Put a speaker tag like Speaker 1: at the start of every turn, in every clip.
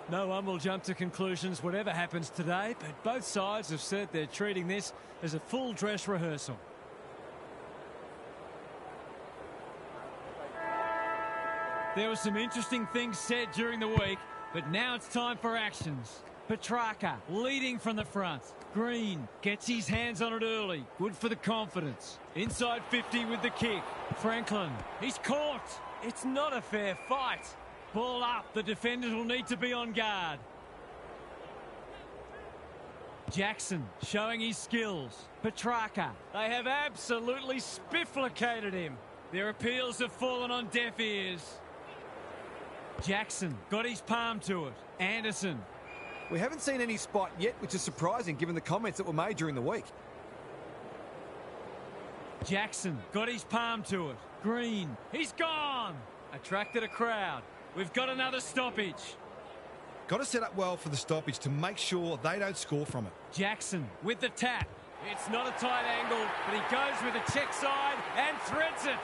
Speaker 1: No one will jump to conclusions whatever happens today, but both sides have said they're treating this as a full dress rehearsal. There were some interesting things said during the week, but now it's time for actions. Petrarca leading from the front. Green gets his hands on it early. Good for the confidence. Inside 50 with the kick. Franklin, he's caught. It's not a fair fight. Ball up. The defenders will need to be on guard. Jackson showing his skills. Petrarca. They have absolutely spifflicated him. Their appeals have fallen on deaf ears. Jackson got his palm to it. Anderson.
Speaker 2: We haven't seen any spot yet, which is surprising given the comments that were made during the week.
Speaker 1: Jackson got his palm to it. Green, he's gone. Attracted a crowd. We've got another stoppage.
Speaker 3: Got to set up well for the stoppage to make sure they don't score from it.
Speaker 1: Jackson with the tap. It's not a tight angle, but he goes with a check side and threads it.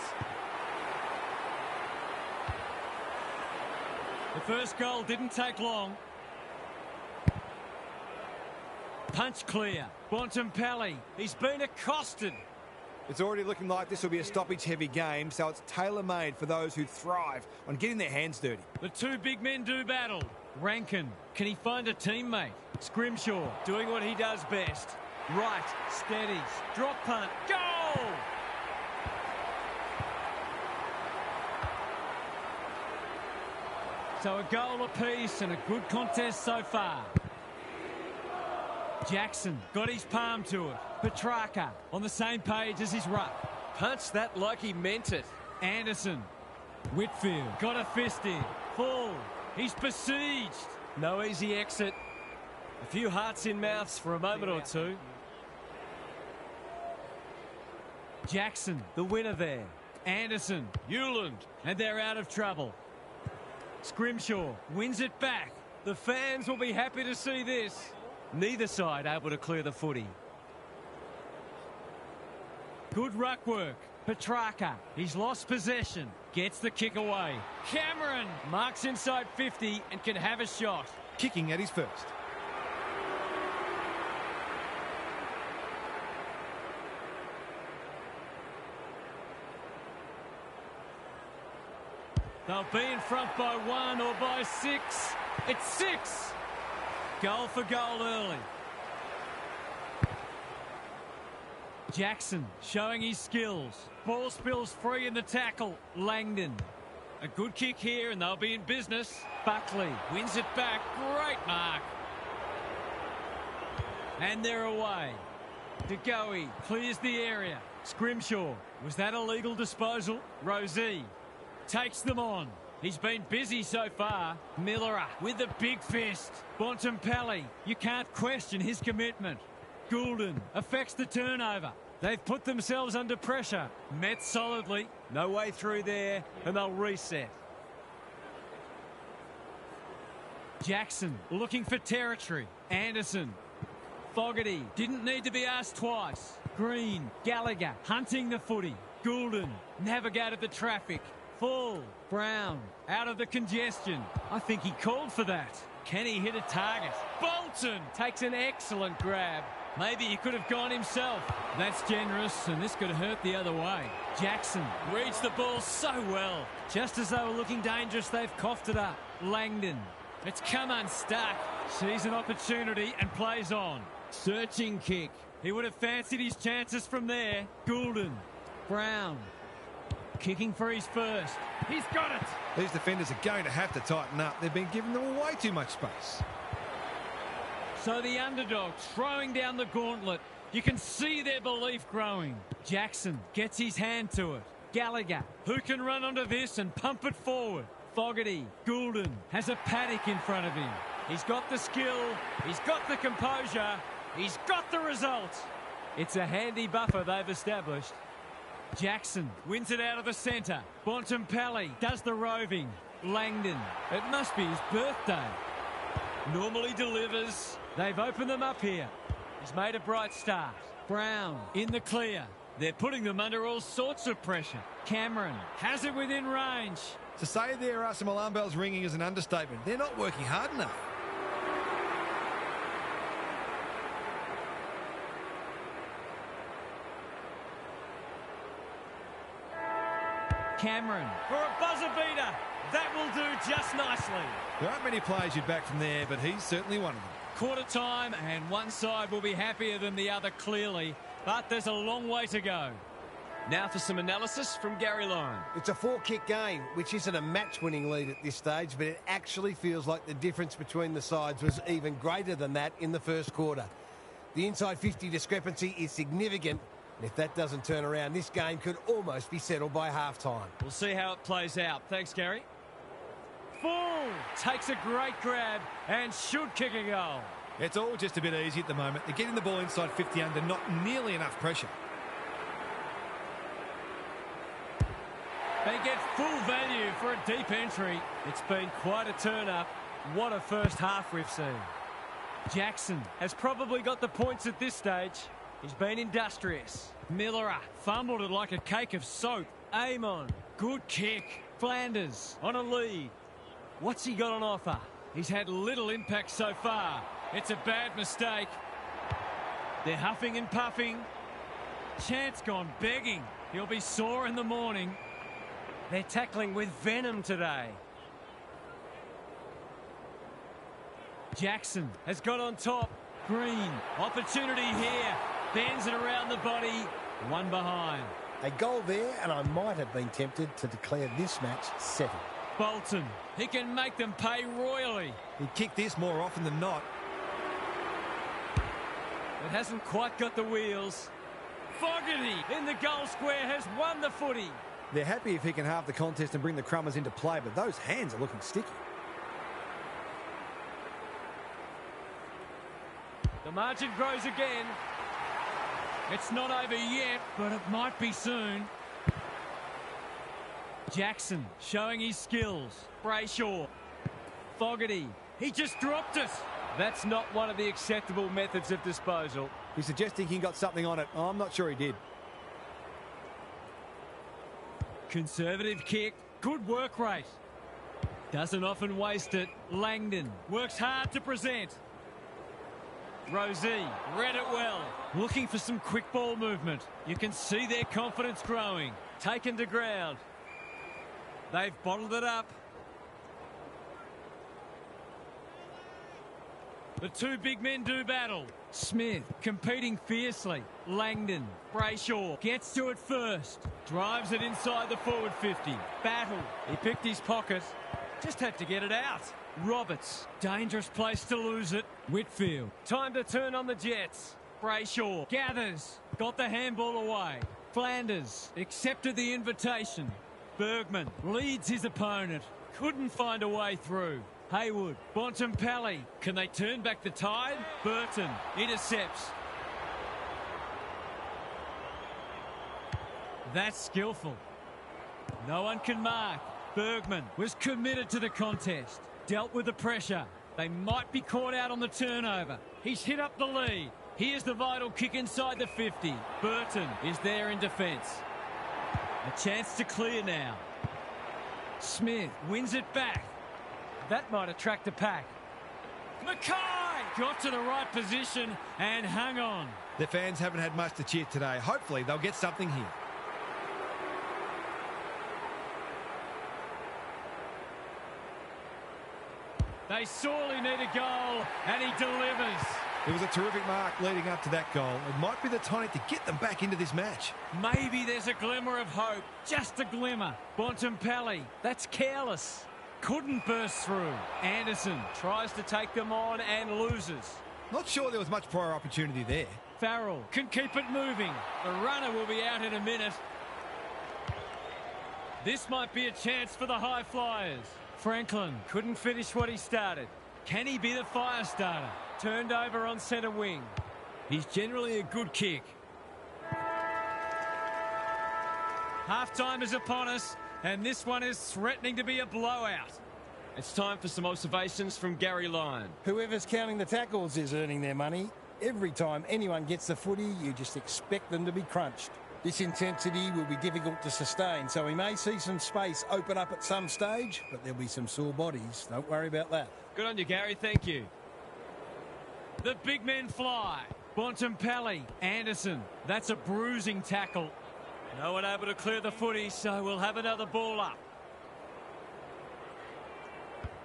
Speaker 1: The first goal didn't take long. Punch clear. Bontempelli. He's been accosted.
Speaker 2: It's already looking like this will be a stoppage-heavy game, so it's tailor-made for those who thrive on getting their hands dirty.
Speaker 1: The two big men do battle. Rankin, can he find a teammate? Scrimshaw doing what he does best. Right, steadies, drop punt, goal! So a goal apiece and a good contest so far. Jackson got his palm to it. Petrarca on the same page as his ruck. Punched that like he meant it. Anderson. Whitfield got a fist in. Full. He's besieged. No easy exit. A few hearts in mouths for a moment or two. Jackson, the winner there. Anderson, Hewland, and they're out of trouble. Scrimshaw wins it back. The fans will be happy to see this. Neither side able to clear the footy. Good ruck work. Petrarca, he's lost possession. Gets the kick away. Cameron marks inside 50 and can have a shot.
Speaker 3: Kicking at his first.
Speaker 1: They'll be in front by 1 or by 6. It's 6. Goal for goal early. Jackson showing his skills. Ball spills free in the tackle. Langdon. A good kick here and they'll be in business. Buckley wins it back. Great mark. And they're away. DeGoey clears the area. Scrimshaw. Was that a legal disposal? Rosé takes them on. He's been busy so far. Miller with the big fist. Bontempelli, you can't question his commitment. Goulden affects the turnover. They've put themselves under pressure. Met solidly. No way through there, and they'll reset. Jackson looking for territory. Anderson. Fogarty didn't need to be asked twice. Green, Gallagher hunting the footy. Goulden navigated the traffic. Full. Brown out of the congestion. I think he called for that. Can he hit a target? Bolton takes an excellent grab. Maybe he could have gone himself. That's generous, and this could hurt the other way. Jackson reads the ball so well. Just as they were looking dangerous, they've coughed it up. Langdon. It's come unstuck. Sees an opportunity and plays on. Searching kick. He would have fancied his chances from there. Goulden. Brown. Kicking for his first. He's got it.
Speaker 3: These defenders are going to have to tighten up. They've been giving them way too much space.
Speaker 1: So the underdog throwing down the gauntlet. You can see their belief growing. Jackson gets his hand to it. Gallagher, who can run onto this and pump it forward. Fogarty, Goulden has a paddock in front of him. He's got the skill. He's got the composure. He's got the result. It's a handy buffer they've established. Jackson wins it out of the centre. Bontempelli does the roving. Langdon, it must be his birthday. Normally delivers. They've opened them up here. He's made a bright start. Brown in the clear. They're putting them under all sorts of pressure. Cameron has it within range.
Speaker 3: To say there are some alarm bells ringing is an understatement. They're not working hard enough.
Speaker 1: Cameron for a buzzer beater. That will do just nicely.
Speaker 3: There aren't many players you'd back from there, but he's certainly one of them.
Speaker 1: Quarter time, and one side will be happier than the other, clearly, but there's a long way to go. Now for some analysis from Gary Lyon.
Speaker 4: It's a 4-kick game, which isn't a match-winning lead at this stage, but it actually feels like the difference between the sides was even greater than that in the first quarter. The inside 50 discrepancy is significant, and if that doesn't turn around, this game could almost be settled by half-time.
Speaker 1: We'll see how it plays out. Thanks, Gary. Full takes a great grab and should kick a goal.
Speaker 3: It's all just a bit easy at the moment. They're getting the ball inside 50 under not nearly enough pressure.
Speaker 1: They get full value for a deep entry. It's been quite a turn-up. What a first half we've seen. Jackson has probably got the points at this stage. He's been industrious. Miller fumbled it like a cake of soap. Amon, good kick. Flanders on a lead. What's he got on offer? He's had little impact so far. It's a bad mistake. They're huffing and puffing. Chance gone begging. He'll be sore in the morning. They're tackling with venom today. Jackson has got on top. Green, opportunity here. Bends it around the body. One behind.
Speaker 4: A goal there, and I might have been tempted to declare this match settled.
Speaker 1: Bolton, he can make them pay royally.
Speaker 3: He'd kick this more often than not.
Speaker 1: It hasn't quite got the wheels. Fogarty in the goal square has won the footy.
Speaker 2: They're happy if he can halve the contest and bring the Crummers into play, but those hands are looking sticky.
Speaker 1: The margin grows again. It's not over yet, but it might be soon. Jackson showing his skills. Brayshaw. Fogarty. He just dropped it. That's not one of the acceptable methods of disposal.
Speaker 2: He's suggesting he got something on it. Oh, I'm not sure he did.
Speaker 1: Conservative kick. Good work rate. Doesn't often waste it. Langdon works hard to present. Rosie read it well. Looking for some quick ball movement. You can see their confidence growing. Taken to ground. They've bottled it up. The two big men do battle. Smith competing fiercely. Langdon. Brayshaw gets to it first. Drives it inside the forward 50. Battle. He picked his pocket. Just had to get it out. Roberts. Dangerous place to lose it. Whitfield. Time to turn on the Jets. Brayshaw gathers. Got the handball away. Flanders accepted the invitation. Bergman leads his opponent. Couldn't find a way through. Haywood. Bontempelli. Can they turn back the tide? Burton intercepts. That's skillful. No one can mark. Bergman was committed to the contest. Dealt with the pressure. They might be caught out on the turnover. He's hit up the lead. Here's the vital kick inside the 50. Burton is there in defence. A chance to clear now. Smith wins it back. That might attract a pack. Mackay got to the right position and hung on.
Speaker 3: The fans haven't had much to cheer today. Hopefully they'll get something here.
Speaker 1: They sorely need a goal, and he delivers.
Speaker 3: It was a terrific mark leading up to that goal. It might be the tonic to get them back into this match.
Speaker 1: Maybe there's a glimmer of hope. Just a glimmer. Bontempelli, that's careless. Couldn't burst through. Anderson tries to take them on and loses.
Speaker 3: Not sure there was much prior opportunity there.
Speaker 1: Farrell can keep it moving. The runner will be out in a minute. This might be a chance for the high flyers. Franklin couldn't finish what he started. Can he be the fire starter? Turned over on centre wing. He's generally a good kick. Half-time is upon us, and this one is threatening to be a blowout. It's time for some observations from Gary Lyon.
Speaker 4: Whoever's counting the tackles is earning their money. Every time anyone gets the footy, you just expect them to be crunched. This intensity will be difficult to sustain, so we may see some space open up at some stage, but there'll be some sore bodies. Don't worry about that.
Speaker 1: Good on you, Gary. Thank you. The big men fly. Bontempelli. Anderson. That's a bruising tackle. No one able to clear the footy, so we'll have another ball up.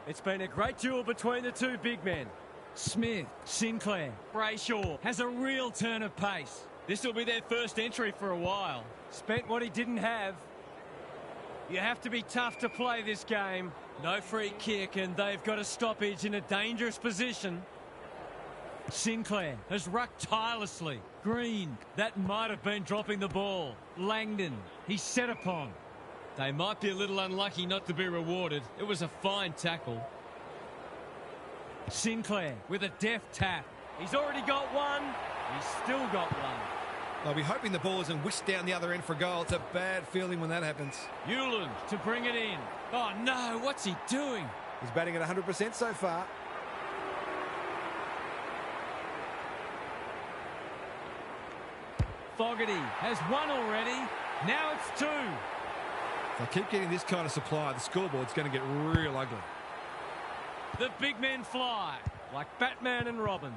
Speaker 1: It's been a great duel between the two big men. Smith, Sinclair, Brayshaw has a real turn of pace. This will be their first entry for a while. Spent what he didn't have. You have to be tough to play this game. No free kick, and they've got a stoppage in a dangerous position. Sinclair has rucked tirelessly. Green, that might have been dropping the ball. Langdon, he's set upon. They might be a little unlucky not to be rewarded. It was a fine tackle. Sinclair with a deft tap. He's already got one. He's still got one.
Speaker 3: They'll be hoping the ball isn't whisked down the other end for a goal. It's a bad feeling when that happens.
Speaker 1: Hewland to bring it in. Oh no, what's he doing?
Speaker 2: He's batting at 100% so far.
Speaker 1: Fogarty has one already. Now it's two.
Speaker 3: If they keep getting this kind of supply, the scoreboard's going to get real ugly.
Speaker 1: The big men fly like Batman and Robin.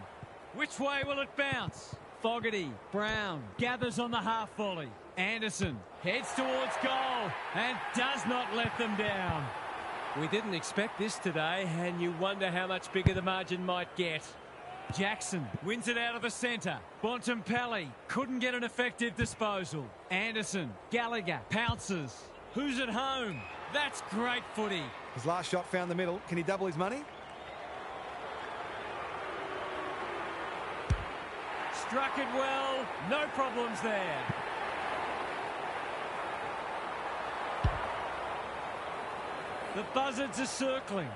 Speaker 1: Which way will it bounce? Fogarty, Brown gathers on the half volley. Anderson heads towards goal and does not let them down. We didn't expect this today, and you wonder how much bigger the margin might get. Jackson wins it out of the centre. Bontempelli couldn't get an effective disposal. Anderson, Gallagher pounces. Who's at home? That's great footy.
Speaker 2: His last shot found the middle. Can he double his money?
Speaker 1: Struck it well. No problems there. The buzzards are circling.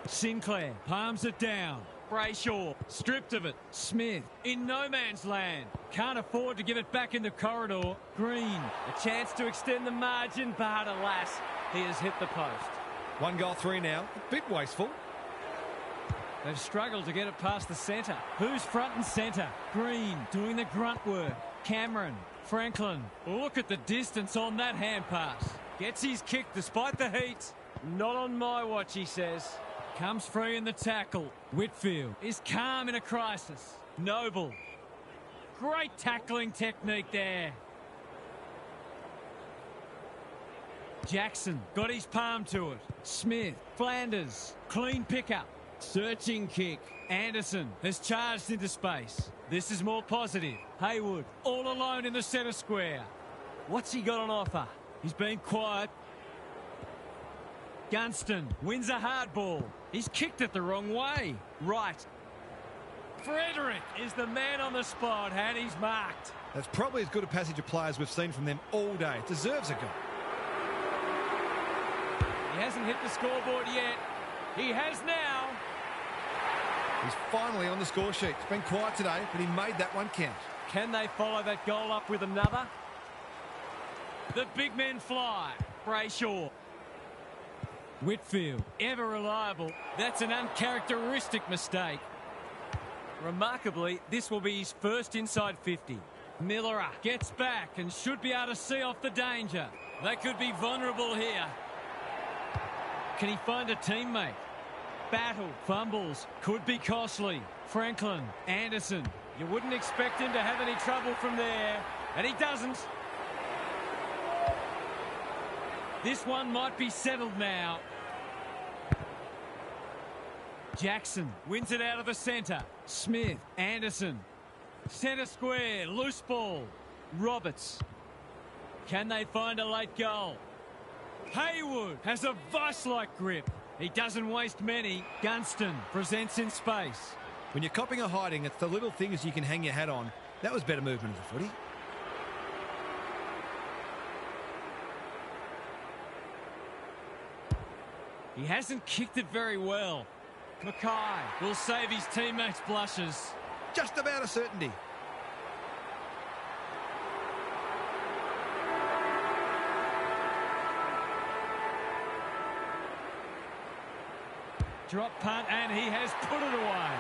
Speaker 1: Sinclair palms it down. Brayshaw stripped of it. Smith in no man's land. Can't afford to give it back in the corridor. Green, a chance to extend the margin, but alas, he has hit the post.
Speaker 3: 1 goal 3 now. A bit wasteful.
Speaker 1: They've struggled to get it past the centre. Who's front and centre? Green doing the grunt work. Cameron, Franklin. Look at the distance on that hand pass. Gets his kick despite the heat. Not on my watch, he says. Comes free in the tackle. Whitfield is calm in a crisis. Noble. Great tackling technique there. Jackson got his palm to it. Smith, Flanders, clean pickup. Searching kick. Anderson has charged into space. This is more positive. Haywood all alone in the centre square. What's he got on offer? He's been quiet. Gunston wins a hard ball. He's kicked it the wrong way. Right. Frederick is the man on the spot, and he's marked.
Speaker 3: That's probably as good a passage of play as we've seen from them all day. Deserves a goal.
Speaker 1: He hasn't hit the scoreboard yet. He has now.
Speaker 3: He's finally on the score sheet. It's been quiet today, but he made that one count.
Speaker 1: Can they follow that goal up with another? The big men fly. Brayshaw. Whitfield, ever reliable. That's an uncharacteristic mistake. Remarkably, this will be his first inside 50. Miller gets back and should be able to see off the danger. They could be vulnerable here. Can he find a teammate? Battle, fumbles, could be costly. Franklin, Anderson. You wouldn't expect him to have any trouble from there, and he doesn't. This one might be settled now. Jackson wins it out of the centre. Smith, Anderson. Centre square, loose ball. Roberts. Can they find a late goal? Haywood has a vice-like grip. He doesn't waste many. Gunston presents in space.
Speaker 3: When you're copping a hiding, it's the little things you can hang your hat on. That was better movement of the footy.
Speaker 1: He hasn't kicked it very well. Mackay will save his teammates' blushes.
Speaker 3: Just about a certainty.
Speaker 1: Drop punt, and he has put it away.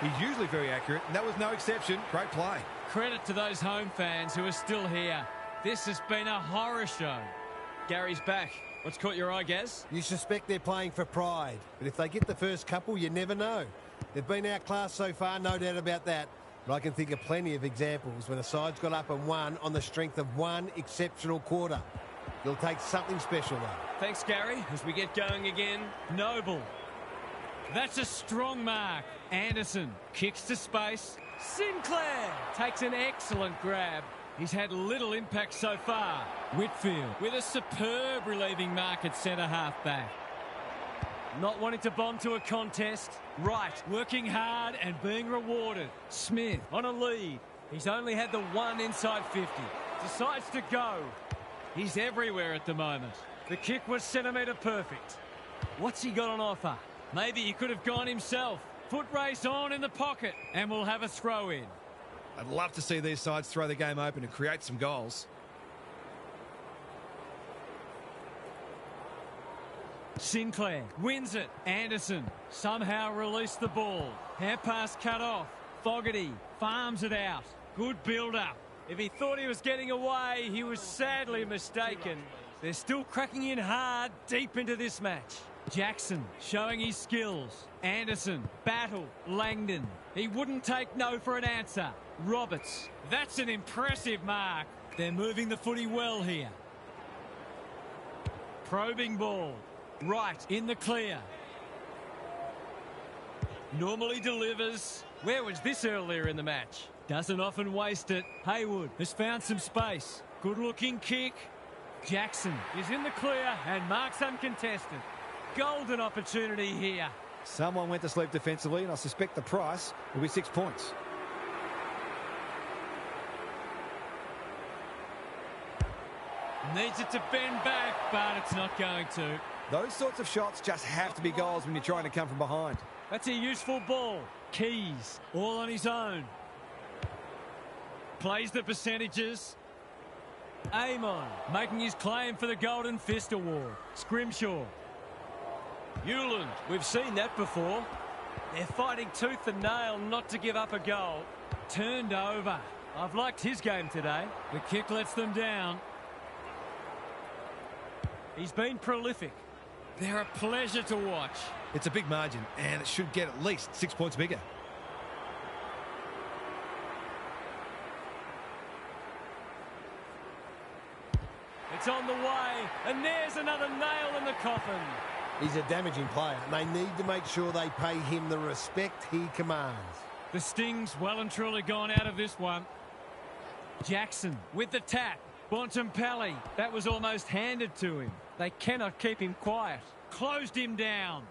Speaker 3: He's usually very accurate, and that was no exception. Great play.
Speaker 1: Credit to those home fans who are still here. This has been a horror show. Gary's back. What's caught your eye, Gaz?
Speaker 4: You suspect they're playing for pride, but if they get the first couple, you never know. They've been outclassed so far, no doubt about that. But I can think of plenty of examples when a side's got up and won on the strength of one exceptional quarter. It'll take something special, though.
Speaker 1: Thanks, Gary. As we get going again, Noble. That's a strong mark. Anderson kicks to space. Sinclair takes an excellent grab. He's had little impact so far. Whitfield with a superb relieving mark at centre-half back. Not wanting to bond to a contest. Wright working hard and being rewarded. Smith on a lead. He's only had the one inside 50. Decides to go. He's everywhere at the moment. The kick was centimetre perfect. What's he got on offer? Maybe he could have gone himself. Foot race on in the pocket. And we'll have a throw in.
Speaker 3: I'd love to see these sides throw the game open and create some goals.
Speaker 1: Sinclair wins it. Anderson somehow released the ball. Hand pass cut off. Fogarty farms it out. Good build-up. If he thought he was getting away, he was sadly mistaken. They're still cracking in hard deep into this match. Jackson showing his skills. Anderson, battle, Langdon. He wouldn't take no for an answer. Roberts, that's an impressive mark. They're moving the footy well here. Probing ball. Right in the clear. Normally delivers. Where was this earlier in the match? Doesn't often waste it. Haywood has found some space. Good looking kick. Jackson is in the clear and marks uncontested. Golden opportunity here.
Speaker 2: Someone went to sleep defensively, and I suspect the price will be 6 points.
Speaker 1: Needs it to bend back, but it's not going to.
Speaker 2: Those sorts of shots just have to be goals when you're trying to come from behind.
Speaker 1: That's a useful ball. Keys, all on his own. Plays the percentages. Amon making his claim for the Golden Fist Award. Scrimshaw. Hewland, we've seen that before. They're fighting tooth and nail not to give up a goal. Turned over. I've liked his game today. The kick lets them down. He's been prolific. They're a pleasure to watch.
Speaker 3: It's a big margin, and it should get at least 6 points bigger.
Speaker 1: It's on the way, and there's another nail in the coffin.
Speaker 4: He's a damaging player, and they need to make sure they pay him the respect he commands.
Speaker 1: The sting's well and truly gone out of this one. Jackson with the tap. Bontempelli, that was almost handed to him. They cannot keep him quiet. Closed him down.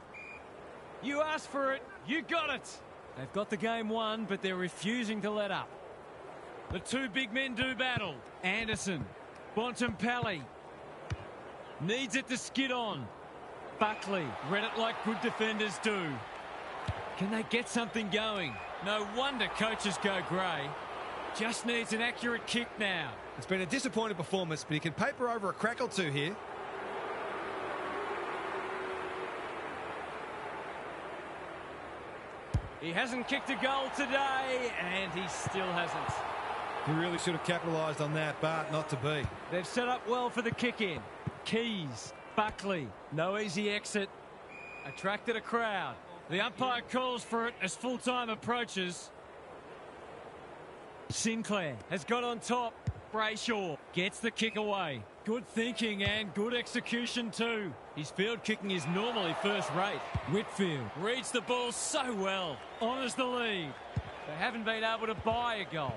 Speaker 1: You asked for it, you got it. They've got the game won, but they're refusing to let up. The two big men do battle. Anderson, Bontempelli. Needs it to skid on. Buckley read it like good defenders do. Can they get something going? No wonder coaches go grey. Just needs an accurate kick now.
Speaker 3: It's been a disappointing performance, but he can paper over a crack or two here.
Speaker 1: He hasn't kicked a goal today, and he still hasn't.
Speaker 3: He really should have capitalised on that, but not to be.
Speaker 1: They've set up well for the kick-in. Keys, Buckley, no easy exit. Attracted a crowd. The umpire calls for it as full-time approaches. Sinclair has got on top. Brayshaw gets the kick away. Good thinking and good execution too. His field kicking is normally first rate. Whitfield reads the ball so well. Honours the lead. They haven't been able to buy a goal.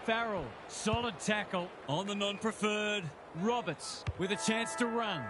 Speaker 1: Farrell, solid tackle on the non-preferred. Roberts with a chance to run.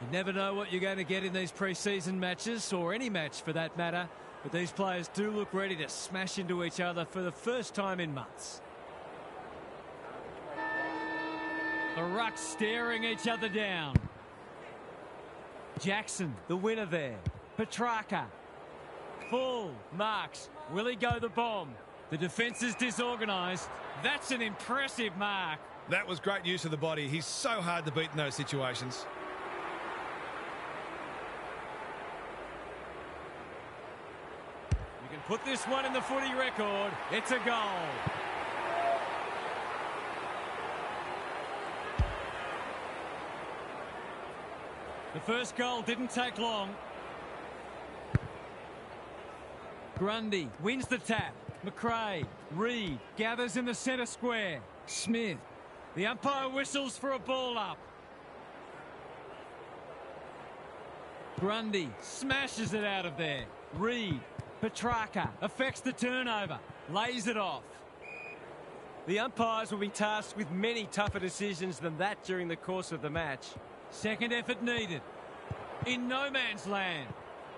Speaker 1: You never know what you're going to get in these pre-season matches, or any match for that matter, but these players do look ready to smash into each other for the first time in months. The Rucks staring each other down. Jackson, the winner there. Petrarca. Full. Marks. Will he go the bomb? The defence is disorganised. That's an impressive mark.
Speaker 3: That was great use of the body. He's so hard to beat in those situations.
Speaker 1: You can put this one in the footy record. It's a goal. The first goal didn't take long. Grundy wins the tap. McRae, Reed gathers in the centre square. Smith. The umpire whistles for a ball up. Grundy smashes it out of there. Reed. Petrarca affects the turnover. Lays it off.
Speaker 5: The umpires will be tasked with many tougher decisions than that during the course of the match.
Speaker 1: Second effort needed. In no man's land.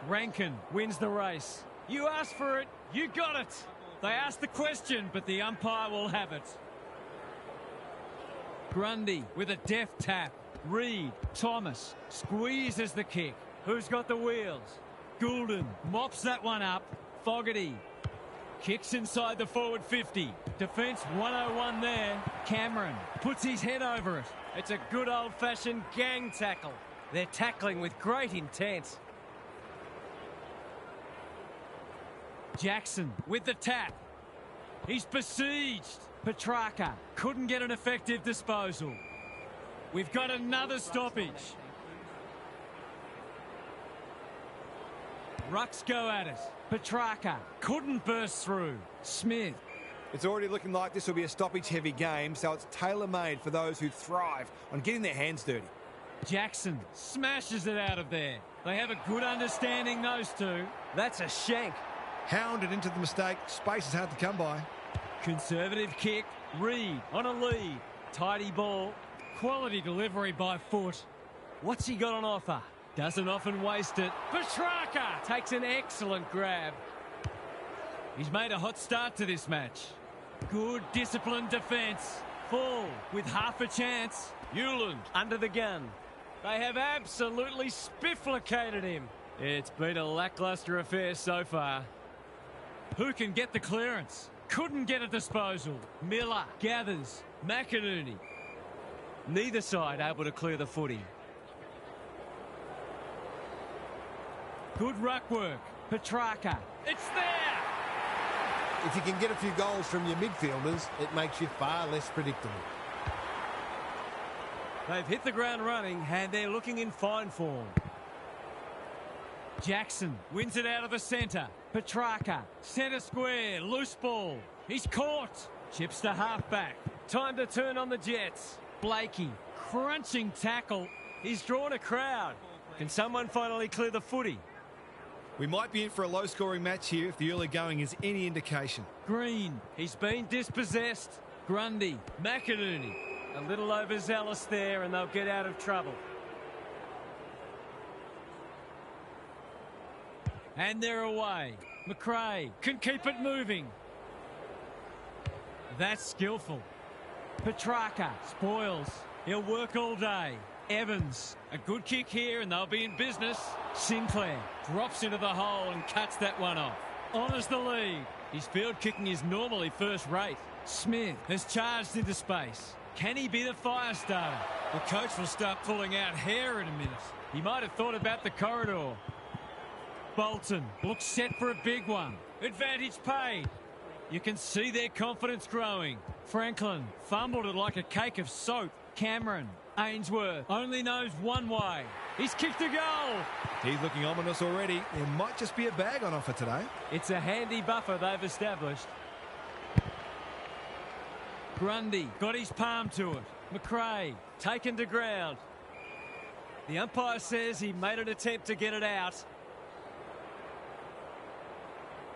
Speaker 1: Rankin wins the race. You asked for it, you got it. They asked the question, but the umpire will have it. Grundy with a deft tap. Reed, Thomas squeezes the kick. Who's got the wheels? Goulden mops that one up. Fogarty kicks inside the forward 50. Defence 101 there. Cameron puts his head over it.
Speaker 5: It's a good old-fashioned gang tackle. They're tackling with great intent.
Speaker 1: Jackson with the tap. He's besieged. Petrarca couldn't get an effective disposal. We've got another stoppage. Rucks go at it. Petrarca couldn't burst through. Smith.
Speaker 2: It's already looking like this will be a stoppage-heavy game, so it's tailor-made for those who thrive on getting their hands dirty.
Speaker 1: Jackson smashes it out of there. They have a good understanding, those two.
Speaker 5: That's a shank.
Speaker 3: Hounded into the mistake. Space is hard to come by.
Speaker 1: Conservative kick. Reed on a lead. Tidy ball. Quality delivery by foot. What's he got on offer? Doesn't often waste it. Petrarca takes an excellent grab. He's made a hot start to this match. Good disciplined defence. Full with half a chance. Hewland under the gun. They have absolutely spifflicated him. It's been a lacklustre affair so far. Who can get the clearance? Couldn't get a disposal. Miller gathers. McInerney. Neither side able to clear the footy. Good ruck work. Petrarca. It's there!
Speaker 4: If you can get a few goals from your midfielders, it makes you far less predictable.
Speaker 1: They've hit the ground running and they're looking in fine form. Jackson wins it out of the centre. Petrarca, centre square, loose ball. He's caught. Chips to half-back. Time to turn on the Jets. Blakey, crunching tackle. He's drawn a crowd. Can someone finally clear the footy?
Speaker 3: We might be in for a low-scoring match here if the early going is any indication.
Speaker 1: Green, he's been dispossessed. Grundy, McInerney. A little overzealous there and they'll get out of trouble. And they're away. McRae can keep it moving. That's skillful. Petrarca spoils. He'll work all day. Evans, a good kick here and they'll be in business. Sinclair drops into the hole and cuts that one off. Honours the lead. His field kicking is normally first rate. Smith has charged into space. Can he be the fire starter? The coach will start pulling out hair in a minute. He might have thought about the corridor. Bolton looks set for a big one. Advantage paid. You can see their confidence growing. Franklin fumbled it like a cake of soap. Cameron, Ainsworth only knows one way. He's kicked a goal.
Speaker 3: He's looking ominous already. There might just be a bag on offer today.
Speaker 1: It's a handy buffer they've established. Grundy got his palm to it. McRae taken to ground. The umpire says he made an attempt to get it out.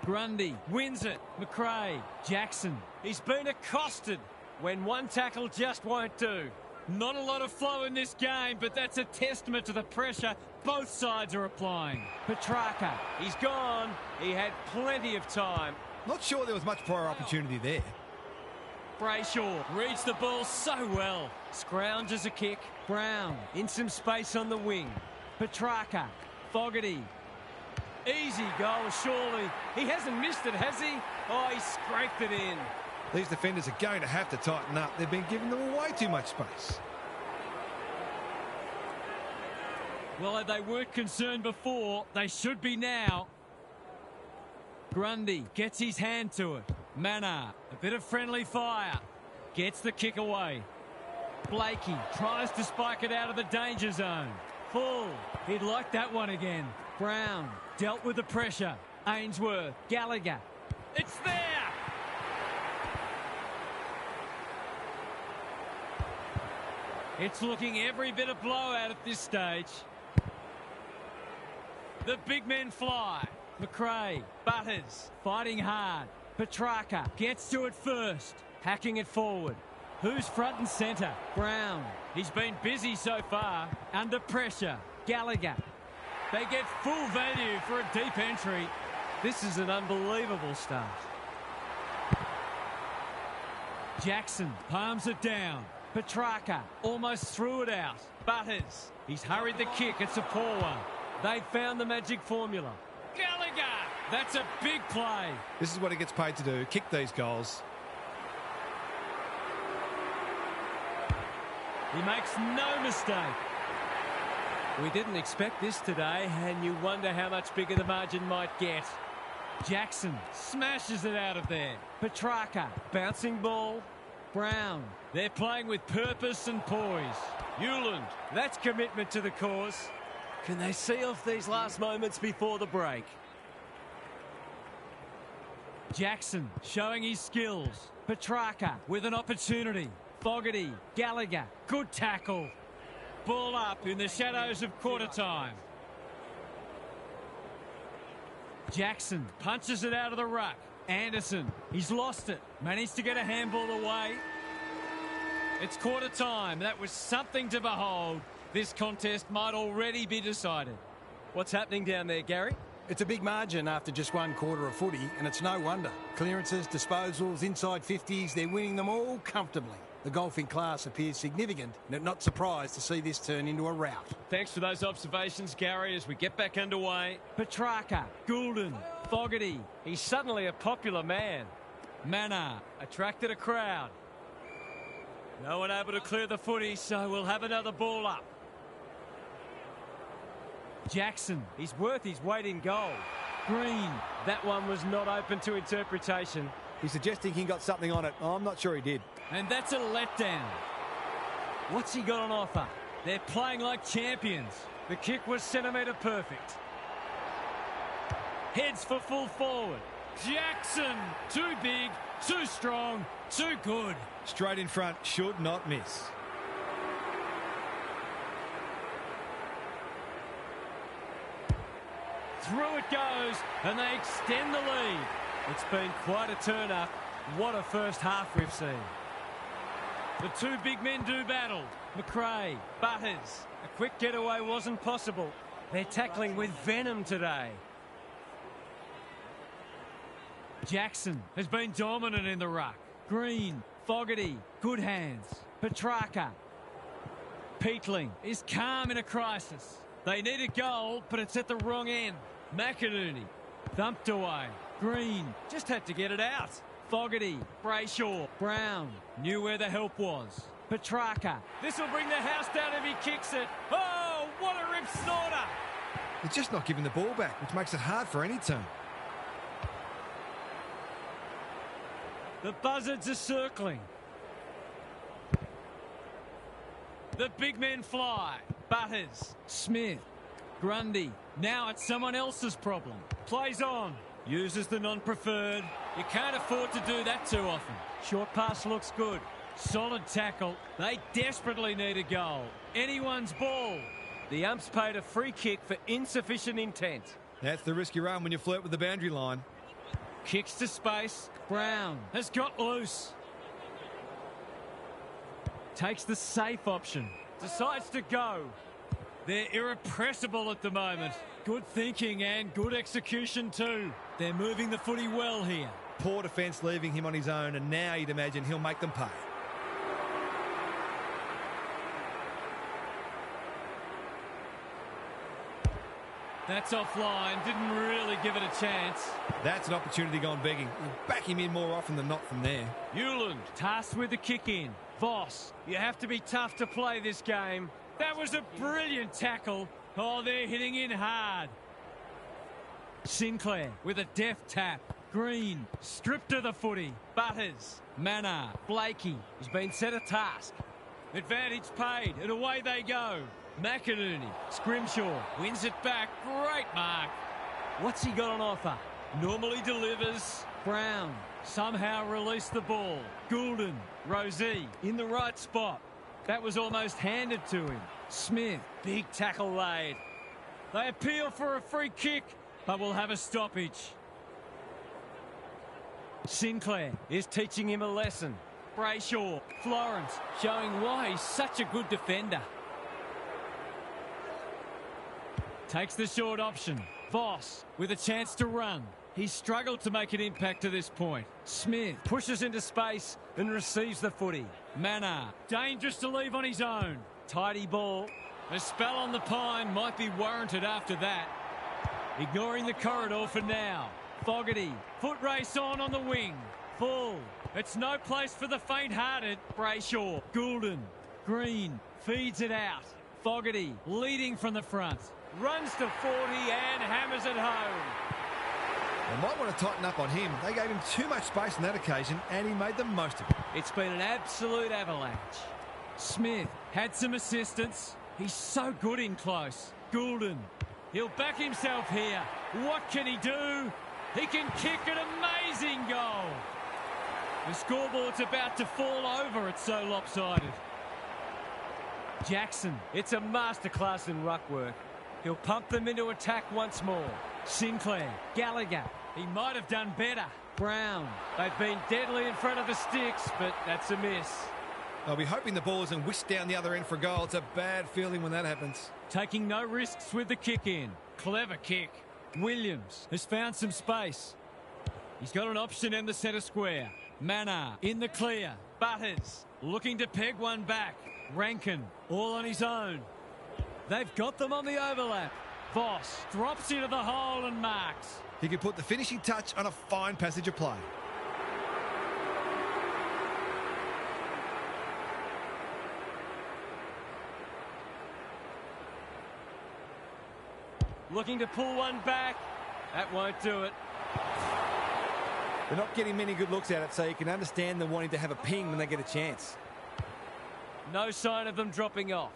Speaker 1: Grundy wins it. McRae, Jackson. He's been accosted when one tackle just won't do. Not a lot of flow in this game, but that's a testament to the pressure both sides are applying. Petrarca.
Speaker 5: He's gone. He had plenty of time.
Speaker 3: Not sure there was much prior opportunity there.
Speaker 1: Brayshaw reads the ball so well.
Speaker 5: Scrounges a kick.
Speaker 1: Brown.
Speaker 5: In some space on the wing.
Speaker 1: Petrarca. Fogarty.
Speaker 5: Easy goal, surely. He hasn't missed it, has he? Oh, he scraped it in.
Speaker 3: These defenders are going to have to tighten up. They've been giving them way too much space.
Speaker 1: Well, if they weren't concerned before, they should be now. Grundy gets his hand to it. Mannar, a bit of friendly fire. Gets the kick away. Blakey tries to spike it out of the danger zone. Full. He'd like that one again. Brown dealt with the pressure. Ainsworth. Gallagher. It's there! It's looking every bit of blowout at this stage. The big men fly. McRae. Butters. Fighting hard. Petrarca gets to it first. Hacking it forward. Who's front and centre? Brown. He's been busy so far. Under pressure. Gallagher. They get full value for a deep entry.
Speaker 5: This is an unbelievable start.
Speaker 1: Jackson palms it down. Petrarca almost threw it out. Butters. He's hurried the kick. It's a poor one.
Speaker 5: They found the magic formula.
Speaker 1: Gallagher. That's a big play.
Speaker 3: This is what he gets paid to do, kick these goals.
Speaker 1: He makes no mistake.
Speaker 5: We didn't expect this today, and you wonder how much bigger the margin might get.
Speaker 1: Jackson smashes it out of there. Petrarca.
Speaker 5: Bouncing ball.
Speaker 1: Brown. They're playing with purpose and poise.
Speaker 5: Newland. That's commitment to the cause. Can they see off these last moments before the break?
Speaker 1: Jackson showing his skills. Petrarca with an opportunity. Fogarty. Gallagher. Good tackle. Ball up in the shadows of quarter time. Jackson punches it out of the ruck. Anderson. He's lost it. Managed to get a handball away. It's quarter time. That was something to behold. This contest might already be decided.
Speaker 5: What's happening down there, Gary?
Speaker 6: It's a big margin after just one quarter of footy, and it's no wonder. Clearances, disposals, inside 50s, they're winning them all comfortably. The golfing class appears significant, and I'm not surprised to see this turn into a rout.
Speaker 5: Thanks for those observations, Gary, as we get back underway.
Speaker 1: Petrarca. Goulden. Fogarty.
Speaker 5: He's suddenly a popular man.
Speaker 1: Mannar.
Speaker 5: Attracted a crowd. No one able to clear the footy, so we'll have another ball up.
Speaker 1: Jackson.
Speaker 5: He's worth his weight in gold.
Speaker 1: Green.
Speaker 5: That one was not open to interpretation.
Speaker 2: He's suggesting he got something on it. I'm not sure he did.
Speaker 1: And that's a letdown. What's he got on offer? They're playing like champions.
Speaker 5: The kick was centimetre perfect.
Speaker 1: Heads for full forward. Jackson. Too big, too strong, too good.
Speaker 3: Straight in front, should not miss.
Speaker 1: Through it goes, and they extend the lead.
Speaker 5: It's been quite a turn-up. What a first half we've seen.
Speaker 1: The two big men do battle. McRae. Butters.
Speaker 5: A quick getaway wasn't possible. They're tackling with venom today.
Speaker 1: Jackson has been dominant in the ruck. Green. Fogarty. Good hands. Petrarca. Peatling is calm in a crisis. They need a goal, but it's at the wrong end. McInerney. Thumped away. Green just had to get it out. Fogarty. Brayshaw. Brown knew where the help was. Petrarca.
Speaker 5: This will bring the house down if he kicks it. Oh, what a rip snorter.
Speaker 3: They're just not giving the ball back, which makes it hard for any team.
Speaker 1: The buzzards are circling. The big men fly. Butters. Smith. Grundy. Now it's someone else's problem. Plays on. Uses the non-preferred. You can't afford to do that too often. Short pass looks good. Solid tackle. They desperately need a goal. Anyone's ball.
Speaker 5: The umps paid a free kick for insufficient intent.
Speaker 3: That's the risk you run when you flirt with the boundary line.
Speaker 1: Kicks to space. Brown has got loose. Takes the safe option.
Speaker 5: Decides to go.
Speaker 1: They're irrepressible at the moment. Good thinking and good execution too. They're moving the footy well here.
Speaker 3: Poor defence leaving him on his own, and now you'd imagine he'll make them pay.
Speaker 1: That's offline. Didn't really give it a chance.
Speaker 3: That's an opportunity gone begging. We'll back him in more often than not from there.
Speaker 1: Hewland tasked with the kick in. Voss, you have to be tough to play this game. That was a brilliant tackle. Oh, they're hitting in hard. Sinclair with a deft tap. Green stripped of the footy. Butters, Mannar, Blakey has been set a task. Advantage paid and away they go. McInerney, Scrimshaw wins it back. Great mark. What's he got on offer? Normally delivers. Brown somehow released the ball. Goulden, Rosie in the right spot. That was almost handed to him. Smith, big tackle laid. They appeal for a free kick, but will have a stoppage. Sinclair is teaching him a lesson. Brayshaw, Florence showing why he's such a good defender. Takes the short option. Voss with a chance to run. He's struggled to make an impact to this point. Smith pushes into space and receives the footy. Mannar, dangerous to leave on his own. Tidy ball. A spell on the pine might be warranted after that. Ignoring the corridor for now. Fogarty, foot race on the wing. Full. It's no place for the faint-hearted. Brayshaw, Goulden, Green feeds it out. Fogarty leading from the front. Runs to 40 and hammers it home.
Speaker 3: They might want to tighten up on him. They gave him too much space on that occasion, and he made the most of it.
Speaker 1: It's been an absolute avalanche. Smith had some assistance. He's so good in close. Goulden, he'll back himself here. What can he do? He can kick an amazing goal. The scoreboard's about to fall over. It's so lopsided. Jackson,
Speaker 5: It's a masterclass in ruck work. He'll pump them into attack once more.
Speaker 1: Sinclair, Gallagher, he might have done better. Brown,
Speaker 5: They've been deadly in front of the sticks, but that's a miss.
Speaker 3: I'll be hoping the ball isn't whisked down the other end for a goal. It's a bad feeling when that happens.
Speaker 1: taking no risks with the kick in. Clever kick. Williams has found some space. He's got an option in the centre square. Mannar in the clear. Butters looking to peg one back. Rankin all on his own. They've got them on the overlap. Voss drops into the hole and marks.
Speaker 3: He could put the finishing touch on a fine passage of play.
Speaker 5: Looking to pull one back. That won't do it.
Speaker 2: They're not getting many good looks at it, so you can understand them wanting to have a ping when they get a chance.
Speaker 5: No sign of them dropping off.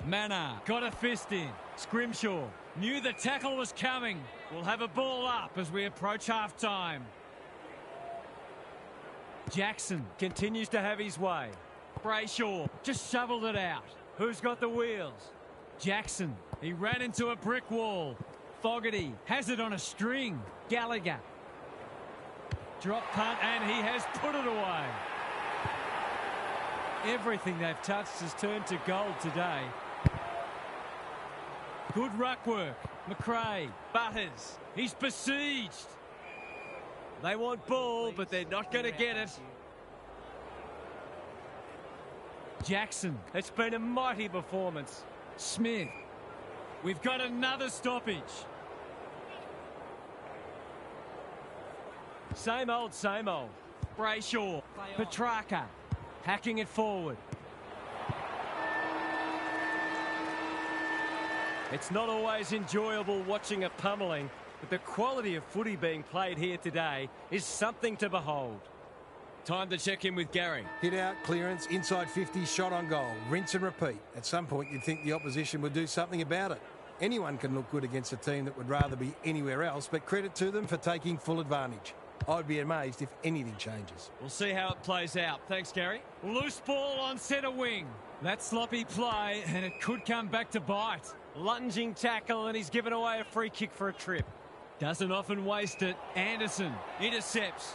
Speaker 1: Mannar got a fist in. Scrimshaw knew the tackle was coming. We'll have a ball up as we approach half-time. Jackson
Speaker 5: Continues to have his way.
Speaker 1: Brayshaw just shoveled it out.
Speaker 5: Who's got the wheels?
Speaker 1: Jackson, he ran into a brick wall. Fogarty has it on a string. Gallagher. Drop punt and he has put it away. Everything they've touched has turned to gold today. Good ruck work. McRae, Butters, he's besieged.
Speaker 5: They want ball, but they're not going to get it.
Speaker 1: Jackson,
Speaker 5: It's been a mighty performance.
Speaker 1: Smith. We've got another stoppage.
Speaker 5: Same old, same old.
Speaker 1: Brayshaw, Petrarca, hacking it forward.
Speaker 5: It's not always enjoyable watching a pummeling, but the quality of footy being played here today is something to behold.
Speaker 1: Time to check in with Gary.
Speaker 6: Hit out, clearance, inside 50, shot on goal. Rinse and repeat. At some point, you'd think the opposition would do something about it. Anyone can look good against a team that would rather be anywhere else, but credit to them for taking full advantage. I'd be amazed if anything changes.
Speaker 1: We'll see how it plays out. Thanks, Gary. Loose ball on centre wing. That sloppy play, and it could come back to bite.
Speaker 5: Lunging tackle, and he's given away a free kick for a trip.
Speaker 1: Doesn't often waste it. Anderson intercepts.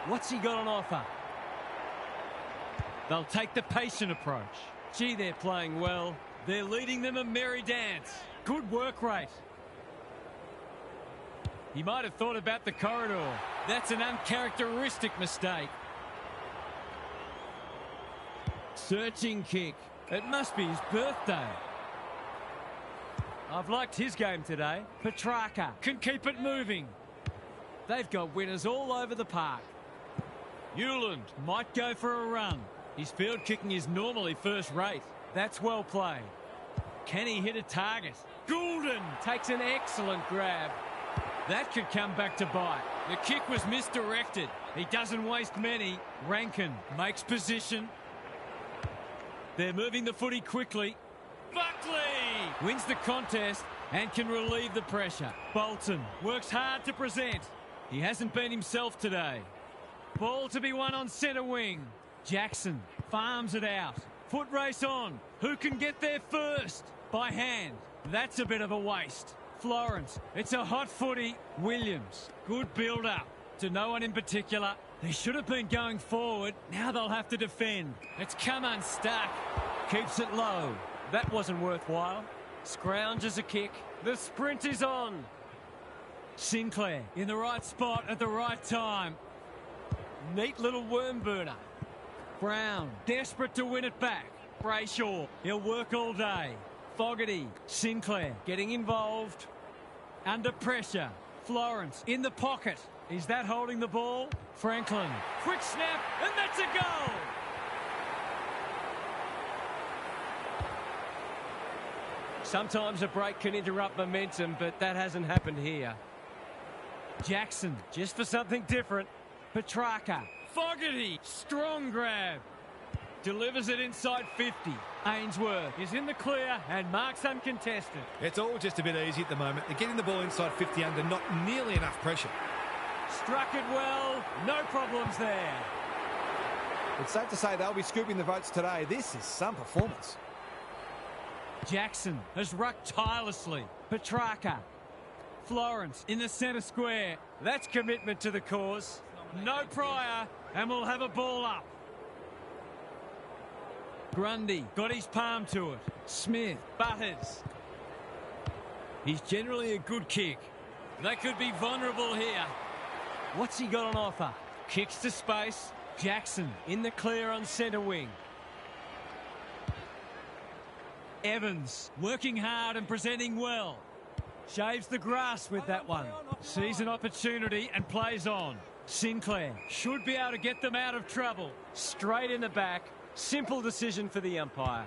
Speaker 1: What's he got on offer? They'll take the patient approach.
Speaker 5: Gee, they're playing well.
Speaker 1: They're leading them a merry dance. Good work rate. He might have thought about the corridor. That's an uncharacteristic mistake. Searching kick. It must be his birthday.
Speaker 5: I've liked his game today.
Speaker 1: Petrarca can keep it moving. They've got winners all over the park. Hewland might go for a run. His field kicking is normally first rate. That's well played. Can he hit a target? Goulden takes an excellent grab. That could come back to bite. The kick was misdirected. He doesn't waste many. Rankin makes position. They're moving the footy quickly. Buckley wins the contest and can relieve the pressure. Bolton works hard to present. He hasn't been himself today. Ball to be won on centre wing. Jackson farms it out. Foot race on. Who can get there first? By hand. That's a bit of a waste. Florence. It's a hot footy. Williams. Good build-up. To no one in particular. They should have been going forward. Now they'll have to defend. It's come unstuck. Keeps it low.
Speaker 5: That wasn't worthwhile. Scrounges a kick. The sprint is on.
Speaker 1: Sinclair in the right spot at the right time.
Speaker 5: Neat little worm burner.
Speaker 1: Brown desperate to win it back. Brayshaw, he'll work all day. Fogarty, Sinclair getting involved. Under pressure. Florence in the pocket. Is that holding the ball? Franklin, quick snap, and that's a goal!
Speaker 5: Sometimes a break can interrupt momentum, but that hasn't happened here.
Speaker 1: Jackson, just for something different. Petrarca, Fogarty, strong grab. Delivers it inside 50. Ainsworth is in the clear and marks uncontested.
Speaker 3: It's all just a bit easy at the moment. They're getting the ball inside 50 under not nearly enough pressure.
Speaker 1: Struck it well. No problems there.
Speaker 2: It's safe to say they'll be scooping the votes today. This is some performance.
Speaker 1: Jackson has rucked tirelessly. Petrarca. Florence in the centre square.
Speaker 5: That's commitment to the cause.
Speaker 1: No prior, and we'll have a ball up. Grundy got his palm to it. Smith, Butters. He's generally a good kick. They could be vulnerable here. What's he got on offer? Kicks to space. Jackson in the clear on centre wing. Evans working hard and presenting well. Shaves the grass with that one. Sees an opportunity and plays on. Sinclair should be able to get them out of trouble.
Speaker 5: Straight in the back. Simple decision for the umpire.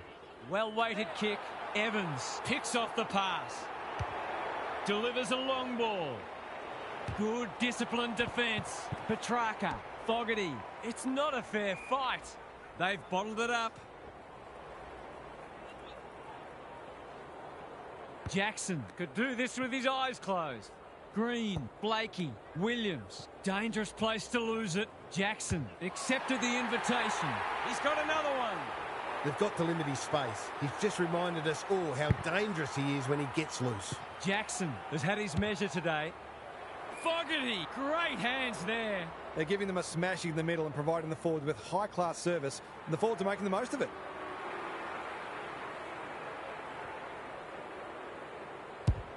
Speaker 5: Well-weighted kick.
Speaker 1: Evans picks off the pass. Delivers a long ball. Good disciplined defence. Petrarca. Fogarty. It's not a fair fight. They've bottled it up. Jackson could do this with his eyes closed. Green, Blakey, Williams. Dangerous place to lose it. Jackson accepted the invitation. He's got another one.
Speaker 4: They've got to limit his space. He's just reminded us all how dangerous he is when he gets loose.
Speaker 1: Jackson has had his measure today. Fogarty, great hands there.
Speaker 2: They're giving them a smashing in the middle and providing the forwards with high-class service. And the forwards are making the most of it.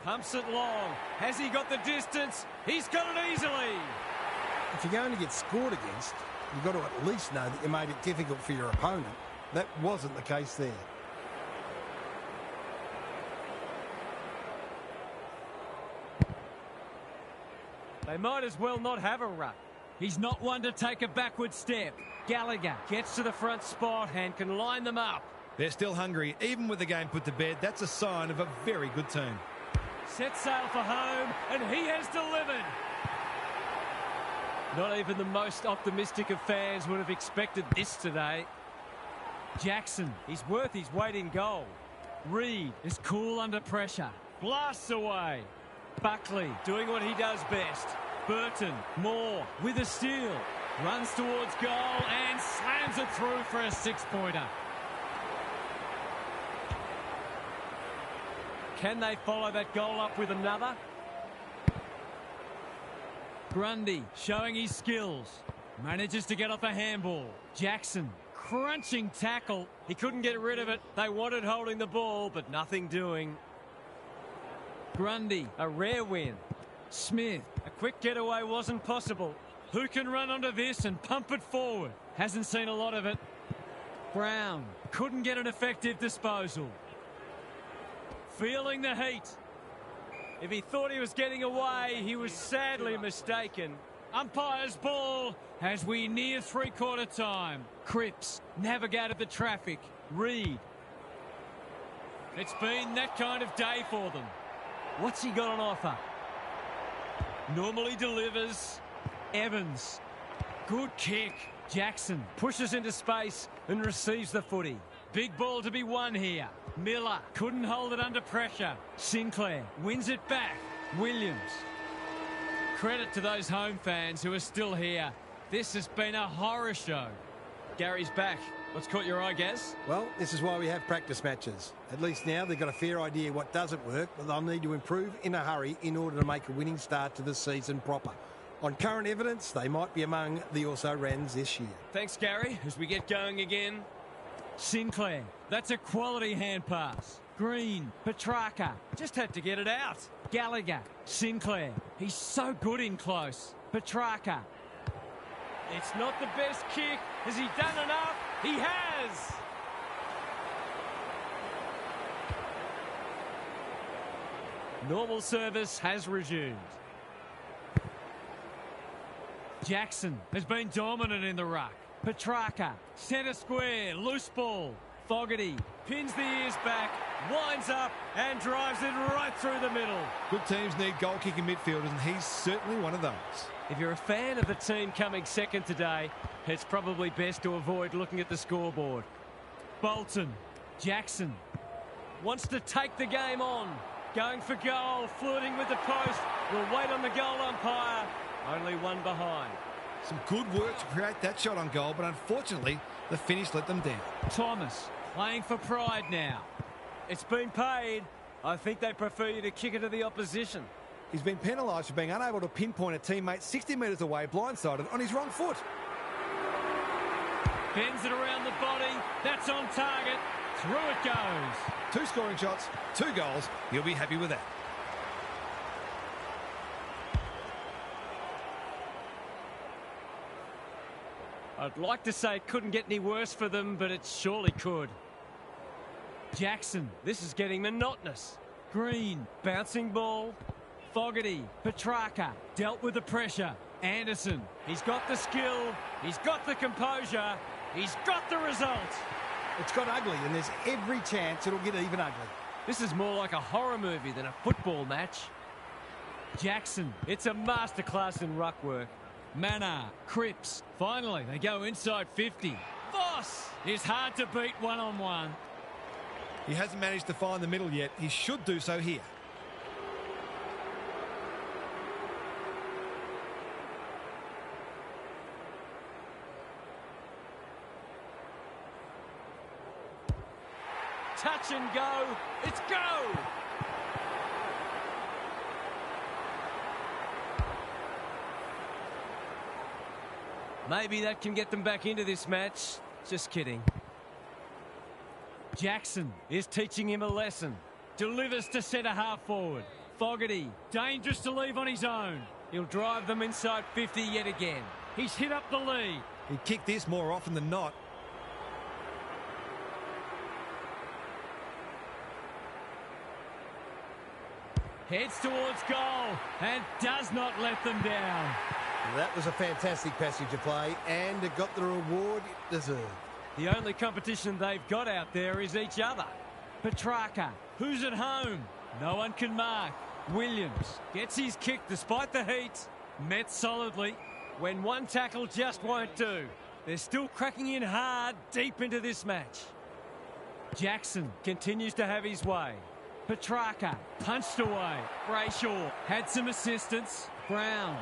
Speaker 1: Pumps it long. Has he got the distance? He's got it easily.
Speaker 6: If you're going to get scored against, you've got to at least know that you made it difficult for your opponent. That wasn't the case there.
Speaker 5: They might as well not have a ruck.
Speaker 1: He's not one to take a backward step. Gallagher gets to the front spot and can line them up.
Speaker 3: They're still hungry. Even with the game put to bed, that's a sign of a very good team.
Speaker 1: Set sail for home, and he has delivered.
Speaker 5: Not even the most optimistic of fans would have expected this today.
Speaker 1: Jackson, he's worth his weight in gold. Reed is cool under pressure. Blasts away. Buckley doing what he does best. Burton, Moore with a steal. Runs towards goal and slams it through for a six-pointer. Can they follow that goal up with another? Grundy showing his skills. Manages to get off a handball. Jackson crunching tackle.
Speaker 5: He couldn't get rid of it. They wanted holding the ball, but nothing doing.
Speaker 1: Grundy,
Speaker 5: A rare win.
Speaker 1: Smith.
Speaker 5: A quick getaway wasn't possible.
Speaker 1: Who can run onto this and pump it forward? Hasn't seen a lot of it. Brown couldn't get an effective disposal. Feeling the heat.
Speaker 5: If he thought he was getting away, he was sadly mistaken.
Speaker 1: Umpire's ball as we near three-quarter time. Cripps navigated the traffic. Reed. It's been that kind of day for them.
Speaker 5: What's he got on offer?
Speaker 1: Normally delivers. Evans. Good kick. Jackson
Speaker 5: Pushes into space and receives the footy.
Speaker 1: big ball to be won here. Miller couldn't hold it under pressure. Sinclair wins it back. Williams. Credit to those home fans who are still here. This has been a horror show.
Speaker 5: Gary's back. What's caught your eye, Gaz?
Speaker 6: Well, this is why we have practice matches. At least now they've got a fair idea what doesn't work, but they'll need to improve in a hurry in order to make a winning start to the season proper. On current evidence, they might be among the also-rans this year.
Speaker 5: Thanks, Gary. As we get going again.
Speaker 1: Sinclair. That's a quality hand pass. Green. Petrarca.
Speaker 5: Just had to get it out.
Speaker 1: Gallagher. Sinclair. He's so good in close. Petrarca.
Speaker 5: It's not the best kick. Has he done enough? He has! Normal service has resumed.
Speaker 1: Jackson has been dominant in the ruck. Petrarca. Centre square. Loose ball. Fogarty.
Speaker 5: Pins the ears back, winds up and drives it right through the middle.
Speaker 3: Good teams need goal-kicking midfielders, and he's certainly one of those.
Speaker 5: If you're a fan of the team coming second today, it's probably best to avoid looking at the scoreboard.
Speaker 1: Bolton. Jackson.
Speaker 5: Wants to take the game on. Going for goal, flirting with the post. Will wait on the goal umpire. Only one behind.
Speaker 3: Some good work to create that shot on goal, but unfortunately, the finish let them down.
Speaker 1: Thomas. Playing for pride now.
Speaker 5: It's been paid. I think they prefer you to kick it to the opposition.
Speaker 2: He's been penalised for being unable to pinpoint a teammate 60 metres away, blindsided on his wrong foot.
Speaker 1: Bends it around the body. That's on target. Through it goes.
Speaker 3: 2 scoring shots, 2 goals. You'll be happy with that.
Speaker 5: I'd like to say it couldn't get any worse for them, but it surely could.
Speaker 1: Jackson.
Speaker 5: This is getting monotonous.
Speaker 1: Green.
Speaker 5: Bouncing ball.
Speaker 1: Fogarty. Petrarca. Dealt with the pressure. Anderson.
Speaker 5: He's got the skill. He's got the composure. He's got the result.
Speaker 6: It's got ugly, and there's every chance it'll get even ugly.
Speaker 5: This is more like a horror movie than a football match.
Speaker 1: Jackson.
Speaker 5: It's a masterclass in ruck work.
Speaker 1: Manor. Cripps. Finally, they go inside 50. Voss is hard to beat one-on-one.
Speaker 3: He hasn't managed to find the middle yet. He should do so here.
Speaker 5: Touch and go. It's go! Maybe that can get them back into this match. Just kidding.
Speaker 1: Jackson
Speaker 5: Is teaching him a lesson.
Speaker 1: delivers to centre half forward. Fogarty, dangerous to leave on his own.
Speaker 5: He'll drive them inside 50 yet again.
Speaker 1: He's hit up the lead.
Speaker 3: He'd kick this more often than not.
Speaker 1: Heads towards goal and does not let them down.
Speaker 4: That was a fantastic passage of play, and it got the reward it deserved.
Speaker 5: The only competition they've got out there is each other.
Speaker 1: Petrarca, who's at home? No one can mark. Williams gets his kick despite the heat. Met solidly.
Speaker 5: When one tackle just won't do. They're still cracking in hard deep into this match.
Speaker 1: Jackson,
Speaker 5: Continues to have his way.
Speaker 1: Petrarca, punched away. Brayshaw had some assistance. Brown,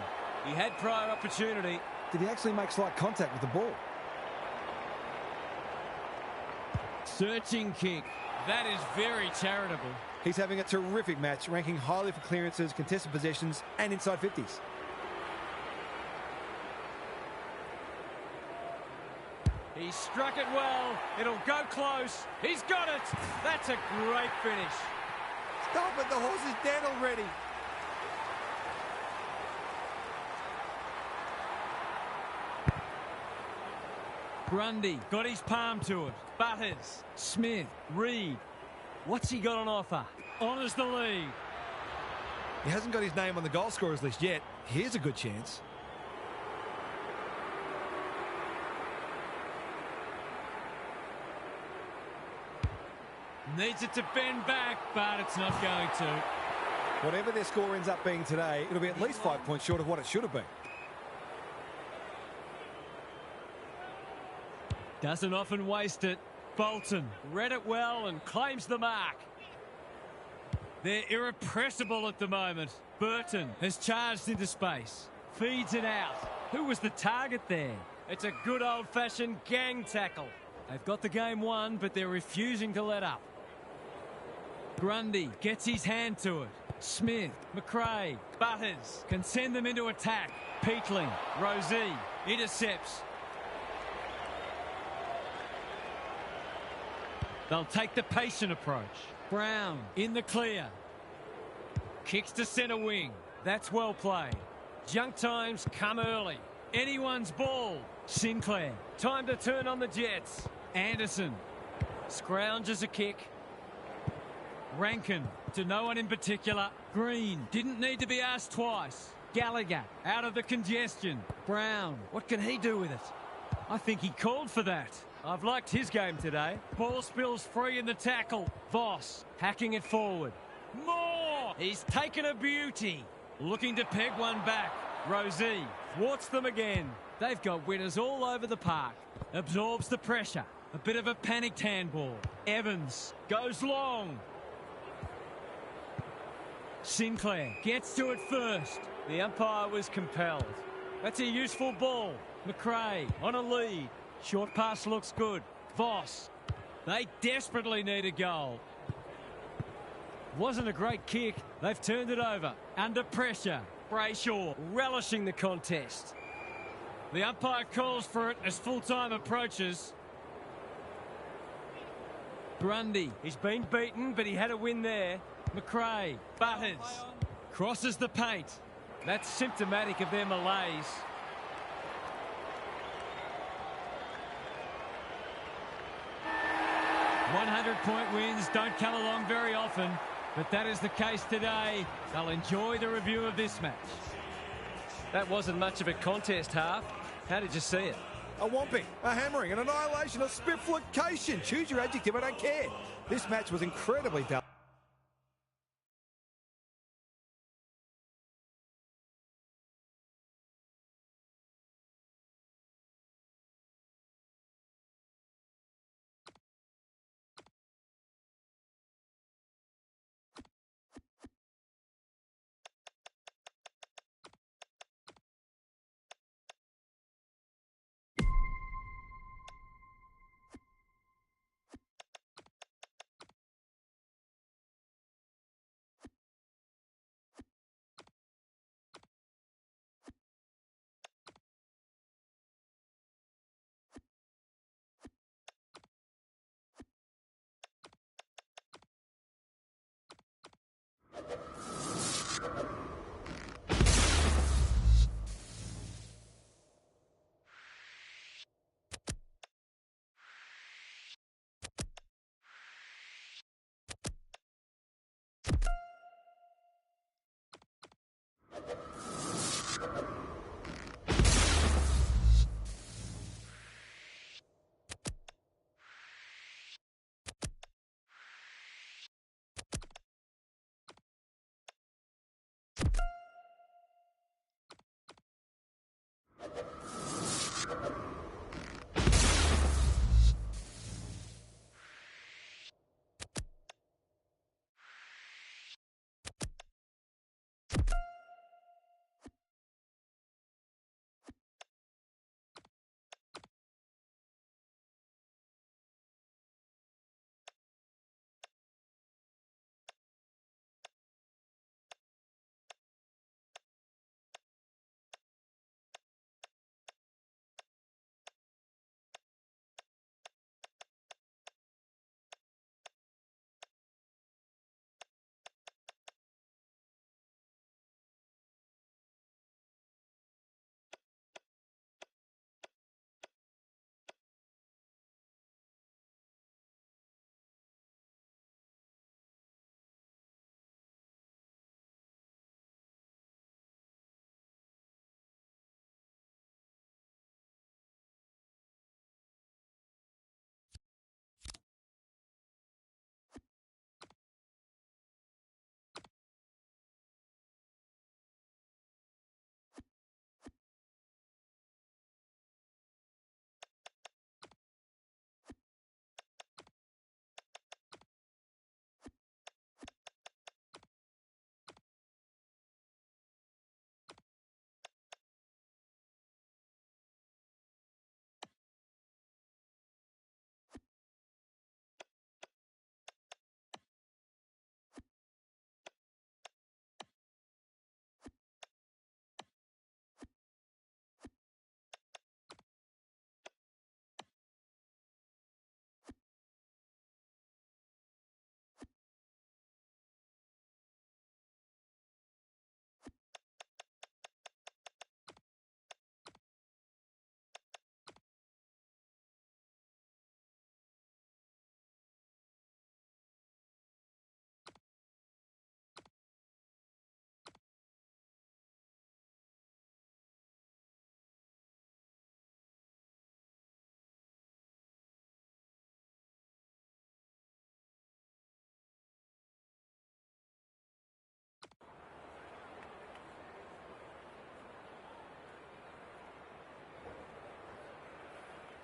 Speaker 5: He had prior opportunity.
Speaker 2: Did he actually make slight contact with the ball?
Speaker 1: searching kick. That is very charitable.
Speaker 2: He's having a terrific match, ranking highly for clearances, contested possessions and inside 50s.
Speaker 5: He struck it well. It'll go close. He's got it. That's a great finish.
Speaker 2: Stop it, the horse is dead already.
Speaker 1: Grundy got his palm to it.
Speaker 5: Butters.
Speaker 1: Smith.
Speaker 5: Reed. What's he got on offer?
Speaker 1: Honours the lead.
Speaker 2: He hasn't got his name on the goal scorers list yet. Here's a good chance.
Speaker 1: Needs it to bend back, but it's not going to.
Speaker 2: Whatever their score ends up being today, it'll be at least 5 points short of what it should have been.
Speaker 1: Doesn't often waste it. Bolton
Speaker 5: Read it well and claims the mark.
Speaker 1: They're irrepressible at the moment. Burton has charged into space. Feeds it out. Who was the target there?
Speaker 5: It's a good old-fashioned gang tackle.
Speaker 1: They've got the game won, but they're refusing to let up. Grundy gets his hand to it. Smith, McRae,
Speaker 5: Butters.
Speaker 1: can send them into attack. Peatling, Rosie, intercepts. They'll take the patient approach. Brown in the clear. Kicks to centre wing. That's well played.
Speaker 5: Junk times come early.
Speaker 1: Anyone's ball. Sinclair.
Speaker 5: Time to turn on the Jets.
Speaker 1: Anderson. Scrounges a kick. Rankin to no one in particular. Green didn't need to be asked twice. Gallagher out of the congestion. Brown, what can he do with it? I think he called for that.
Speaker 5: I've liked his game today.
Speaker 1: Ball spills free in the tackle. Voss hacking it forward. More! He's taken a beauty. Looking to peg one back. Rosie thwarts them again. They've got winners all over the park. Absorbs the pressure. A bit of a panicked handball. Evans goes long. Sinclair gets to it first.
Speaker 5: The umpire was compelled.
Speaker 1: That's a useful ball. McRae on a lead. Short pass looks good. Voss. They desperately need a goal. Wasn't a great kick. They've turned it over. Under pressure. Brayshaw relishing the contest. The umpire calls for it as full-time approaches. Grundy.
Speaker 5: He's been beaten, but he had a win there.
Speaker 1: McRae. Butters. Crosses the paint.
Speaker 5: That's symptomatic of their malaise.
Speaker 1: .100 wins don't come along very often, but that is the case today. They'll enjoy the review of this match.
Speaker 5: That wasn't much of a contest, Half. How did you see it?
Speaker 2: A whomping, a hammering, an annihilation, a spifflication. Choose your adjective, I don't care. This match was incredibly dull.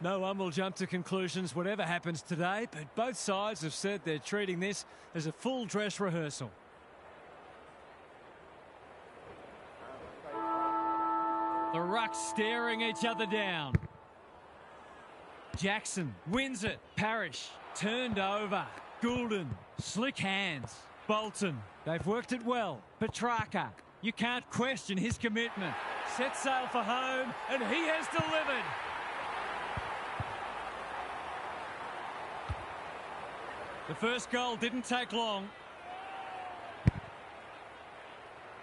Speaker 5: No one will jump to conclusions whatever happens today, but both sides have said they're treating this as a full dress rehearsal.
Speaker 1: The rucks staring each other down. Jackson wins it. Parrish turned over. Goulden, slick hands. Bolton, they've worked it well. Petrarca, you can't question his commitment.
Speaker 5: Set sail for home, and he has delivered.
Speaker 1: The first goal didn't take long.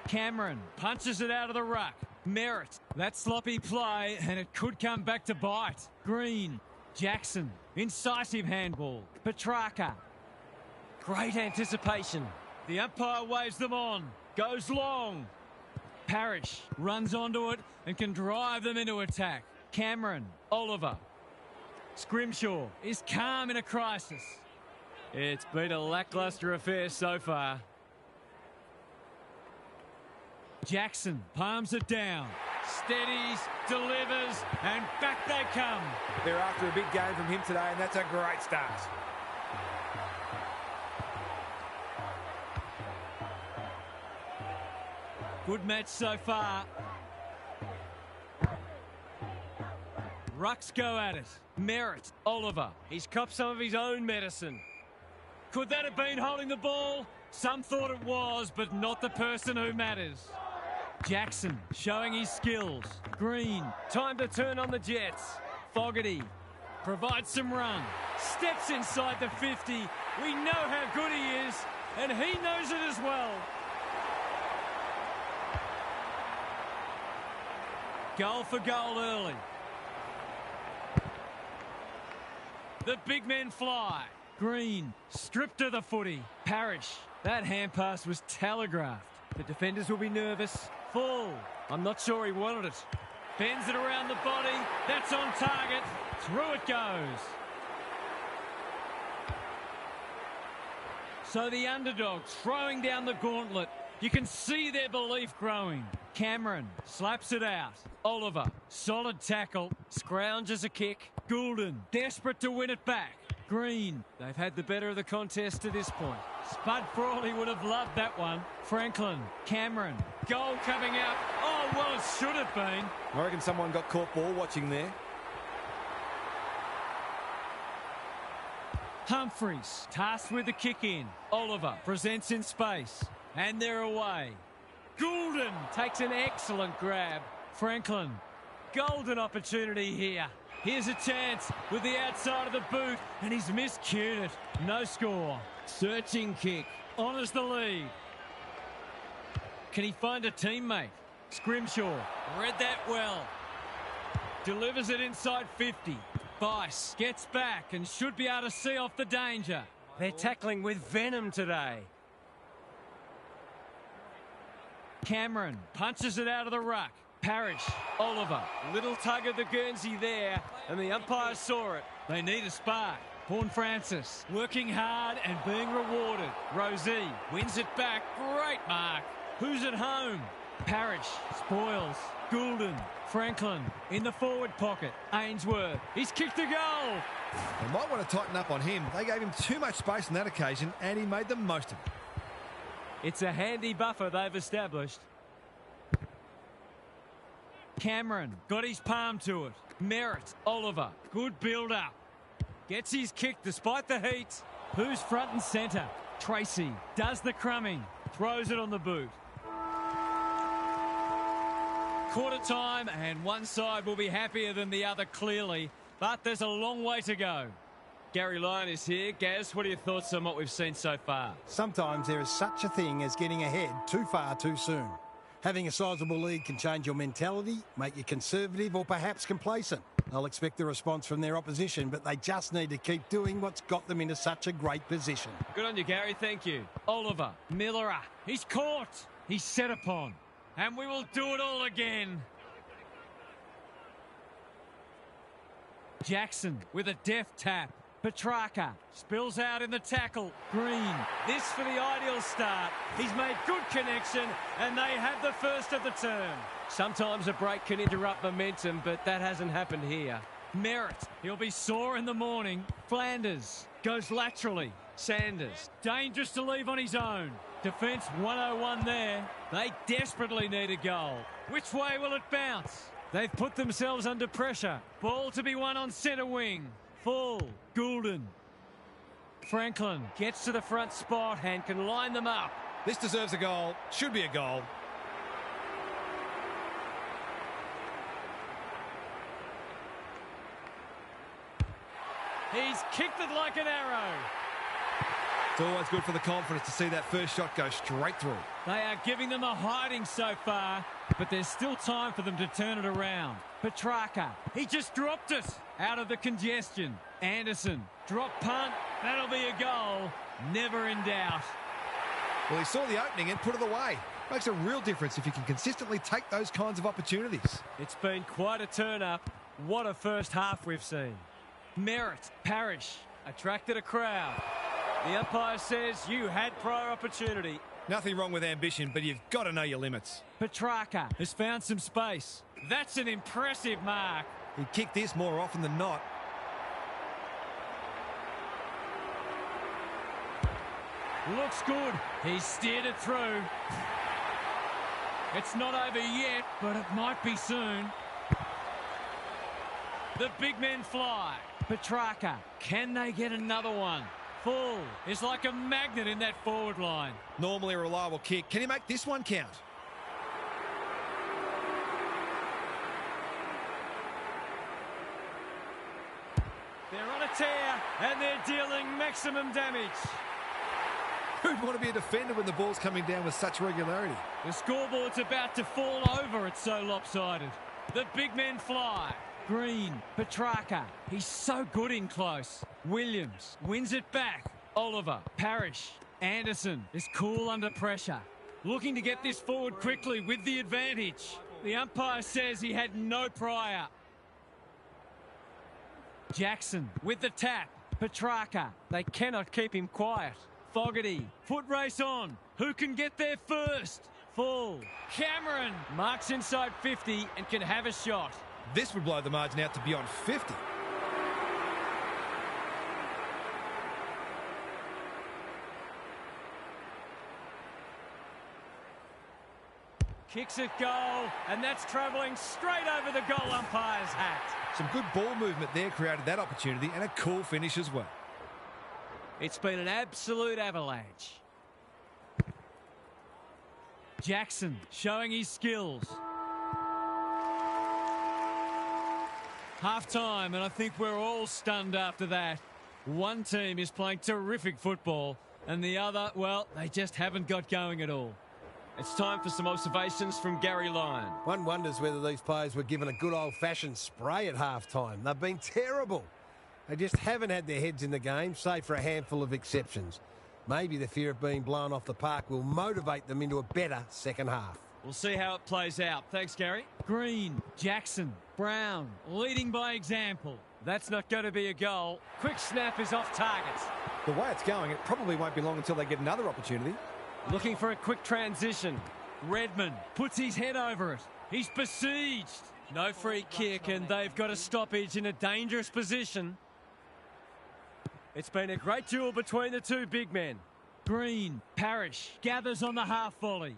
Speaker 1: Cameron punches it out of the ruck. Merritt, that sloppy play, and it could come back to bite. Green, Jackson, incisive handball. Petrarca.
Speaker 5: Great anticipation.
Speaker 1: The umpire waves them on. Goes long. Parrish runs onto it and can drive them into attack. Cameron, Oliver. Scrimshaw is calm in a crisis.
Speaker 5: It's been a lacklustre affair so far.
Speaker 1: Jackson palms it down. Steadies, delivers, and back they come.
Speaker 2: They're after a big game from him today, and that's a great start.
Speaker 1: Good match so far. Rucks go at it. Merritt, Oliver.
Speaker 5: He's copped some of his own medicine.
Speaker 1: Could that have been holding the ball? Some thought it was, but not the person who matters. Jackson showing his skills. Green,
Speaker 5: Time to turn on the Jets.
Speaker 1: Fogarty provides some run. Steps inside the 50. We know how good he is, and he knows it as well. Goal for goal early. The big men fly. Green, stripped to the footy. Parrish, that hand pass was telegraphed. The defenders will be nervous. Full. I'm not sure he wanted it. Bends it around the body. That's on target. Through it goes. So the underdogs throwing down the gauntlet. You can see their belief growing. Cameron slaps it out. Oliver, solid tackle. Scrounges a kick. Goulden, desperate to win it back. Green, they've had the better of the contest to this point. Spud Frawley would have loved that one. Franklin, Cameron, goal coming out. Oh, well, it should have been.
Speaker 2: I reckon someone got caught ball watching there.
Speaker 1: Humphreys, tasked with the kick in. Oliver presents in space. And they're away. Goulden takes an excellent grab. Franklin, golden opportunity here. Here's a chance with the outside of the boot, and he's miscued it. No score. Searching kick. Honours the lead. Can he find a teammate? Scrimshaw read that well. Delivers it inside 50. Bice gets back and should be able to see off the danger.
Speaker 5: They're tackling with venom today.
Speaker 1: Cameron punches it out of the ruck. Parrish, Oliver.
Speaker 5: Little tug of the Guernsey there, and the umpire saw it.
Speaker 1: They need a spark. Paul Francis working hard and being rewarded. Rosie wins it back. Great mark. Who's at home? Parrish spoils. Goulden, Franklin in the forward pocket. Ainsworth, he's kicked a goal.
Speaker 3: They might want to tighten up on him. They gave him too much space on that occasion, and he made the most of it.
Speaker 5: It's a handy buffer they've established.
Speaker 1: Cameron got his palm to it. Merritt, Oliver, good build-up. Gets his kick despite the heat. Who's front and centre? Tracy does the crumbing. Throws it on the boot. Quarter time, and one side will be happier than the other, clearly. But there's a long way to go. Gary Lyon is here. Gaz, what are your thoughts on what we've seen so far?
Speaker 6: Sometimes there is such a thing as getting ahead too far too soon. Having a sizable lead can change your mentality, make you conservative or perhaps complacent. They'll expect the response from their opposition, but they just need to keep doing what's got them into such a great position.
Speaker 1: Good on you, Gary. Thank you. Oliver, Miller, he's caught. He's set upon. And we will do it all again. Jackson with a deft tap. Petrarca spills out in the tackle. Green, this for the ideal start. He's made good connection, and they have the first of the turn.
Speaker 5: Sometimes a break can interrupt momentum, but that hasn't happened here.
Speaker 1: Merritt, he'll be sore in the morning. Flanders goes laterally. Sanders, dangerous to leave on his own. Defence 101 there. They desperately need a goal. Which way will it bounce? They've put themselves under pressure. Ball to be won on centre wing. Full. Goulden. Franklin gets to the front spot and can line them up.
Speaker 2: This deserves a goal. Should be a goal.
Speaker 1: He's kicked it like an arrow.
Speaker 2: It's always good for the confidence to see that first shot go straight through.
Speaker 1: They are giving them a hiding so far, but there's still time for them to turn it around. Petrarca, he just dropped it out of the congestion. Anderson, drop punt, that'll be a goal. Never in doubt.
Speaker 2: Well, he saw the opening and put it away. Makes a real difference if you can consistently take those kinds of opportunities.
Speaker 5: It's been quite a turn-up. What a first half we've seen.
Speaker 1: Merritt, Parrish,
Speaker 5: Attracted a crowd. The umpire says you had prior opportunity.
Speaker 2: Nothing wrong with ambition, but you've got to know your limits.
Speaker 1: Petrarca has found some space. That's an impressive mark.
Speaker 2: He'd kick this more often than not.
Speaker 1: Looks good. He's steered it through. It's not over yet, but it might be soon. The big men fly. Petrarca, can they get another one? Full is like a magnet in that forward line.
Speaker 2: Normally a reliable kick. Can he make this one count?
Speaker 5: They're on a tear and they're dealing maximum damage.
Speaker 2: Who'd want to be a defender when the ball's coming down with such regularity?
Speaker 1: The scoreboard's about to fall over. It's so lopsided. The big men fly. Green, Petrarca, he's so good in close. Williams wins it back. Oliver, Parrish, Anderson is cool under pressure. Looking to get this forward quickly with the advantage. The umpire says he had no prior. Jackson with the tap. Petrarca, they cannot keep him quiet. Fogarty, foot race on. Who can get there first? Full. Cameron marks inside 50 and can have a shot.
Speaker 2: This would blow the margin out to beyond 50.
Speaker 5: Kicks it goal, and that's travelling straight over the goal umpire's hat.
Speaker 2: Some good ball movement there created that opportunity, and a cool finish as well.
Speaker 1: It's been an absolute avalanche. Jackson showing his skills. Half-time, and I think we're all stunned after that. One team is playing terrific football, and the other, well, they just haven't got going at all.
Speaker 5: It's time for some observations from Gary Lyon.
Speaker 4: One wonders whether these players were given a good old-fashioned spray at half-time. They've been terrible. They just haven't had their heads in the game, save for a handful of exceptions. Maybe the fear of being blown off the park will motivate them into a better second half.
Speaker 5: We'll see how it plays out. Thanks, Gary.
Speaker 1: Green, Jackson, Brown, leading by example.
Speaker 5: That's not going to be a goal. Quick snap is off target.
Speaker 2: The way it's going, it probably won't be long until they get another opportunity.
Speaker 5: Looking for a quick transition.
Speaker 1: Redmond puts his head over it. He's besieged. No free kick, and they've got a stoppage in a dangerous position.
Speaker 5: It's been a great duel between the two big men.
Speaker 1: Green, Parrish, gathers on the half volley.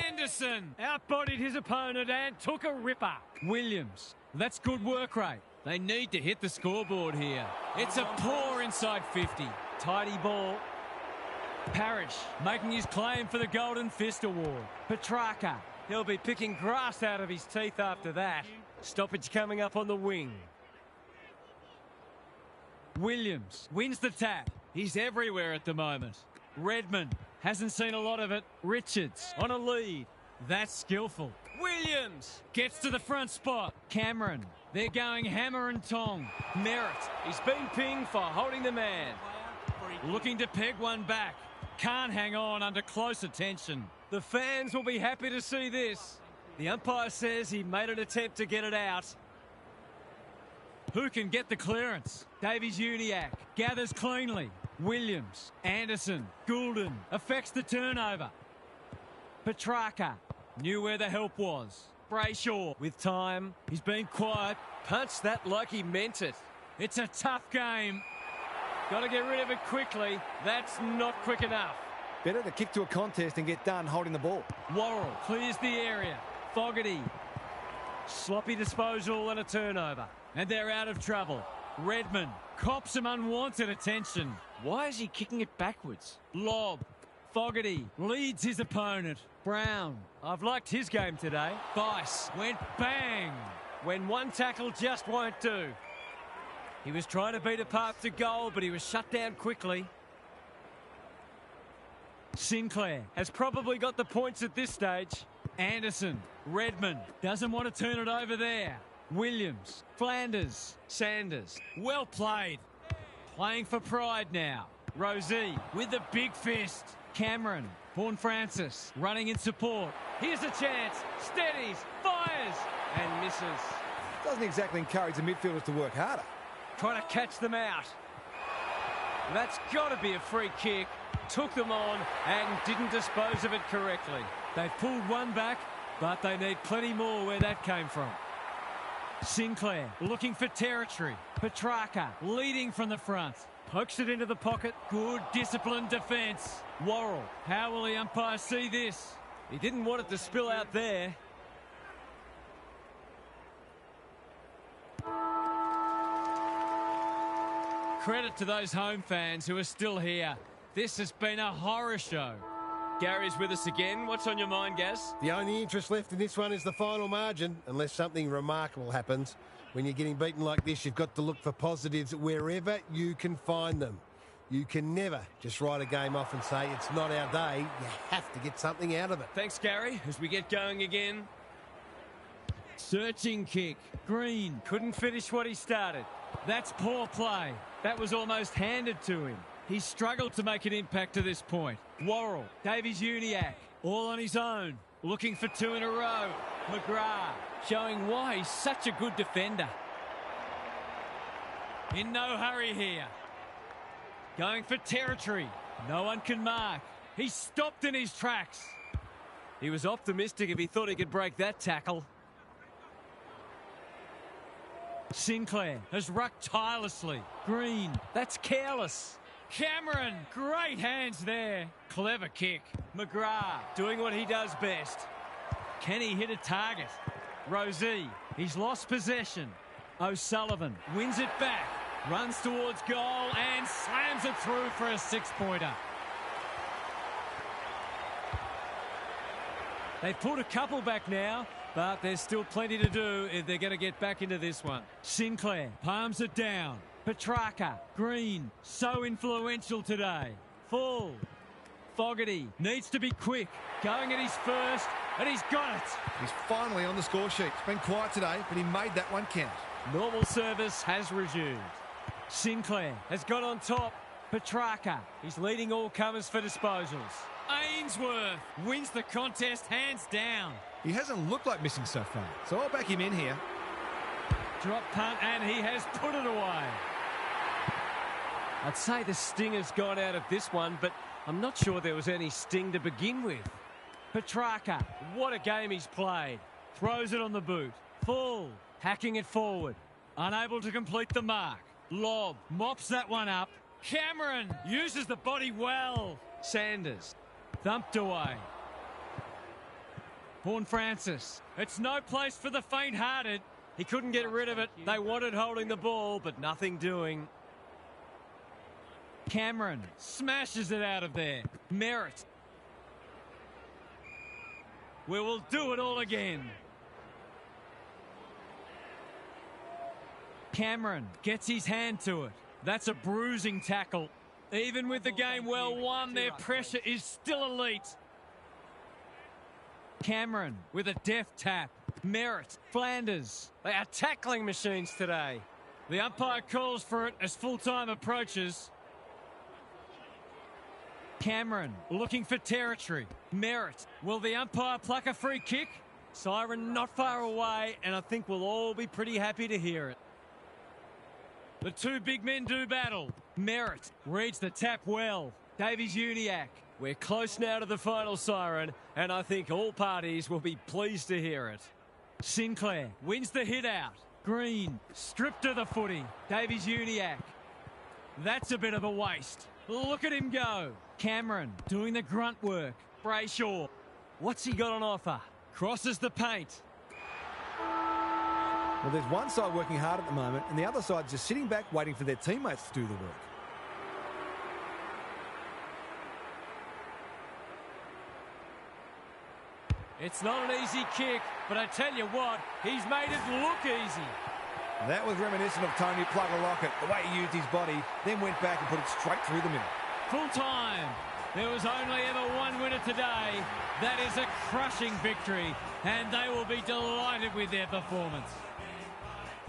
Speaker 1: Anderson outbodied his opponent and took a ripper. Williams, that's good work rate. They need to hit the scoreboard here. It's a poor inside 50. Tidy ball. Parrish making his claim for the Golden Fist Award. Petrarca,
Speaker 5: He'll be picking grass out of his teeth after that. Stoppage coming up on the wing.
Speaker 1: Williams wins the tap. He's everywhere at the moment. Redmond hasn't seen a lot of it. Richards on a lead. That's skillful. Williams gets to the front spot. Cameron, they're going hammer and tong. Merritt,
Speaker 5: He's been pinged for holding the man.
Speaker 1: looking to peg one back. Can't hang on under close attention.
Speaker 5: The fans will be happy to see this. The umpire says he made an attempt to get it out.
Speaker 1: Who can get the clearance? Davies-Uniacke gathers cleanly. Williams, Anderson, Goulden affects the turnover. Petrarca knew where the help was. Brayshaw with time. He's been quiet.
Speaker 5: Punched that like he meant it.
Speaker 1: It's a tough game.
Speaker 5: Got to get rid of it quickly. That's not quick enough.
Speaker 2: Better to kick to a contest and get done holding the ball.
Speaker 1: Worrell clears the area. Fogarty.
Speaker 5: Sloppy disposal and a turnover.
Speaker 1: And they're out of trouble. Redmond cops some unwanted attention.
Speaker 5: Why is he kicking it backwards?
Speaker 1: Lob. Fogarty leads his opponent. Brown.
Speaker 5: I've liked his game today.
Speaker 1: Bice went bang.
Speaker 5: When one tackle just won't do. He was trying to beat a path to goal, but he was shut down quickly.
Speaker 1: Sinclair
Speaker 5: Has probably got the points at this stage.
Speaker 1: Anderson. Redmond doesn't want to turn it over there. Williams. Flanders. Sanders. Well played. Playing for pride now. Rosie with the big fist. Cameron. Vaughan Francis running in support.
Speaker 5: Here's a chance. Steadies. Fires. And misses.
Speaker 2: Doesn't exactly encourage the midfielders to work harder.
Speaker 5: Trying to catch them out. That's got to be a free kick. Took them on and didn't dispose of it correctly.
Speaker 1: They've pulled one back, but they need plenty more where that came from. Sinclair looking for territory. Petrarca leading from the front. Pokes it into the pocket. Good disciplined defence. Worrell. How will the umpire see this?
Speaker 5: He didn't want it to spill out there.
Speaker 1: Credit to those home fans who are still here. This has been a horror show.
Speaker 5: Gary's with us again. What's on your mind, Gaz?
Speaker 4: The only interest left in this one is the final margin, unless something remarkable happens. When you're getting beaten like this, you've got to look for positives wherever you can find them. You can never just write a game off and say it's not our day. You have to get something out of it.
Speaker 5: Thanks, Gary. As we get going again.
Speaker 1: Searching kick. Green.
Speaker 5: Couldn't finish what he started.
Speaker 1: That's poor play. That was almost handed to him. He struggled to make an impact to this point. Worrell. Davies Uniacke. All on his own. Looking for two in a row. McGrath. Showing why he's such a good defender. In no hurry here. Going for territory. No one can mark. He's stopped in his tracks.
Speaker 5: He was optimistic if he thought he could break that tackle.
Speaker 1: Sinclair has rucked tirelessly. Green. That's careless. Cameron. Great hands there. Clever kick. McGrath doing what he does best. Can he hit a target? Rosie. He's lost possession. O'Sullivan wins it back. Runs towards goal and slams it through for a 6-pointer. They've pulled a couple back now, but there's still plenty to do if they're going to get back into this one. Sinclair palms it down. Petrarca. Green. So influential today. Full. Fogarty needs to be quick. Going at his first, and he's got it.
Speaker 3: He's finally on the score sheet. It's been quiet today, but he made that one count.
Speaker 1: Normal service has resumed. Sinclair has got on top. Petrarca. He's leading all comers for disposals. Ainsworth wins the contest hands down.
Speaker 3: He hasn't looked like missing so far, so I'll back him in here.
Speaker 1: Drop punt, and he has put it away.
Speaker 5: I'd say the sting has gone out of this one, but I'm not sure there was any sting to begin with.
Speaker 1: Petrarca. What a game he's played. Throws it on the boot. Full. Hacking it forward. Unable to complete the mark. Lob. Mops that one up. Cameron uses the body well. Sanders. Thumped away. Vaughan Francis. It's no place for the faint-hearted.
Speaker 5: He couldn't get rid of it. They wanted holding the ball, but nothing doing.
Speaker 1: Cameron smashes it out of there. Merritt. We will do it all again. Cameron gets his hand to it. That's a bruising tackle. Even with the game well won, their pressure is still elite. Cameron with a deft tap. Merritt. Flanders.
Speaker 5: They are tackling machines today.
Speaker 1: The umpire calls for it as full-time approaches. Cameron looking for territory. Merritt. Will the umpire pluck a free kick? Siren not far away, and I think we'll all be pretty happy to hear it. The two big men do battle. Merritt reads the tap well. Davies Uniacke.
Speaker 5: We're close now to the final siren, and I think all parties will be pleased to hear it.
Speaker 1: Sinclair wins the hit out. Green stripped of the footy. Davies-Uniacke. That's a bit of a waste. Look at him go. Cameron doing the grunt work. Brayshaw. What's he got on offer? Crosses the paint.
Speaker 2: Well, there's one side working hard at the moment, and the other side just sitting back waiting for their teammates to do the work.
Speaker 5: It's not an easy kick, but I tell you what, he's made it look easy.
Speaker 2: That was reminiscent of Tony Plugger-Lockett, the way he used his body, then went back and put it straight through the middle.
Speaker 1: Full time. There was only ever one winner today. That is a crushing victory, and they will be delighted with their performance.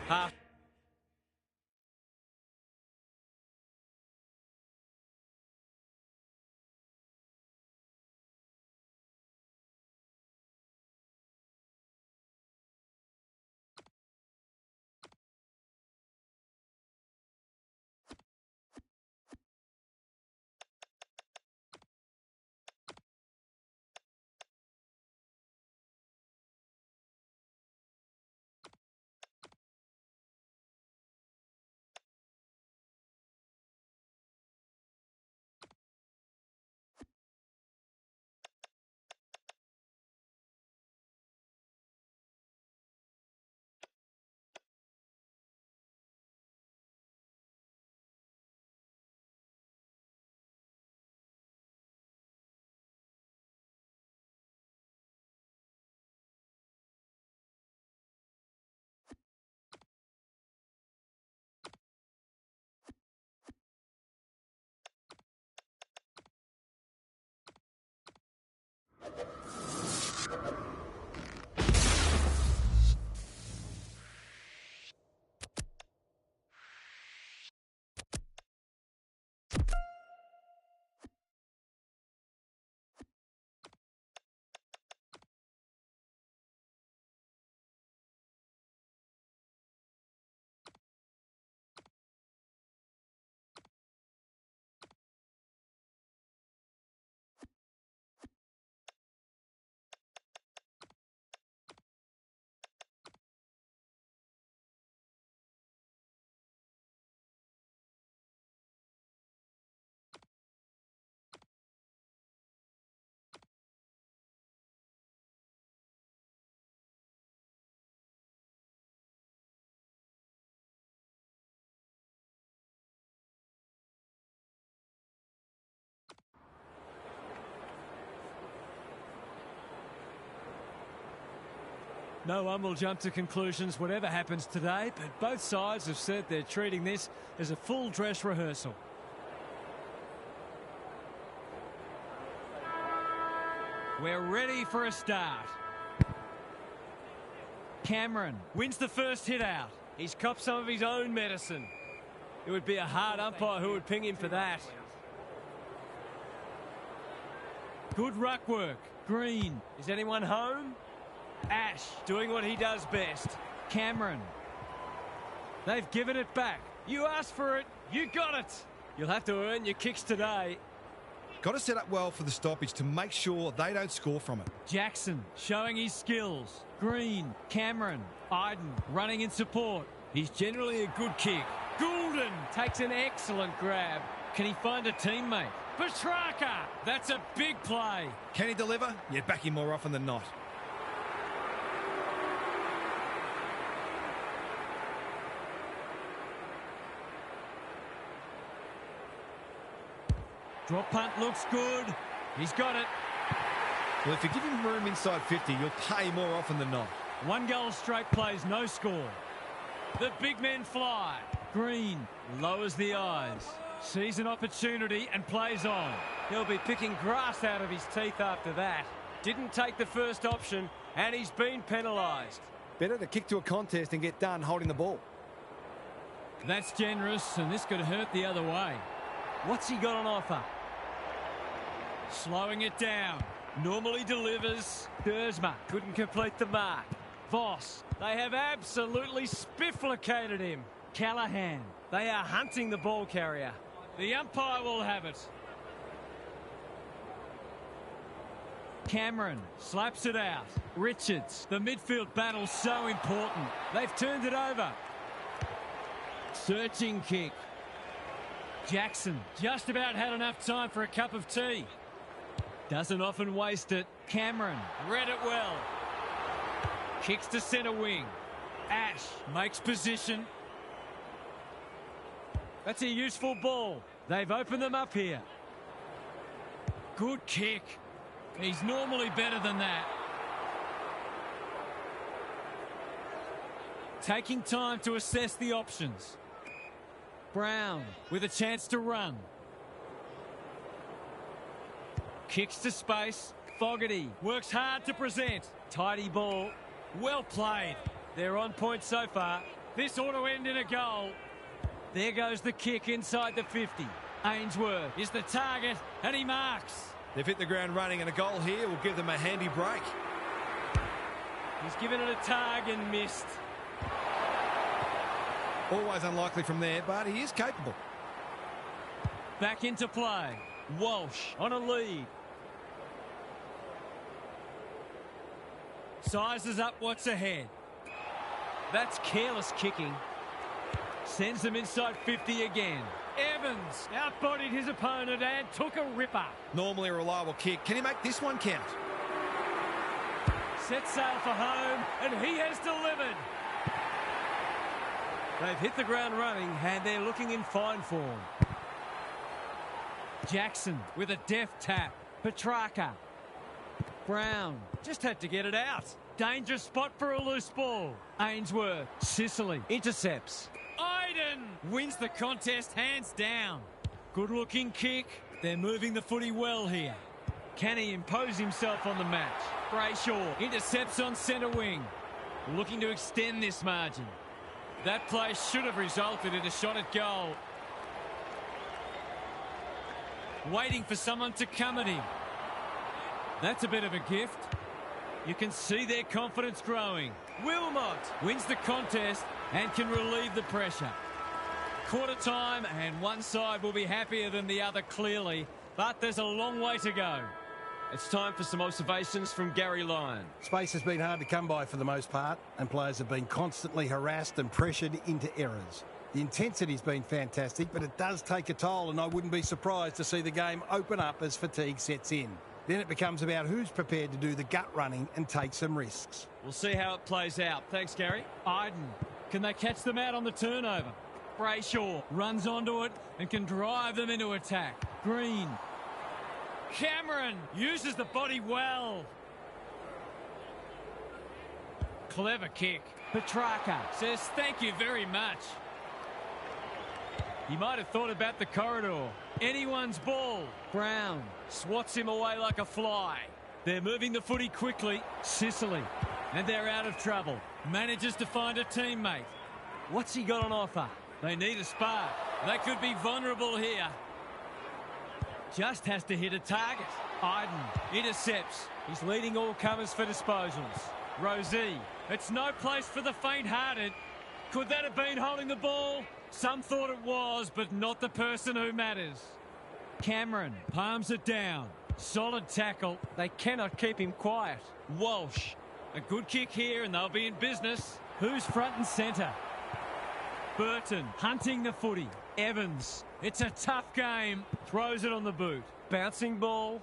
Speaker 1: Half. No one will jump to conclusions whatever happens today, but both sides have said they're treating this as a full dress rehearsal. We're ready for a start. Cameron wins the first hit out.
Speaker 5: He's copped some of his own medicine. It would be a hard umpire who would ping him for that.
Speaker 1: Good ruck work. Green.
Speaker 5: Is anyone home?
Speaker 1: Ash
Speaker 5: doing what he does best.
Speaker 1: Cameron. They've given it back.
Speaker 5: You asked for it. You got it. You'll have to earn your kicks today.
Speaker 3: Got to set up well for the stoppage to make sure they don't score from it.
Speaker 1: Jackson showing his skills. Green. Cameron. Iden running in support.
Speaker 5: He's generally a good kick.
Speaker 1: Goulden takes an excellent grab. Can he find a teammate? Petrarca. That's a big play.
Speaker 3: Can he deliver? Yeah, back him more often than not.
Speaker 1: Drop punt looks good. He's got it.
Speaker 3: Well, if you give him room inside 50, you'll pay more often than not.
Speaker 1: One goal straight plays, no score. The big men fly. Green lowers the eyes. Sees an opportunity and plays on.
Speaker 5: He'll be picking grass out of his teeth after that. Didn't take the first option, and he's been penalised.
Speaker 2: Better to kick to a contest and get done holding the ball.
Speaker 1: That's generous, and this could hurt the other way.
Speaker 5: What's he got on offer?
Speaker 1: Slowing it down. Normally delivers.
Speaker 5: Dersma couldn't complete the mark.
Speaker 1: Voss.
Speaker 5: They have absolutely spifflicated him.
Speaker 1: Callahan.
Speaker 5: They are hunting the ball carrier.
Speaker 1: The umpire will have it. Cameron slaps it out. Richards, the midfield battle's so important. They've turned it over. Searching kick. Jackson just about had enough time for a cup of tea. Doesn't often waste it. Cameron read it well. Kicks to centre wing. Ash makes position. That's a useful ball. They've opened them up here. Good kick. He's normally better than that. Taking time to assess the options. Brown with a chance to run. Kicks to space. Fogarty works hard to present. Tidy ball. Well played. They're on point so far. This ought to end in a goal. There goes the kick inside the 50. Ainsworth is the target and he marks.
Speaker 3: They've hit the ground running, and a goal here will give them a handy break.
Speaker 5: He's given it a tag and missed.
Speaker 3: Always unlikely from there, but he is capable.
Speaker 1: Back into play. Walsh on a lead. Sizes up what's ahead. That's careless kicking. Sends them inside 50 again. Evans outbodied his opponent and took a ripper.
Speaker 3: Normally a reliable kick. Can he make this one count?
Speaker 5: Set sail for home, and he has delivered.
Speaker 1: They've hit the ground running, and they're looking in fine form. Jackson with a deft tap. Petrarca. Brown just had to get it out. Dangerous spot for a loose ball. Ainsworth. Sicily intercepts. Iden wins the contest hands down. Good looking kick. They're moving the footy well here. Can he impose himself on the match? Brayshaw intercepts on centre wing. Looking to extend this margin. That play should have resulted in a shot at goal. Waiting for someone to come at him. That's a bit of a gift. You can see their confidence growing. Wilmot wins the contest and can relieve the pressure. Quarter time, and one side will be happier than the other clearly, but there's a long way to go.
Speaker 5: It's time for some observations from Gary Lyon.
Speaker 6: Space has been hard to come by for the most part, and players have been constantly harassed and pressured into errors. The intensity's been fantastic, but it does take a toll, and I wouldn't be surprised to see the game open up as fatigue sets in. Then it becomes about who's prepared to do the gut running and take some risks.
Speaker 5: We'll see how it plays out. Thanks, Gary.
Speaker 1: Iden, can they catch them out on the turnover? Brayshaw runs onto it and can drive them into attack. Green. Cameron uses the body well. Clever kick. Petrarca says thank you very much. He might have thought about the corridor. Anyone's ball. Brown swats him away like a fly. They're moving the footy quickly. Sicily. And they're out of trouble. Manages to find a teammate. What's he got on offer? They need a spark. They could be vulnerable here. Just has to hit a target. Iden intercepts. He's leading all comers for disposals. Rosie. It's no place for the faint-hearted. Could that have been holding the ball? Some thought it was, but not the person who matters. Cameron palms it down. Solid tackle. They cannot keep him quiet. Walsh. A good kick here and they'll be in business. Who's front and centre? Burton hunting the footy. Evans. It's a tough game. Throws it on the boot. Bouncing ball.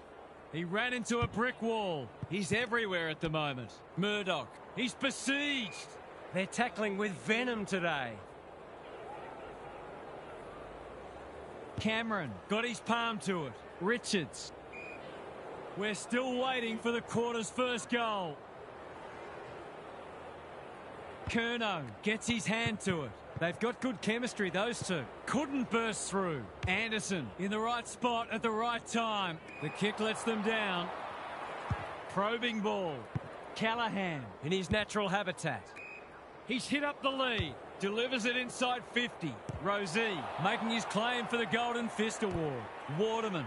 Speaker 1: He ran into a brick wall. He's everywhere at the moment. Murdoch. He's besieged. They're tackling with venom today. Cameron got his palm to it. Richards. We're still waiting for the quarter's first goal. Curnow gets his hand to it. They've got good chemistry, those two. Couldn't burst through. Anderson in the right spot at the right time. The kick lets them down. Probing ball. Callahan in his natural habitat. He's hit up the lead. Delivers it inside 50. Rosie making his claim for the Golden Fist Award. Waterman.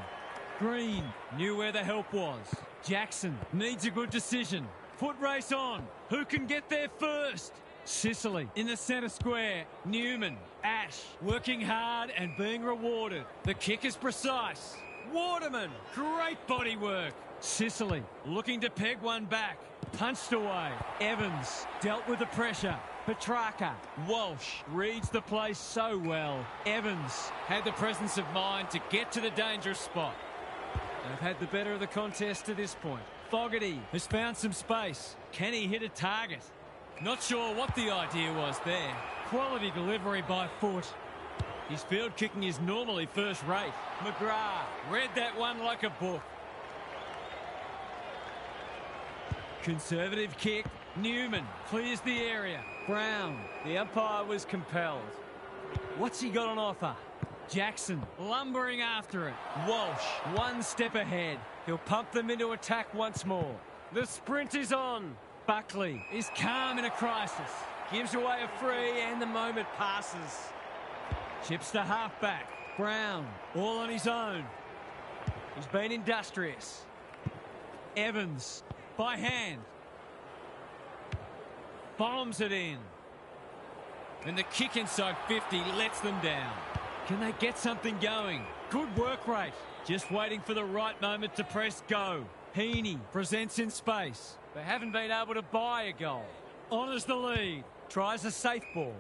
Speaker 1: Green knew where the help was. Jackson needs a good decision. Foot race on. Who can get there first? Sicily in the centre square. Newman. Ash working hard and being rewarded. The kick is precise. Waterman. Great body work. Sicily looking to peg one back. Punched away. Evans dealt with the pressure. Petrarca. Walsh reads the play so well. Evans had the presence of mind to get to the dangerous spot. They've had the better of the contest to this point. Fogarty has found some space. Can he hit a target? Not sure what the idea was there. Quality delivery by foot. His field kicking is normally first rate. McGrath read that one like a book. Conservative kick. Newman clears the area. Brown.
Speaker 5: The umpire was compelled.
Speaker 1: What's he got on offer? Jackson lumbering after it. Walsh one step ahead.
Speaker 5: He'll pump them into attack once more. The sprint is on.
Speaker 1: Buckley is calm in a crisis.
Speaker 5: Gives away a free and the moment passes.
Speaker 1: Chips to half-back. Brown all on his own.
Speaker 5: He's been industrious.
Speaker 1: Evans by hand. Bombs it in. And the kick inside 50 lets them down. Can they get something going? Good work rate. Just waiting for the right moment to press go. Heaney presents in space.
Speaker 5: They haven't been able to buy a goal.
Speaker 1: Honours the lead. Tries a safe ball.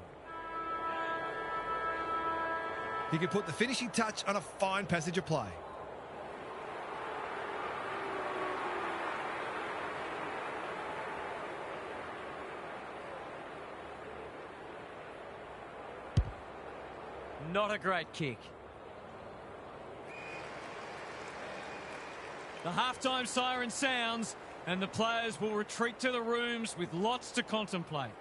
Speaker 3: He could put the finishing touch on a fine passage of play.
Speaker 5: Not a great kick.
Speaker 1: The halftime siren sounds and the players will retreat to the rooms with lots to contemplate.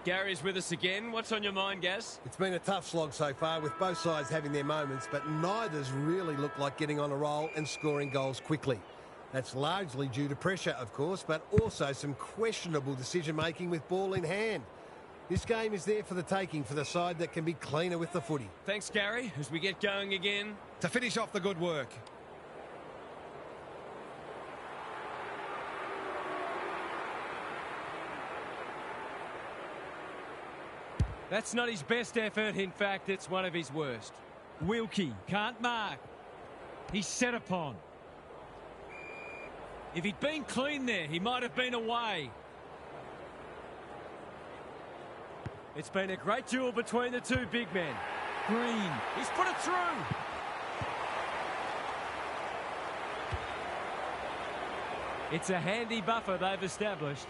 Speaker 5: Gary's with us again. What's on your mind, Gaz?
Speaker 4: It's been a tough slog so far, with both sides having their moments, but neither's really looked like getting on a roll and scoring goals quickly. That's largely due to pressure, of course, but also some questionable decision-making with ball in hand. This game is there for the taking for the side that can be cleaner with the footy.
Speaker 5: Thanks, Gary. As we get going again.
Speaker 3: To finish off the good work.
Speaker 5: That's not his best effort. In fact, it's one of his worst.
Speaker 1: Wilkie can't mark. He's set upon. If he'd been clean there, he might have been away.
Speaker 5: It's been a great duel between the two big men.
Speaker 1: Green.
Speaker 5: He's put it through. It's a handy buffer they've established.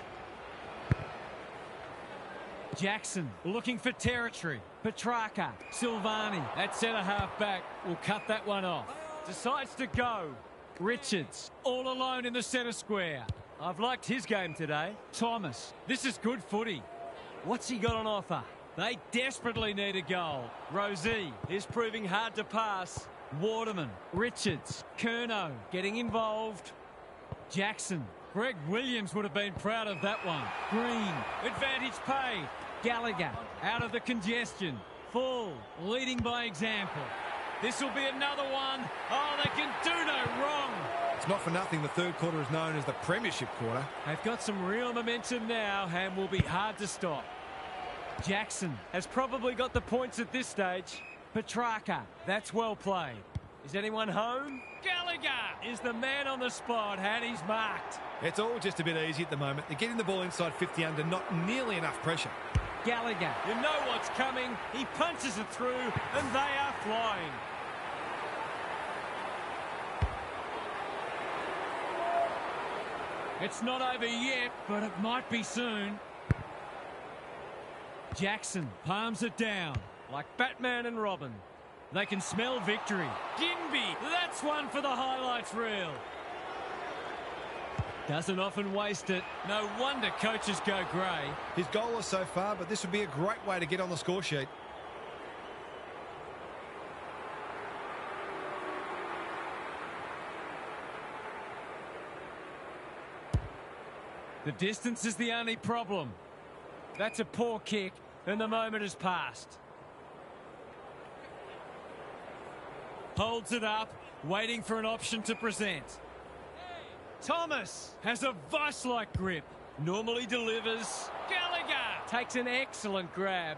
Speaker 1: Jackson looking for territory. Petrarca. Silvani. That centre half back will cut that one off.
Speaker 5: Decides to go.
Speaker 1: Richards all alone in the centre square.
Speaker 5: I've liked his game today.
Speaker 1: Thomas. This is good footy. What's he got on offer? They desperately need a goal. Rosie
Speaker 5: is proving hard to pass.
Speaker 1: Waterman. Richards. Curnow getting involved. Jackson. Greg Williams would have been proud of that one. Green. Advantage paid. Gallagher out of the congestion. Full. Leading by example. This will be another one. Oh, they can do no wrong.
Speaker 3: It's not for nothing the third quarter is known as the Premiership quarter.
Speaker 5: They've got some real momentum now and will be hard to stop.
Speaker 1: Jackson
Speaker 5: has probably got the points at this stage.
Speaker 1: Petrarca.
Speaker 5: That's well played. Is anyone home?
Speaker 1: Gallagher
Speaker 5: is the man on the spot and he's marked.
Speaker 3: It's all just a bit easy at the moment. They're getting the ball inside 50 under not nearly enough pressure.
Speaker 1: Gallagher.
Speaker 5: You know what's coming. He punches it through and they are flying.
Speaker 1: It's not over yet, but it might be soon. Jackson palms it down.
Speaker 5: Like Batman and Robin.
Speaker 1: They can smell victory. Ginby, that's one for the highlights reel. Doesn't often waste it. No wonder coaches go grey.
Speaker 3: He's goalless so far, but this would be a great way to get on the score sheet.
Speaker 1: The distance is the only problem.
Speaker 5: That's a poor kick, and the moment has passed.
Speaker 1: Holds it up, waiting for an option to present. Thomas has a vice-like grip. Normally delivers. Gallagher
Speaker 5: takes an excellent grab.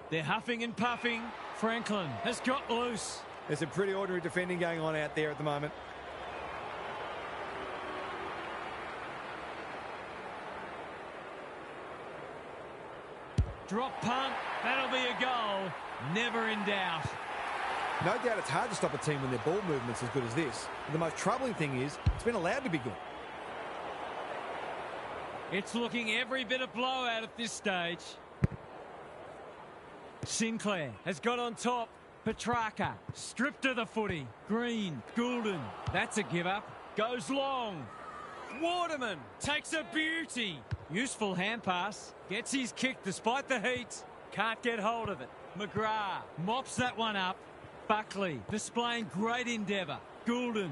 Speaker 1: They're huffing and puffing. Franklin has got loose.
Speaker 2: There's some pretty ordinary defending going on out there at the moment.
Speaker 1: Drop punt. That'll be a goal. Never in doubt.
Speaker 2: No doubt it's hard to stop a team when their ball movement's as good as this. But the most troubling thing is it's been allowed to be good.
Speaker 1: It's looking every bit of blowout at this stage. Sinclair has got on top. Petrarca stripped of the footy. Green, Goulden. That's a give up. Goes long. Waterman takes a beauty. Useful hand pass. Gets his kick despite the heat. Can't get hold of it. McGrath mops that one up. Buckley displaying great endeavour. Goulden,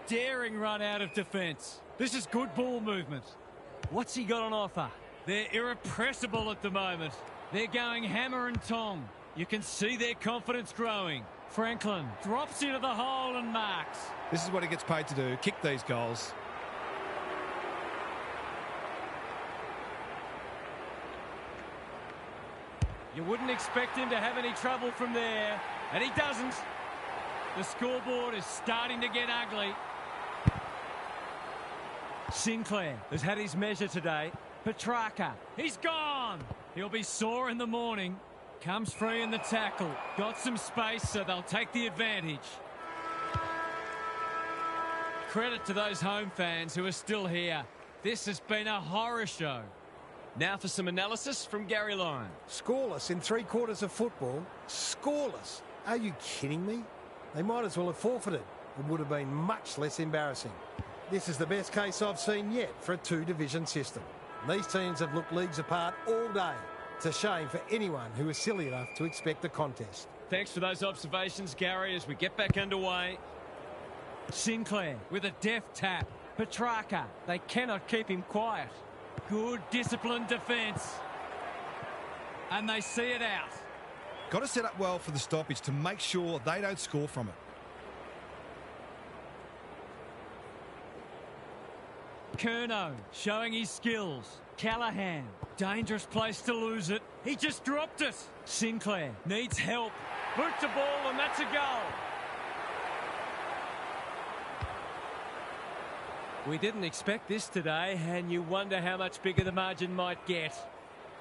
Speaker 1: daring run out of defence. This is good ball movement. What's he got on offer? They're irrepressible at the moment. They're going hammer and tong. You can see their confidence growing. Franklin drops into the hole and marks.
Speaker 3: This is what he gets paid to do, kick these goals.
Speaker 5: You wouldn't expect him to have any trouble from there, and he doesn't. The scoreboard is starting to get ugly.
Speaker 1: Sinclair has had his measure today. Petrarca, he's gone. He'll be sore in the morning. Comes free in the tackle. Got some space, so they'll take the advantage. Credit to those home fans who are still here. This has been a horror show.
Speaker 5: Now for some analysis from Gary Lyon.
Speaker 4: Scoreless in 3 quarters of football. Scoreless. Are you kidding me? They might as well have forfeited. It would have been much less embarrassing. This is the best case I've seen yet for a 2-division system. These teams have looked leagues apart all day. It's a shame for anyone who is silly enough to expect a contest.
Speaker 5: Thanks for those observations, Gary, as we get back underway.
Speaker 1: Sinclair with a deft tap. Petrarca, they cannot keep him quiet. Good disciplined defence. And they see it out.
Speaker 3: Got to set up well for the stoppage to make sure they don't score from it.
Speaker 1: Curnow showing his skills. Callahan, dangerous place to lose it. He just dropped it. Sinclair needs help.
Speaker 5: Boot to ball, and that's a goal.
Speaker 1: We didn't expect this today, and you wonder how much bigger the margin might get.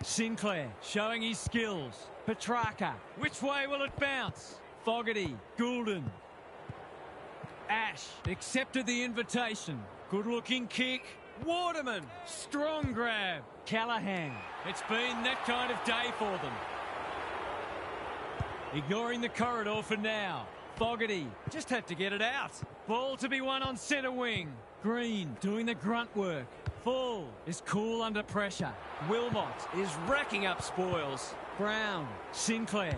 Speaker 1: Sinclair showing his skills. Petrarca, which way will it bounce? Fogarty, Goulden. Ash accepted the invitation. Good looking kick. Waterman, strong grab. Callahan, it's been that kind of day for them. Ignoring the corridor for now. Fogarty just had to get it out. Ball to be won on centre wing. Green doing the grunt work. Full is cool under pressure. Wilmot is racking up spoils. Brown, Sinclair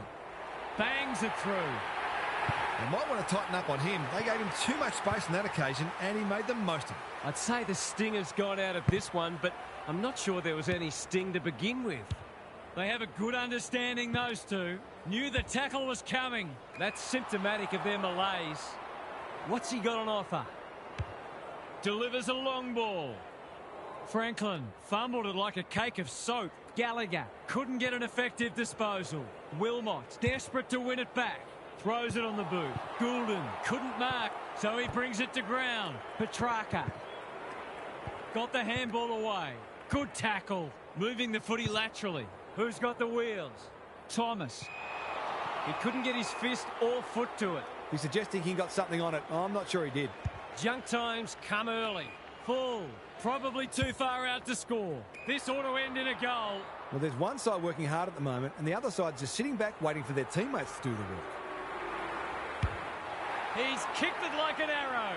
Speaker 1: bangs it through.
Speaker 3: They might want to tighten up on him. They gave him too much space on that occasion, and he made the most of it.
Speaker 5: I'd say the sting has gone out of this one, but I'm not sure there was any sting to begin with.
Speaker 1: They have a good understanding, those two. Knew the tackle was coming.
Speaker 5: That's symptomatic of their malaise.
Speaker 1: What's he got on offer? Delivers a long ball. Franklin fumbled it like a cake of soap. Gallagher couldn't get an effective disposal. Wilmot desperate to win it back. Throws it on the boot. Goulden couldn't mark, so he brings it to ground. Petrarca got the handball away. Good tackle. Moving the footy laterally. Who's got the wheels? Thomas. He couldn't get his fist or foot to it.
Speaker 2: He's suggesting he got something on it. Oh, I'm not sure he did.
Speaker 1: Junk times come early. Full. Probably too far out to score. This ought to end in a goal.
Speaker 2: Well, there's one side working hard at the moment, and the other side's just sitting back waiting for their teammates to do the work.
Speaker 1: He's kicked it like an arrow.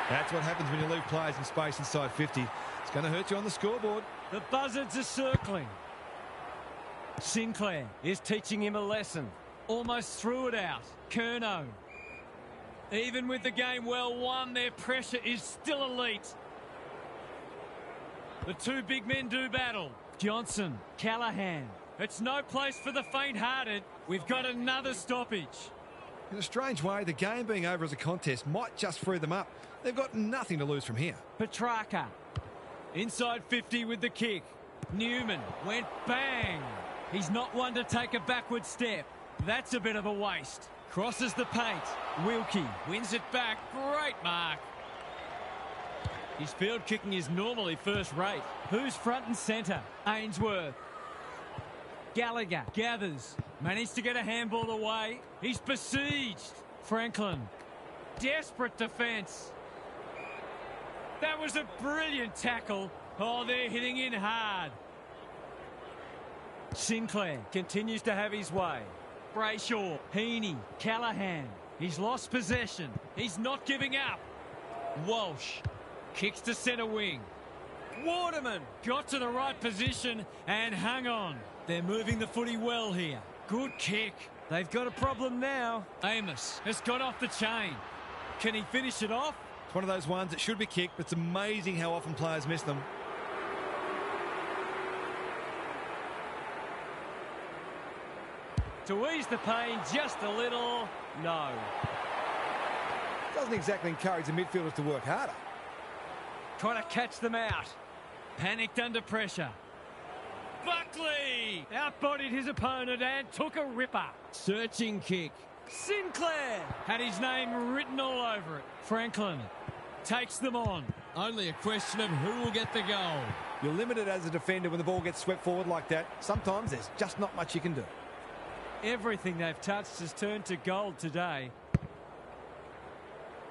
Speaker 3: That's what happens when you leave players in space inside 50. It's going to hurt you on the scoreboard.
Speaker 1: The buzzards are circling. Sinclair is teaching him a lesson. Almost threw it out. Curnow. Even with the game well won, their pressure is still elite. The two big men do battle. Johnson, Callahan. It's no place for the faint-hearted. We've got another stoppage.
Speaker 3: In a strange way, the game being over as a contest might just free them up. They've got nothing to lose from here.
Speaker 1: Petrarca. Inside 50 with the kick. Newman went bang. He's not one to take a backward step. That's a bit of a waste. Crosses the paint. Wilkie wins it back. Great mark. His field kicking is normally first rate. Who's front and centre? Ainsworth. Gallagher gathers. Managed to get a handball away. He's besieged. Franklin. Desperate defence. That was a brilliant tackle. Oh, they're hitting in hard. Sinclair continues to have his way. Brayshaw, Heaney, Callahan. He's lost possession. He's not giving up. Walsh kicks to centre wing. Waterman got to the right position and hung on. They're moving the footy well here. Good kick. They've got a problem now. Amos has got off the chain. Can he finish it off?
Speaker 3: It's one of those ones that should be kicked, but it's amazing how often players miss them.
Speaker 5: To ease the pain just a little, no.
Speaker 2: Doesn't exactly encourage the midfielders to work harder.
Speaker 1: Trying to catch them out. Panicked under pressure. Buckley outbodied his opponent and took a ripper. Searching kick. Sinclair had his name written all over it. Franklin takes them on. Only a question of who will get the goal.
Speaker 2: You're limited as a defender when the ball gets swept forward like that. Sometimes there's just not much you can do.
Speaker 1: Everything they've touched has turned to gold today.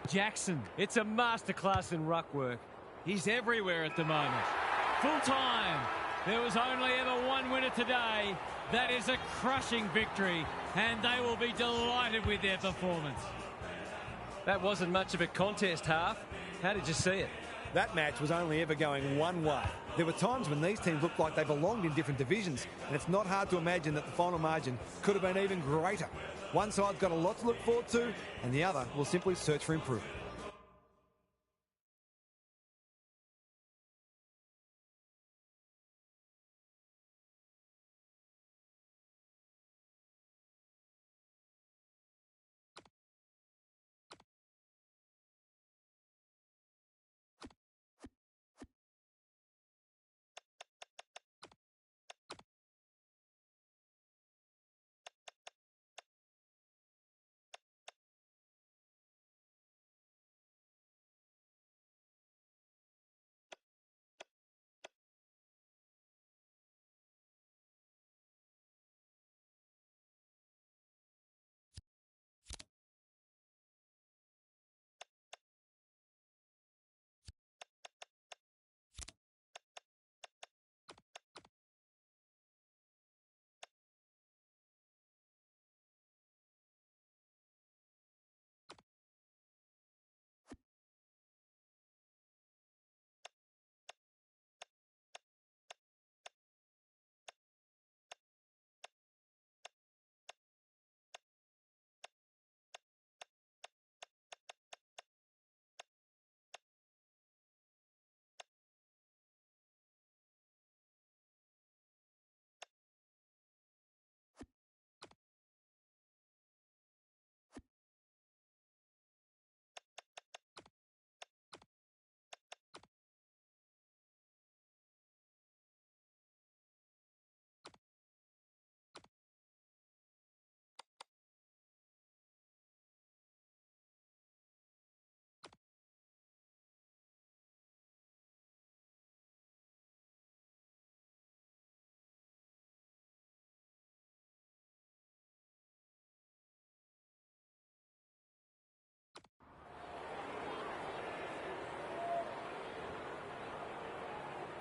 Speaker 1: Jackson.
Speaker 5: It's a masterclass in ruck work.
Speaker 1: He's everywhere at the moment. Full time. There was only ever one winner today. That is a crushing victory, and they will be delighted with their performance.
Speaker 5: That wasn't much of a contest, Half. How did you see it?
Speaker 2: That match was only ever going one way. There were times when these teams looked like they belonged in different divisions, and it's not hard to imagine that the final margin could have been even greater. One side's got a lot to look forward to, and the other will simply search for improvement.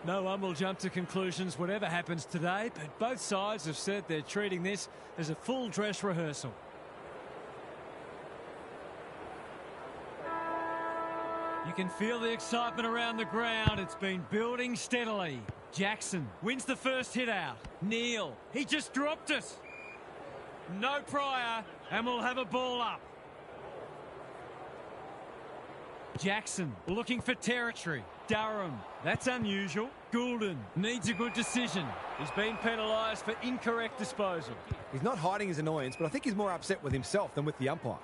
Speaker 1: No one will jump to conclusions whatever happens today, but both sides have said they're treating this as a full dress rehearsal. You can feel the excitement around the ground. It's been building steadily. Jackson wins the first hit out. Neal, he just dropped it. No prior, and we'll have a ball up. Jackson looking for territory. Durham, that's unusual. Goulden needs a good decision.
Speaker 5: He's been penalised for incorrect disposal.
Speaker 2: He's not hiding his annoyance, but I think he's more upset with himself than with the umpire.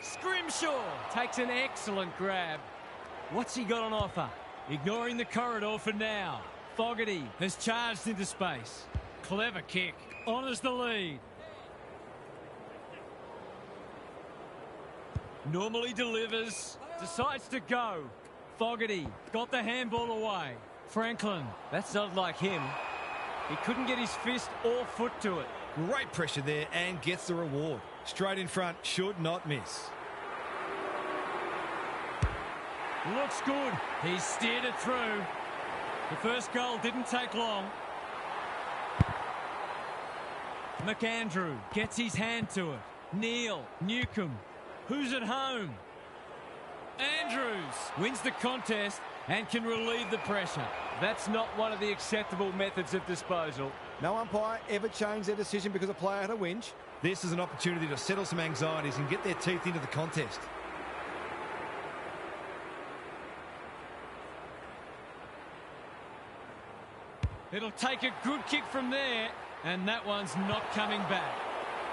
Speaker 1: Scrimshaw takes an excellent grab. What's he got on offer? Ignoring the corridor for now. Fogarty has charged into space. Clever kick. Honours the lead. Normally delivers. Decides to go. Fogarty got the handball away. Franklin.
Speaker 5: That's not like him. He couldn't get his fist or foot to it.
Speaker 3: Great pressure there and gets the reward. Straight in front, should not miss.
Speaker 1: Looks good. He steered it through. The first goal didn't take long. McAndrew gets his hand to it. Neal, Newcomb. Who's at home? Andrews wins the contest and can relieve the pressure.
Speaker 5: That's not one of the acceptable methods of disposal.
Speaker 2: No umpire ever changed their decision because a player had a whinge.
Speaker 3: This is an opportunity to settle some anxieties and get their teeth into the contest.
Speaker 1: It'll take a good kick from there, and that one's not coming back.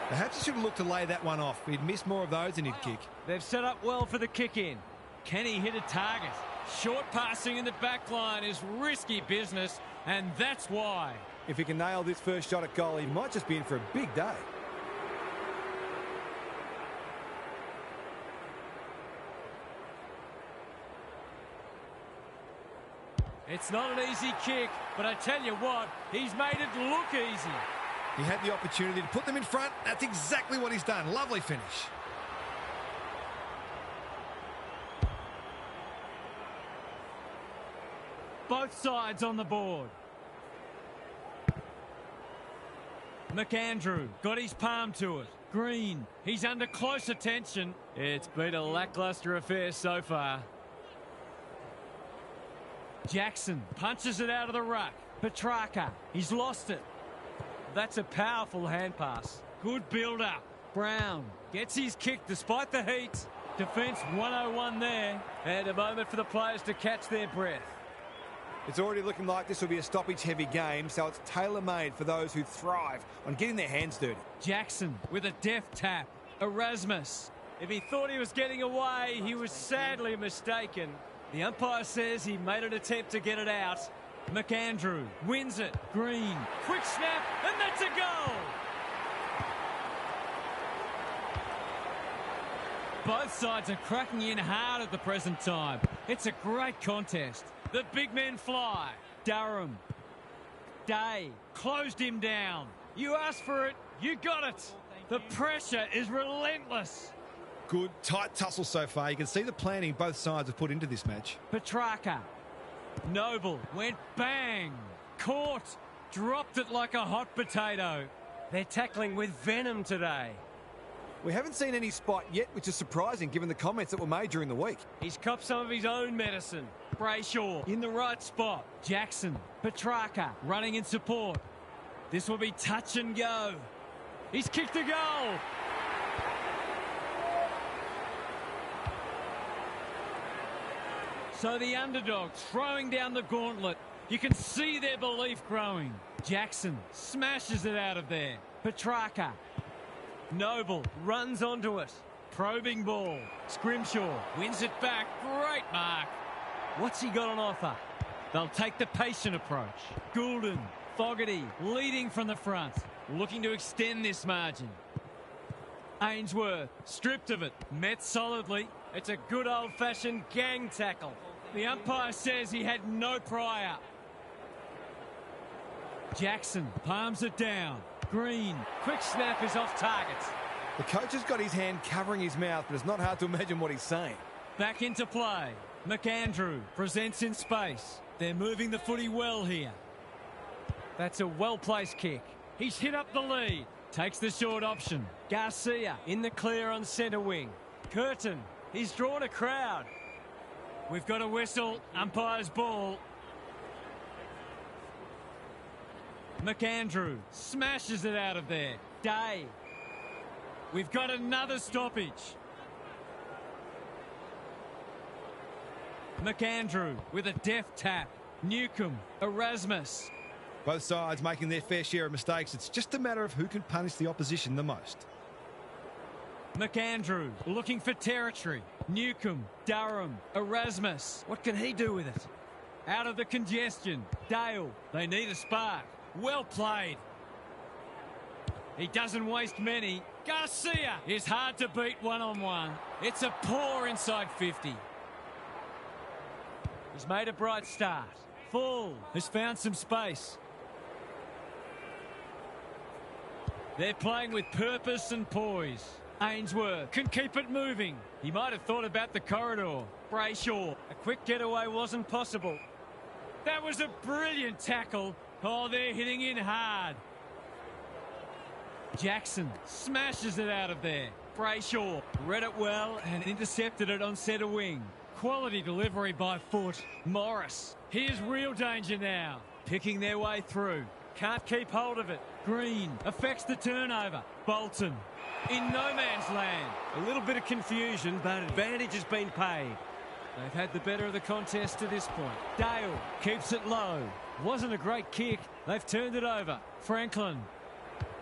Speaker 3: Perhaps he should have looked to lay that one off. He'd miss more of those than he'd kick.
Speaker 5: They've set up well for the kick-in.
Speaker 1: Can he hit a target? Short passing in the back line is risky business, and that's why.
Speaker 2: If he can nail this first shot at goal, he might just be in for a big day.
Speaker 1: It's not an easy kick, but I tell you what, he's made it look easy.
Speaker 3: He had the opportunity to put them in front. That's exactly what he's done. Lovely finish.
Speaker 1: Both sides on the board. McAndrew got his palm to it. Green, he's under close attention. It's been a lacklustre affair so far. Jackson punches it out of the ruck. Petrarca, he's lost it.
Speaker 5: That's a powerful hand pass.
Speaker 1: Good build-up. Brown gets his kick despite the heat. Defence 101 there.
Speaker 5: And a moment for the players to catch their breath.
Speaker 2: It's already looking like this will be a stoppage-heavy game, so it's tailor-made for those who thrive on getting their hands dirty.
Speaker 1: Jackson with a deft tap. Erasmus.
Speaker 5: If he thought he was getting away, he was sadly mistaken. The umpire says he made an attempt to get it out.
Speaker 1: McAndrew wins it. Green, quick snap, and that's a goal! Both sides are cracking in hard at the present time. It's a great contest. The big men fly. Durham. Day closed him down. You asked for it, you got it. The pressure is relentless.
Speaker 3: Good, tight tussle so far. You can see the planning both sides have put into this match.
Speaker 1: Petrarca. Noble went bang. Caught. Dropped it like a hot potato.
Speaker 5: They're tackling with venom today.
Speaker 2: We haven't seen any spot yet, which is surprising given the comments that were made during the week.
Speaker 5: He's copped some of his own medicine.
Speaker 1: Brayshaw in the right spot. Jackson. Petrarca running in support. This will be touch and go. He's kicked a goal. So the underdog throwing down the gauntlet. You can see their belief growing. Jackson smashes it out of there. Petrarca. Noble runs onto it. Probing ball. Scrimshaw wins it back. Great mark. What's he got on offer? They'll take the patient approach. Goulden. Fogarty leading from the front. Looking to extend this margin. Ainsworth stripped of it. Met solidly. It's a good old-fashioned gang tackle. The umpire says he had no prior. Jackson palms it down. Green.
Speaker 5: Quick snap is off target.
Speaker 2: The coach has got his hand covering his mouth, but it's not hard to imagine what he's saying.
Speaker 1: Back into play. McAndrew presents in space. They're moving the footy well here. That's a well-placed kick. He's hit up the lead. Takes the short option. Garcia in the clear on centre wing. Curtin. He's drawn a crowd. We've got a whistle. Umpire's ball. McAndrew smashes it out of there. Day. We've got another stoppage. McAndrew with a deft tap. Newcomb. Erasmus.
Speaker 3: Both sides making their fair share of mistakes. It's just a matter of who can punish the opposition the most.
Speaker 1: McAndrew looking for territory. Newcomb, Durham, Erasmus. What can he do with it? Out of the congestion. Dale, they need a spark. Well played. He doesn't waste many. Garcia is hard to beat one-on-one. It's a poor inside 50. He's made a bright start. Full has found some space. They're playing with purpose and poise. Ainsworth can keep it moving. He might have thought about the corridor. Brayshaw.
Speaker 5: A quick getaway wasn't possible.
Speaker 1: That was a brilliant tackle. Oh, they're hitting in hard. Jackson smashes it out of there. Brayshaw read it well and intercepted it on centre wing. Quality delivery by foot. Morris. Here's real danger now. Picking their way through.
Speaker 5: Can't keep hold of it.
Speaker 1: Green affects the turnover. Bolton in no man's land.
Speaker 5: A little bit of confusion, but advantage has been paid. They've had the better of the contest to this point.
Speaker 1: Dale keeps it low. Wasn't a great kick. They've turned it over. Franklin.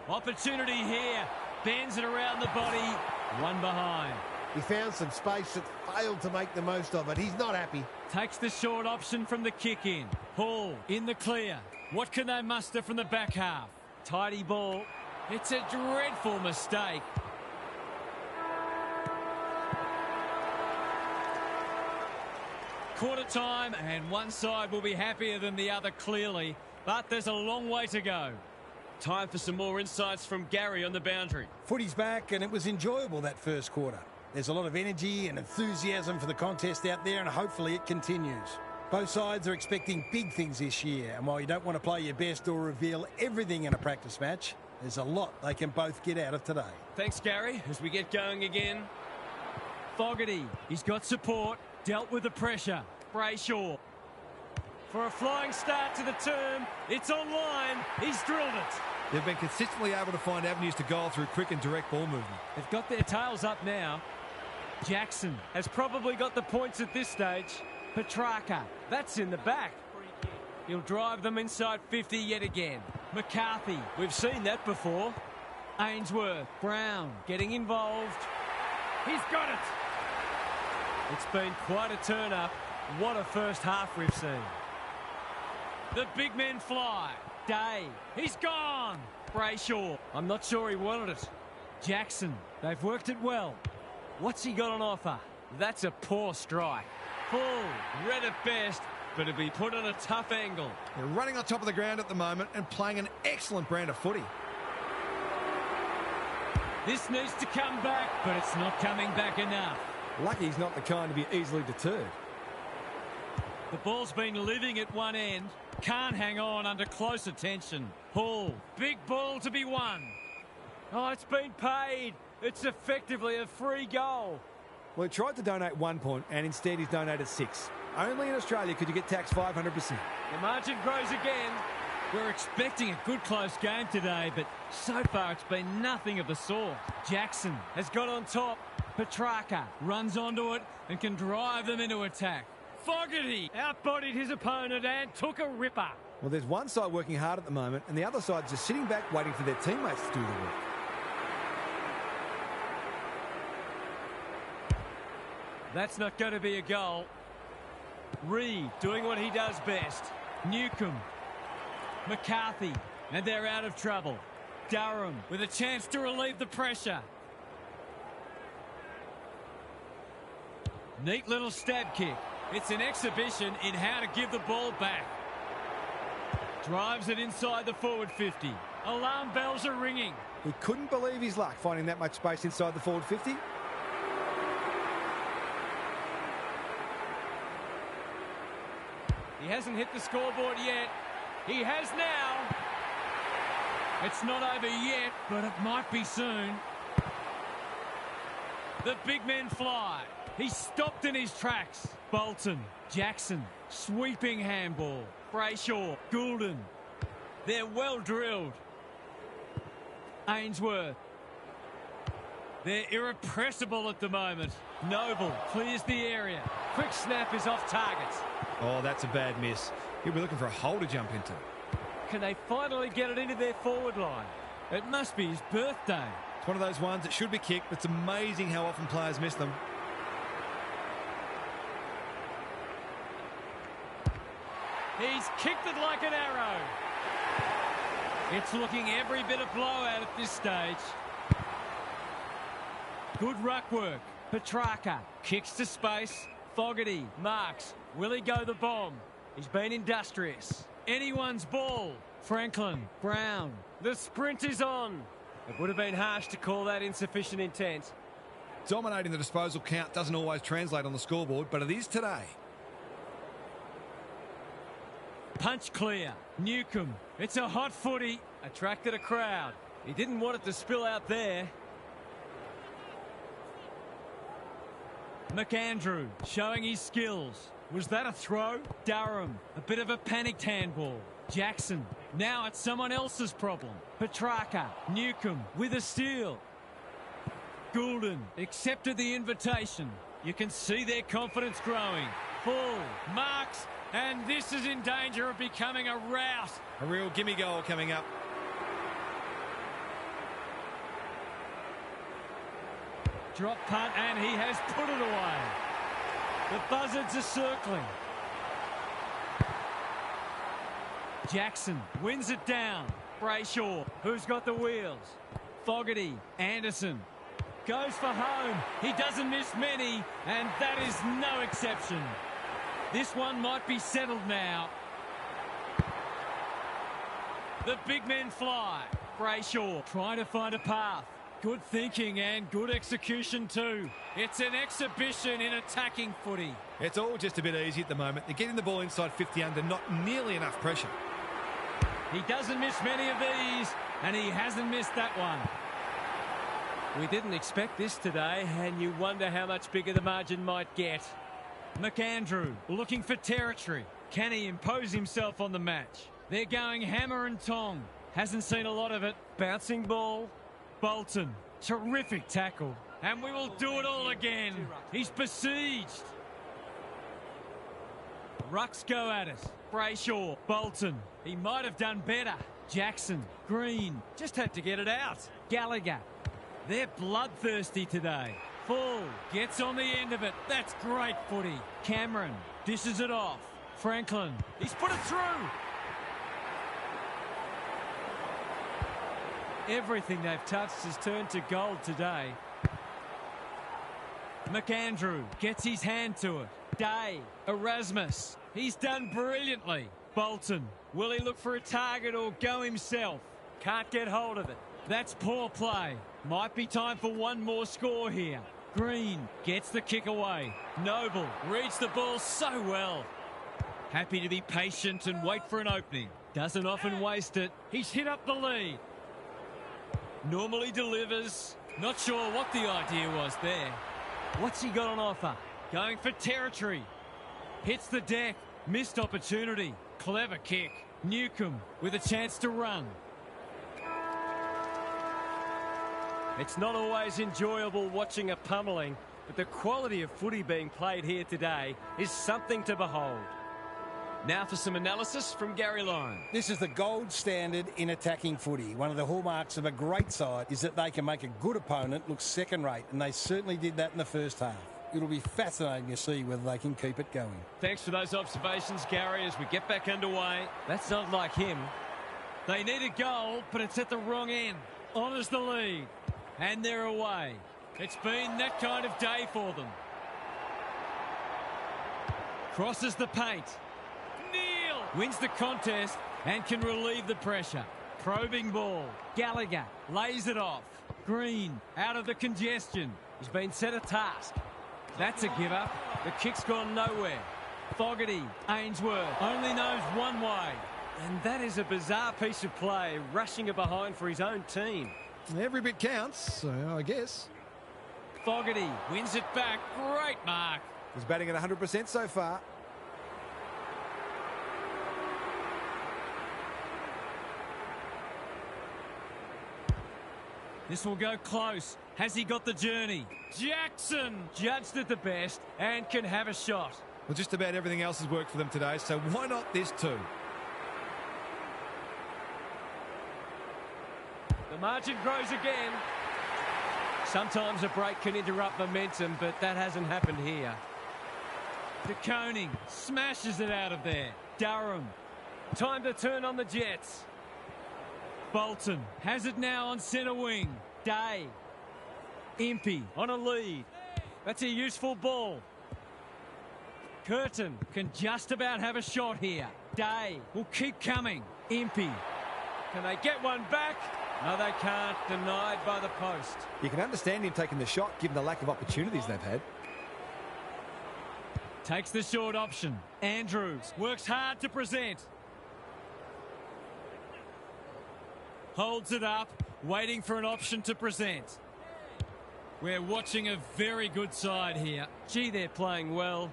Speaker 1: Opportunity here. Bends it around the body. One behind.
Speaker 4: He found some space that failed to make the most of it. He's not happy.
Speaker 1: Takes the short option from the kick in. Hall in the clear. What can they muster from the back half? Tidy ball. It's a dreadful mistake. Quarter time, and one side will be happier than the other clearly, but there's a long way to go.
Speaker 5: Time for some more insights from Gary on the boundary.
Speaker 6: Footy's back, and it was enjoyable that first quarter. There's a lot of energy and enthusiasm for the contest out there, and hopefully it continues. Both sides are expecting big things this year, and while you don't want to play your best or reveal everything in a practice match, there's a lot they can both get out of today.
Speaker 5: Thanks, Gary, as we get going again.
Speaker 1: Fogarty, he's got support, dealt with the pressure. Brayshaw. For a flying start to the term, it's online, he's drilled it.
Speaker 3: They've been consistently able to find avenues to goal through quick and direct ball movement.
Speaker 1: They've got their tails up now. Jackson
Speaker 5: has probably got the points at this stage.
Speaker 1: Petrarca, that's in the back. He'll drive them inside 50 yet again. McCarthy,
Speaker 5: we've seen that before.
Speaker 1: Ainsworth, Brown getting involved. He's got it.
Speaker 5: It's been quite a turn up. What a first half we've seen.
Speaker 1: The big men fly. Day, he's gone. Brayshaw, I'm not sure he wanted it. Jackson, they've worked it well. What's he got on offer? That's a poor strike. Full, read at best, but it'll be put on a tough angle.
Speaker 3: They're running on top of the ground at the moment and playing an excellent brand of footy.
Speaker 1: This needs to come back, but it's not coming back enough.
Speaker 2: Lucky he's not the kind to be easily deterred.
Speaker 1: The ball's been living at one end. Can't hang on under close attention. Hall, big ball to be won.
Speaker 5: Oh, it's been paid. It's effectively a free goal.
Speaker 2: Well, he tried to donate 1 point, and instead he's donated 6. Only in Australia could you get taxed 500%.
Speaker 5: The margin grows again.
Speaker 1: We're expecting a good close game today, but so far it's been nothing of the sort. Jackson has got on top. Petrarca runs onto it and can drive them into attack. Fogarty outbodied his opponent and took a ripper.
Speaker 2: Well, there's one side working hard at the moment, and the other side's just sitting back waiting for their teammates to do the work.
Speaker 5: That's not going to be a goal. Reed doing what he does best.
Speaker 1: Newcomb. McCarthy. And they're out of trouble. Durham with a chance to relieve the pressure. Neat little stab kick. It's an exhibition in how to give the ball back. Drives it inside the forward 50. Alarm bells are ringing.
Speaker 2: He couldn't believe his luck finding that much space inside the forward 50.
Speaker 5: He hasn't hit the scoreboard yet. He has now.
Speaker 1: It's not over yet, but it might be soon. The big men fly. He's stopped in his tracks. Bolton, Jackson, sweeping handball. Brayshaw, Goulden. They're well drilled. Ainsworth. They're irrepressible at the moment. Noble clears the area. Quick snap is off target.
Speaker 3: Oh, that's a bad miss. He'll be looking for a hole to jump into.
Speaker 5: Can they finally get it into their forward line?
Speaker 1: It must be his birthday.
Speaker 3: It's one of those ones that should be kicked, but it's amazing how often players miss them.
Speaker 1: He's kicked it like an arrow. It's looking every bit of blowout at this stage. Good ruck work. Petrarca kicks to space. Fogarty marks. Will he go the bomb? He's been industrious. Anyone's ball. Franklin, Brown.
Speaker 5: The sprint is on. It would have been harsh to call that insufficient intent.
Speaker 3: Dominating the disposal count doesn't always translate on the scoreboard, but it is today.
Speaker 1: Punch clear. Newcomb. It's a hot footy.
Speaker 5: Attracted a crowd. He didn't want it to spill out there.
Speaker 1: McAndrew showing his skills. Was that a throw? Durham. A bit of a panicked handball. Jackson. Now it's someone else's problem. Petrarca. Newcomb with a steal. Goulden accepted the invitation. You can see their confidence growing. Full. Marks. And this is in danger of becoming a rout.
Speaker 3: A real gimme goal coming up.
Speaker 1: Drop punt, and he has put it away. The buzzards are circling. Jackson wins it down. Brayshaw, who's got the wheels? Fogarty, Anderson. Goes for home. He doesn't miss many, and that is no exception. This one might be settled now. The big men fly. Brayshaw trying to find a path. Good thinking and good execution too. It's an exhibition in attacking footy.
Speaker 3: It's all just a bit easy at the moment. They're getting the ball inside 50 under, not nearly enough pressure.
Speaker 1: He doesn't miss many of these, and he hasn't missed that one.
Speaker 5: We didn't expect this today, and you wonder how much bigger the margin might get.
Speaker 1: McAndrew looking for territory. Can he impose himself on the match? They're going hammer and tong. Hasn't seen a lot of it.
Speaker 5: Bouncing ball.
Speaker 1: Bolton. Terrific tackle. And we will do it all again. He's besieged. Rucks go at it. Brayshaw. Bolton. He might have done better. Jackson. Green. Just had to get it out. Gallagher. They're bloodthirsty today. Full. Gets on the end of it. That's great footy. Cameron. Dishes it off. Franklin. He's put it through. Everything they've touched has turned to gold today. McAndrew gets his hand to it. Day. Erasmus. He's done brilliantly. Bolton. Will he look for a target or go himself?
Speaker 5: Can't get hold of it.
Speaker 1: That's poor play. Might be time for one more score here. Green gets the kick away. Noble reads the ball so well. Happy to be patient and wait for an opening. Doesn't often waste it. He's hit up the lead. Normally delivers. Not sure what the idea was there. What's he got on offer? Going for territory. Hits the deck. Missed opportunity. Clever kick. Newcomb with a chance to run.
Speaker 5: It's not always enjoyable watching a pummeling, but the quality of footy being played here today is something to behold.
Speaker 1: Now for some analysis from Gary Lyon.
Speaker 6: This is the gold standard in attacking footy. One of the hallmarks of a great side is that they can make a good opponent look second-rate, and they certainly did that in the first half. It'll be fascinating to see whether they can keep it going.
Speaker 1: Thanks for those observations, Gary, as we get back underway. That's not like him. They need a goal, but it's at the wrong end. Honours the lead. And they're away. It's been that kind of day for them. Crosses the paint. Neal wins the contest and can relieve the pressure. Probing ball. Gallagher lays it off. Green out of the congestion.
Speaker 5: He's been set a task.
Speaker 1: That's a give up. The kick's gone nowhere. Fogarty, Ainsworth only knows one way.
Speaker 5: And that is a bizarre piece of play, rushing it behind for his own team.
Speaker 3: Every bit counts, I guess.
Speaker 1: Fogarty wins it back. Great mark.
Speaker 2: He's batting at 100% so far.
Speaker 1: This will go close. Has he got the journey? Jackson judged it the best and can have a shot.
Speaker 3: Well, just about everything else has worked for them today, so why not this too?
Speaker 5: The margin grows again. Sometimes a break can interrupt momentum, but that hasn't happened here.
Speaker 1: De Koning smashes it out of there. Durham.
Speaker 5: Time to turn on the Jets.
Speaker 1: Bolton has it now on centre wing. Day. Impey on a lead. That's a useful ball. Curtin can just about have a shot here. Day will keep coming. Impey. Can they get one back?
Speaker 5: No, they can't. Denied by the post.
Speaker 2: You can understand him taking the shot, given the lack of opportunities they've had.
Speaker 1: Takes the short option. Andrews works hard to present. Holds it up, waiting for an option to present. We're watching a very good side here.
Speaker 5: Gee, they're playing well.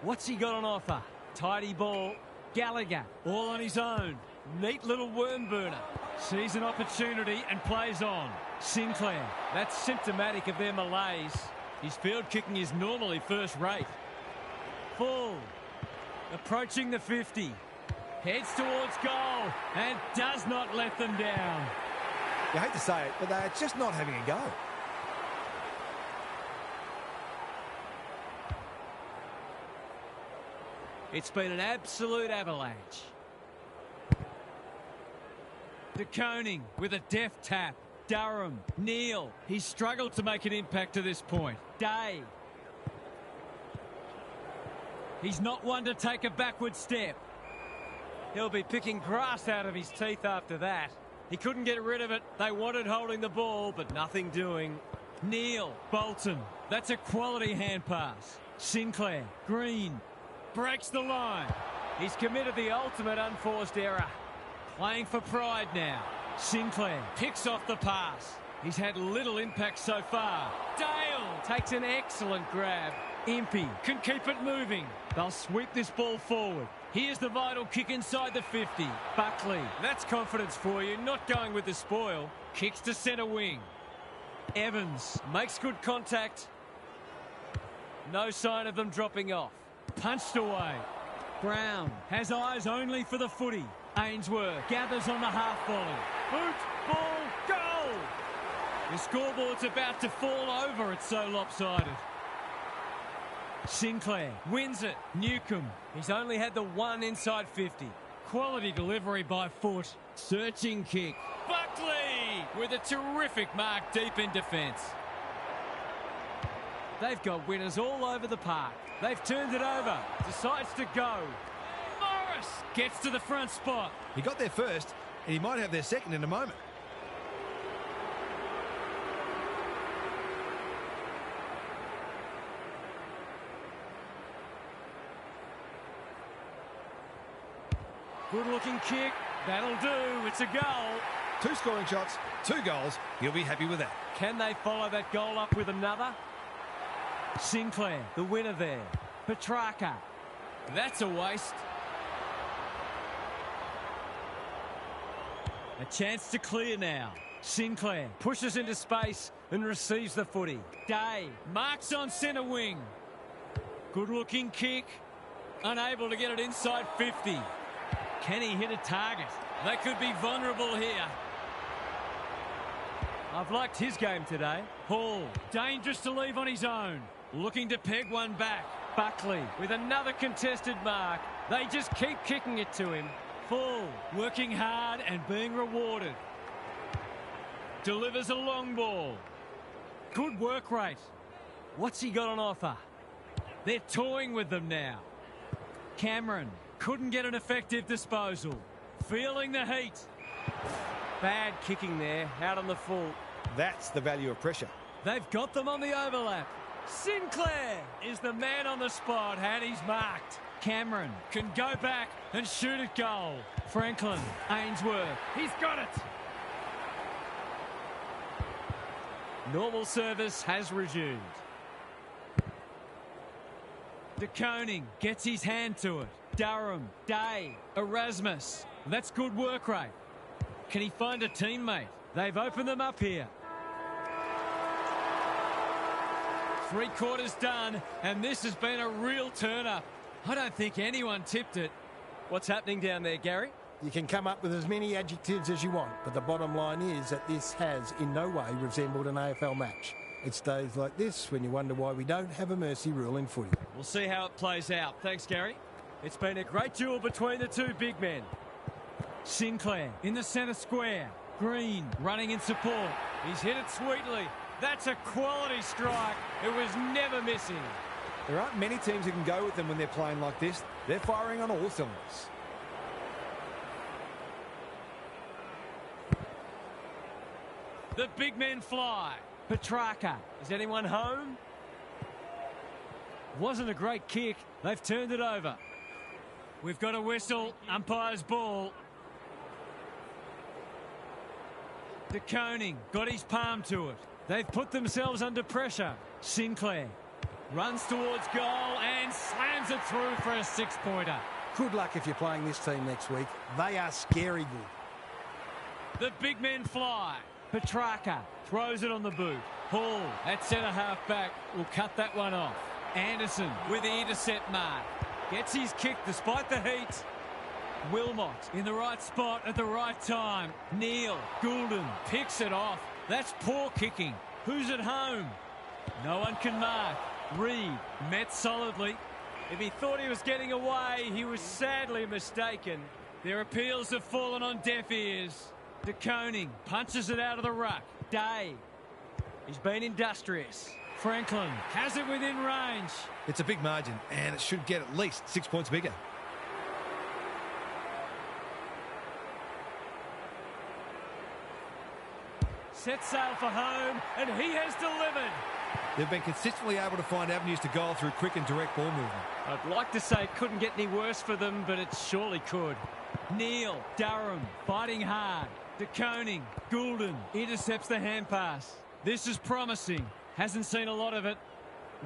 Speaker 5: What's he got on offer? Tidy ball.
Speaker 1: Gallagher, all on his own.
Speaker 5: Neat little worm burner.
Speaker 1: Sees an opportunity and plays on. Sinclair.
Speaker 5: That's symptomatic of their malaise.
Speaker 1: His field kicking is normally first rate. Full. Approaching the 50. Heads towards goal and does not let them down.
Speaker 2: You hate to say it, but they're just not having a go.
Speaker 1: It's been an absolute avalanche. De Koning with a deft tap. Durham, Neal. He's struggled to make an impact to this point. Day. He's not one to take a backward step.
Speaker 5: He'll be picking grass out of his teeth after that. He couldn't get rid of it. They wanted holding the ball, but nothing doing.
Speaker 1: Neal, Bolton. That's a quality hand pass. Sinclair, Green. Breaks the line.
Speaker 5: He's committed the ultimate unforced error.
Speaker 1: Playing for pride now. Sinclair picks off the pass. He's had little impact so far. Dale takes an excellent grab. Impey can keep it moving. They'll sweep this ball forward. Here's the vital kick inside the 50. Buckley.
Speaker 5: That's confidence for you, not going with the spoil.
Speaker 1: Kicks to centre wing. Evans
Speaker 5: makes good contact. No sign of them dropping off.
Speaker 1: Punched away. Brown has eyes only for the footy. Ainsworth gathers on the half volley. Boot, ball, goal! The scoreboard's about to fall over, it's so lopsided. Sinclair wins it. Newcomb.
Speaker 5: He's only had the one inside 50.
Speaker 1: Quality delivery by foot. Searching kick. Buckley with a terrific mark deep in defence.
Speaker 5: They've got winners all over the park. They've turned it over. Decides to go.
Speaker 1: Morris gets to the front spot.
Speaker 3: He got there first, and he might have their second in a moment.
Speaker 1: Good-looking kick. That'll do. It's a goal.
Speaker 3: 2 scoring shots, 2 goals. You'll be happy with that.
Speaker 5: Can they follow that goal up with another?
Speaker 1: Sinclair, the winner there. Petrarca. That's a waste. A chance to clear now. Sinclair pushes into space and receives the footy. Day marks on centre wing. Good-looking kick. Unable to get it inside 50. Can he hit a target? They could be vulnerable here.
Speaker 5: I've liked his game today.
Speaker 1: Hall, dangerous to leave on his own. Looking to peg one back.
Speaker 5: Buckley with another contested mark. They just keep kicking it to him.
Speaker 1: Full, working hard and being rewarded. Delivers a long ball. Good work rate. What's he got on offer? They're toying with them now. Cameron couldn't get an effective disposal. Feeling the heat.
Speaker 5: Bad kicking there, out on the full.
Speaker 2: That's the value of pressure.
Speaker 1: They've got them on the overlap. Sinclair is the man on the spot and he's marked. Cameron can go back and shoot at goal. Franklin, Ainsworth, he's got it. Normal service has resumed. De Koning gets his hand to it. Durham, Day, Erasmus. That's good work rate. Can he find a teammate? They've opened them up here. 3 quarters done, and this has been a real turn-up. I don't think anyone tipped it.
Speaker 5: What's happening down there, Gary?
Speaker 6: You can come up with as many adjectives as you want, but the bottom line is that this has in no way resembled an AFL match. It's days like this when you wonder why we don't have a mercy rule in footy.
Speaker 1: We'll see how it plays out. Thanks, Gary.
Speaker 5: It's been a great duel between the 2 big men.
Speaker 1: Sinclair in the centre square. Green running in support. He's hit it sweetly. That's a quality strike. It was never missing.
Speaker 2: There aren't many teams who can go with them when they're playing like this. They're firing on all cylinders.
Speaker 1: The big men fly. Petrarca.
Speaker 5: Is anyone home? Wasn't a great kick. They've turned it over.
Speaker 1: We've got a whistle. Umpire's ball. De Koning got his palm to it.
Speaker 5: They've put themselves under pressure.
Speaker 1: Sinclair runs towards goal and slams it through for a six-pointer.
Speaker 6: Good luck if you're playing this team next week. They are scary good.
Speaker 1: The big men fly. Petrarca throws it on the boot. Hall at centre-half back will cut that one off. Anderson with the intercept mark. Gets his kick despite the heat. Wilmot in the right spot at the right time. Neal Goulden picks it off. That's poor kicking. Who's at home? No one can mark. Reed met solidly.
Speaker 5: If he thought he was getting away, he was sadly mistaken.
Speaker 1: Their appeals have fallen on deaf ears. De Koning punches it out of the ruck. Day.
Speaker 5: He's been industrious.
Speaker 1: Franklin has it within range.
Speaker 3: It's a big margin, and it should get at least 6 points bigger.
Speaker 5: Set sail for home, and he has delivered.
Speaker 3: They've been consistently able to find avenues to goal through quick and direct ball movement.
Speaker 5: I'd like to say it couldn't get any worse for them, but it surely could.
Speaker 1: Neal, Durham fighting hard. De Koning, Goulden intercepts the hand pass. This is promising. Hasn't seen a lot of it.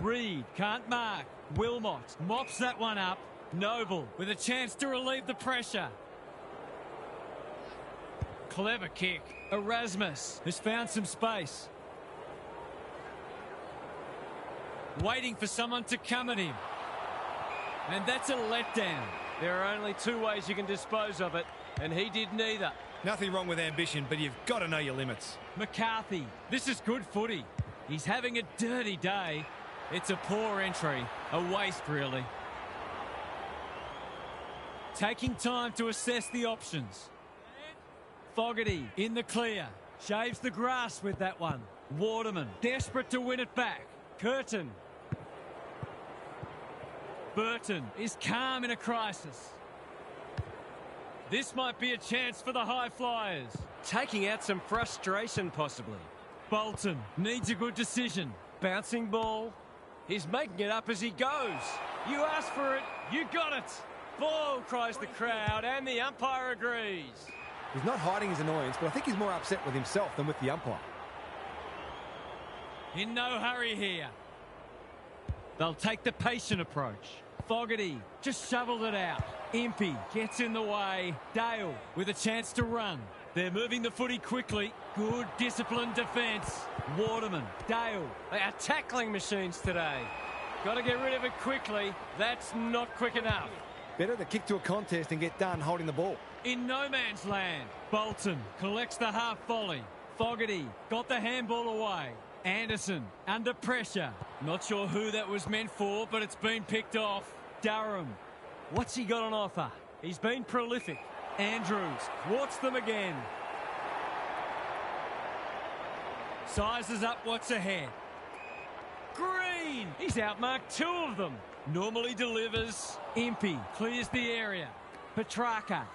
Speaker 1: Reed can't mark. Wilmot mops that one up. Noble with a chance to relieve the pressure. Clever kick. Erasmus has found some space. Waiting for someone to come at him. And that's a letdown.
Speaker 5: There are only two ways you can dispose of it, and he did neither.
Speaker 3: Nothing wrong with ambition, but you've got to know your limits.
Speaker 1: McCarthy, this is good footy. He's having a dirty day. It's a poor entry. A waste, really. Taking time to assess the options. Fogarty in the clear. Shaves the grass with that one. Waterman desperate to win it back.
Speaker 5: Curtin.
Speaker 1: Burton is calm in a crisis. This might be a chance for the high flyers.
Speaker 5: Taking out some frustration, possibly.
Speaker 1: Bolton needs a good decision.
Speaker 5: Bouncing ball. He's making it up as he goes. You asked for it, you got it. Ball, cries the crowd, and the umpire agrees.
Speaker 2: He's not hiding his annoyance, but I think he's more upset with himself than with the umpire.
Speaker 1: In no hurry here. They'll take the patient approach. Fogarty just shoveled it out. Impey gets in the way. Dale with a chance to run. They're moving the footy quickly. Good disciplined defence. Waterman, Dale.
Speaker 5: They are tackling machines today. Got to get rid of it quickly. That's not quick enough.
Speaker 2: Better to kick to a contest and get done holding the ball.
Speaker 1: In no man's land. Bolton collects the half volley. Fogarty got the handball away. Anderson under pressure. Not sure who that was meant for, but it's been picked off. Durham.
Speaker 5: What's he got on offer? He's been prolific.
Speaker 1: Andrews thwarts them again. Sizes up what's ahead. Green. He's outmarked two of them. Normally delivers. Impey clears the area. Petrarca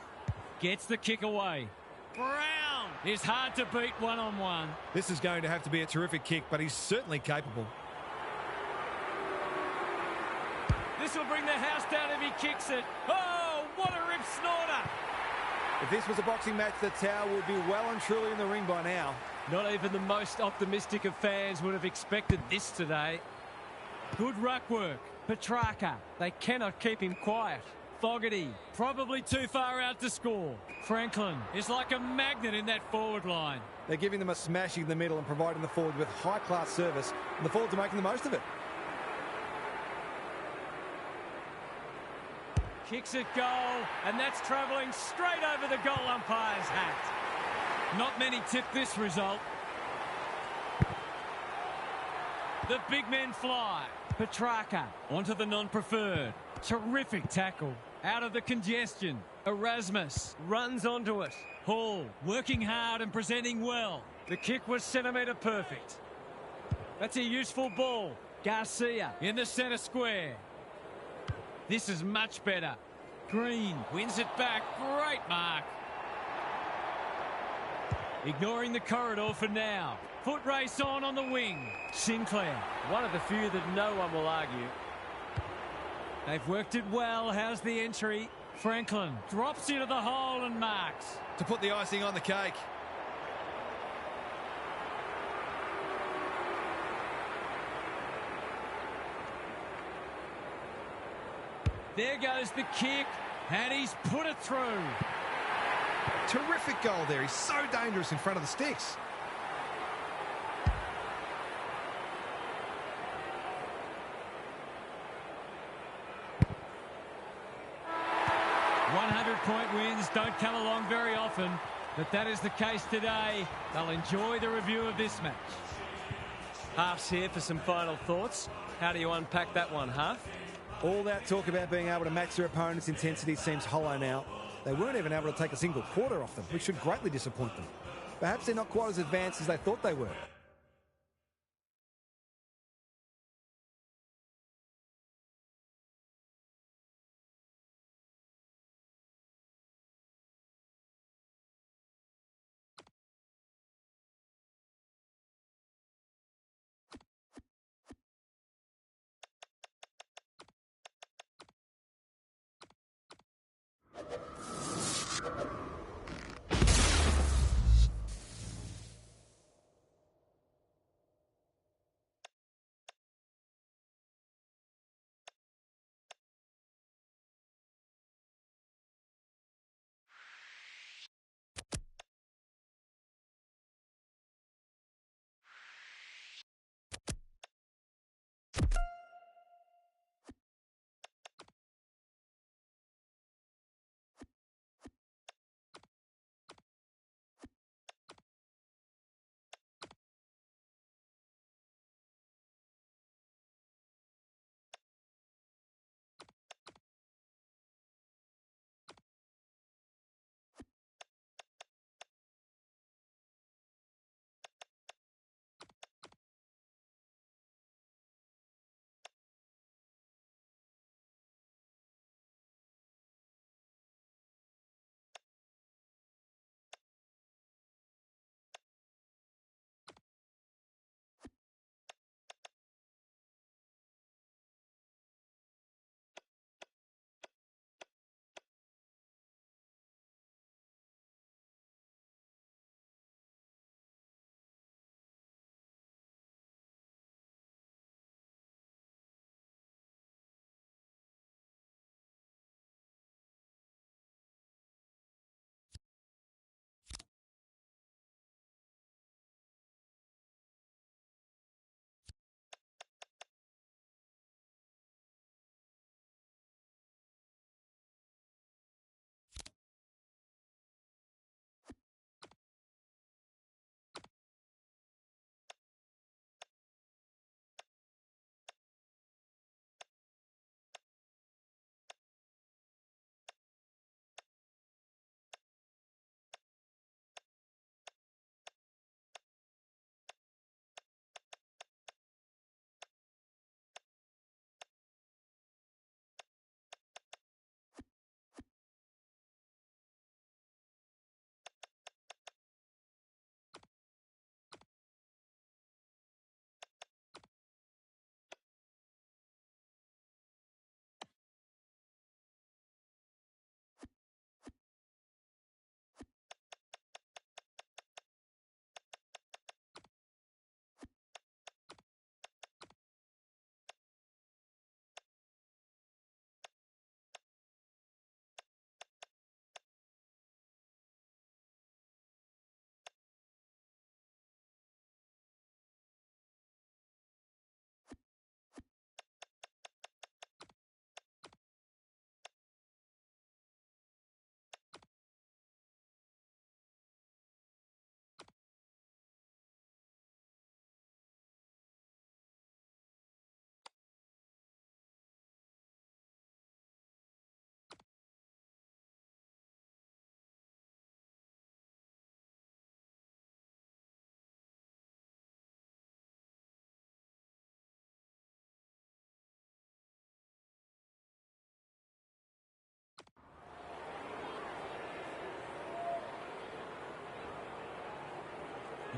Speaker 1: gets the kick away. Brown is hard to beat one-on-one.
Speaker 3: This is going to have to be a terrific kick, but he's certainly capable.
Speaker 5: This will bring the house down if he kicks it. Oh, what a rip snorter.
Speaker 2: If this was a boxing match, the towel would be well and truly in the ring by now.
Speaker 5: Not even the most optimistic of fans would have expected this today.
Speaker 1: Good ruck work. Petrarca. They cannot keep him quiet. Fogarty, probably too far out to score. Franklin is like a magnet in that forward line.
Speaker 2: They're giving them a smashing in the middle and providing the forward with high-class service, and the forwards are making the most of it.
Speaker 5: Kicks it goal, and that's travelling straight over the goal umpire's hat.
Speaker 1: Not many tip this result. The big men fly. Petrarca onto the non-preferred. Terrific tackle. Out of the congestion. Erasmus runs onto it. Hall working hard and presenting well.
Speaker 5: The kick was centimetre perfect.
Speaker 1: That's a useful ball. Garcia in the centre square. This is much better. Green wins it back. Great mark. Ignoring the corridor for now. Foot race on the wing. Sinclair.
Speaker 5: One of the few that no one will argue.
Speaker 1: They've worked it well. How's the entry? Franklin drops into the hole and marks.
Speaker 3: To put the icing on the cake.
Speaker 1: There goes the kick, and he's put it through.
Speaker 3: Terrific goal there. He's so dangerous in front of the sticks.
Speaker 1: Point wins don't come along very often, but that is the case today. They'll enjoy the review of this match.
Speaker 5: Half's here for some final thoughts. How do you unpack that one, Half?
Speaker 2: All that talk about being able to match their opponent's intensity seems hollow now. They weren't even able to take a single quarter off them, which should greatly disappoint them. Perhaps they're not quite as advanced as they thought they were.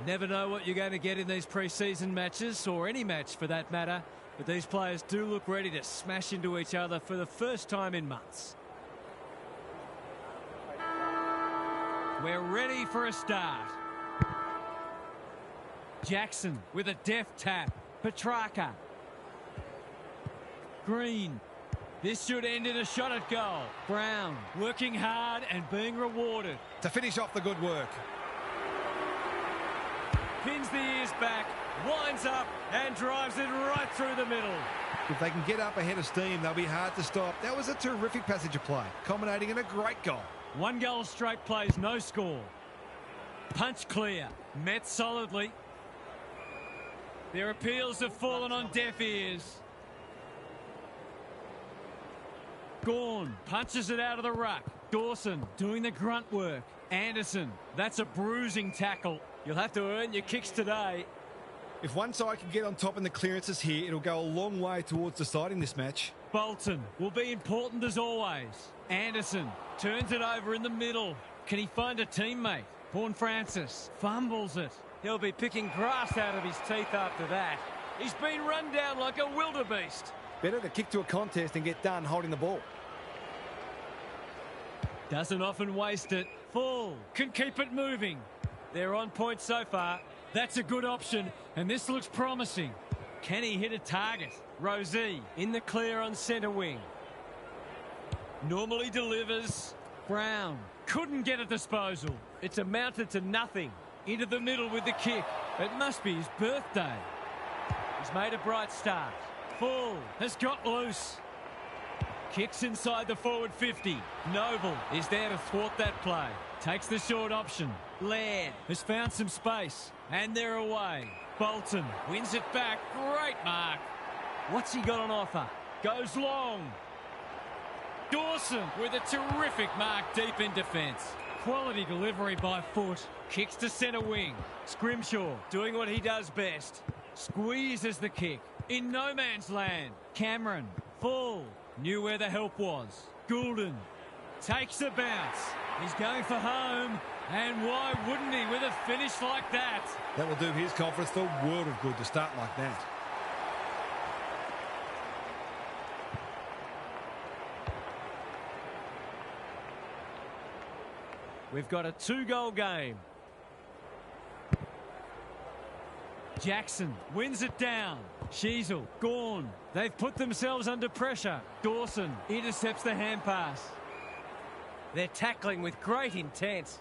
Speaker 1: Never know what you're going to get in these pre-season matches, or any match for that matter, but these players do look ready to smash into each other for the first time in months. We're ready for a start. Jackson with a deft tap. Petrarca. Green. This should end in a shot at goal. Brown working hard and being rewarded.
Speaker 3: To finish off the good work.
Speaker 5: Pins the ears back, winds up and drives it right through the middle.
Speaker 3: If they can get up ahead of steam, they'll be hard to stop. That was a terrific passage of play, culminating in a great goal.
Speaker 1: 1 goal straight plays, no score. Punch clear, met solidly. Their appeals have fallen on deaf ears. Gawn punches it out of the ruck. Dawson doing the grunt work. Anderson, that's a bruising tackle.
Speaker 5: You'll have to earn your kicks today.
Speaker 3: If one side can get on top in the clearances here, it'll go a long way towards deciding this match.
Speaker 1: Bolton will be important as always. Anderson turns it over in the middle. Can he find a teammate? Horn Francis fumbles it.
Speaker 5: He'll be picking grass out of his teeth after that. He's been run down like a wildebeest.
Speaker 2: Better to kick to a contest and get done holding the ball.
Speaker 1: Doesn't often waste it. Full can keep it moving. They're on point so far. That's a good option, and this looks promising. Can he hit a target? Rosie in the clear on centre wing. Normally delivers. Brown couldn't get a disposal.
Speaker 5: It's amounted to nothing.
Speaker 1: Into the middle with the kick. It must be his birthday. He's made a bright start. Full has got loose. Kicks inside the forward 50. Noble is there to thwart that play. Takes the short option. Laird has found some space. And they're away. Bolton wins it back. Great mark. What's he got on offer? Goes long. Dawson with a terrific mark deep in defence. Quality delivery by foot. Kicks to centre wing. Scrimshaw doing what he does best. Squeezes the kick. In no man's land. Cameron. Full. Knew where the help was. Goulden takes a bounce. He's going for home. And why wouldn't he with a finish like that?
Speaker 3: That will do his confidence the world of good to start like that.
Speaker 5: We've got a 2-goal game.
Speaker 1: Jackson wins it down. Sheasel, Gawn. They've put themselves under pressure. Dawson intercepts the hand pass.
Speaker 5: They're tackling with great intent.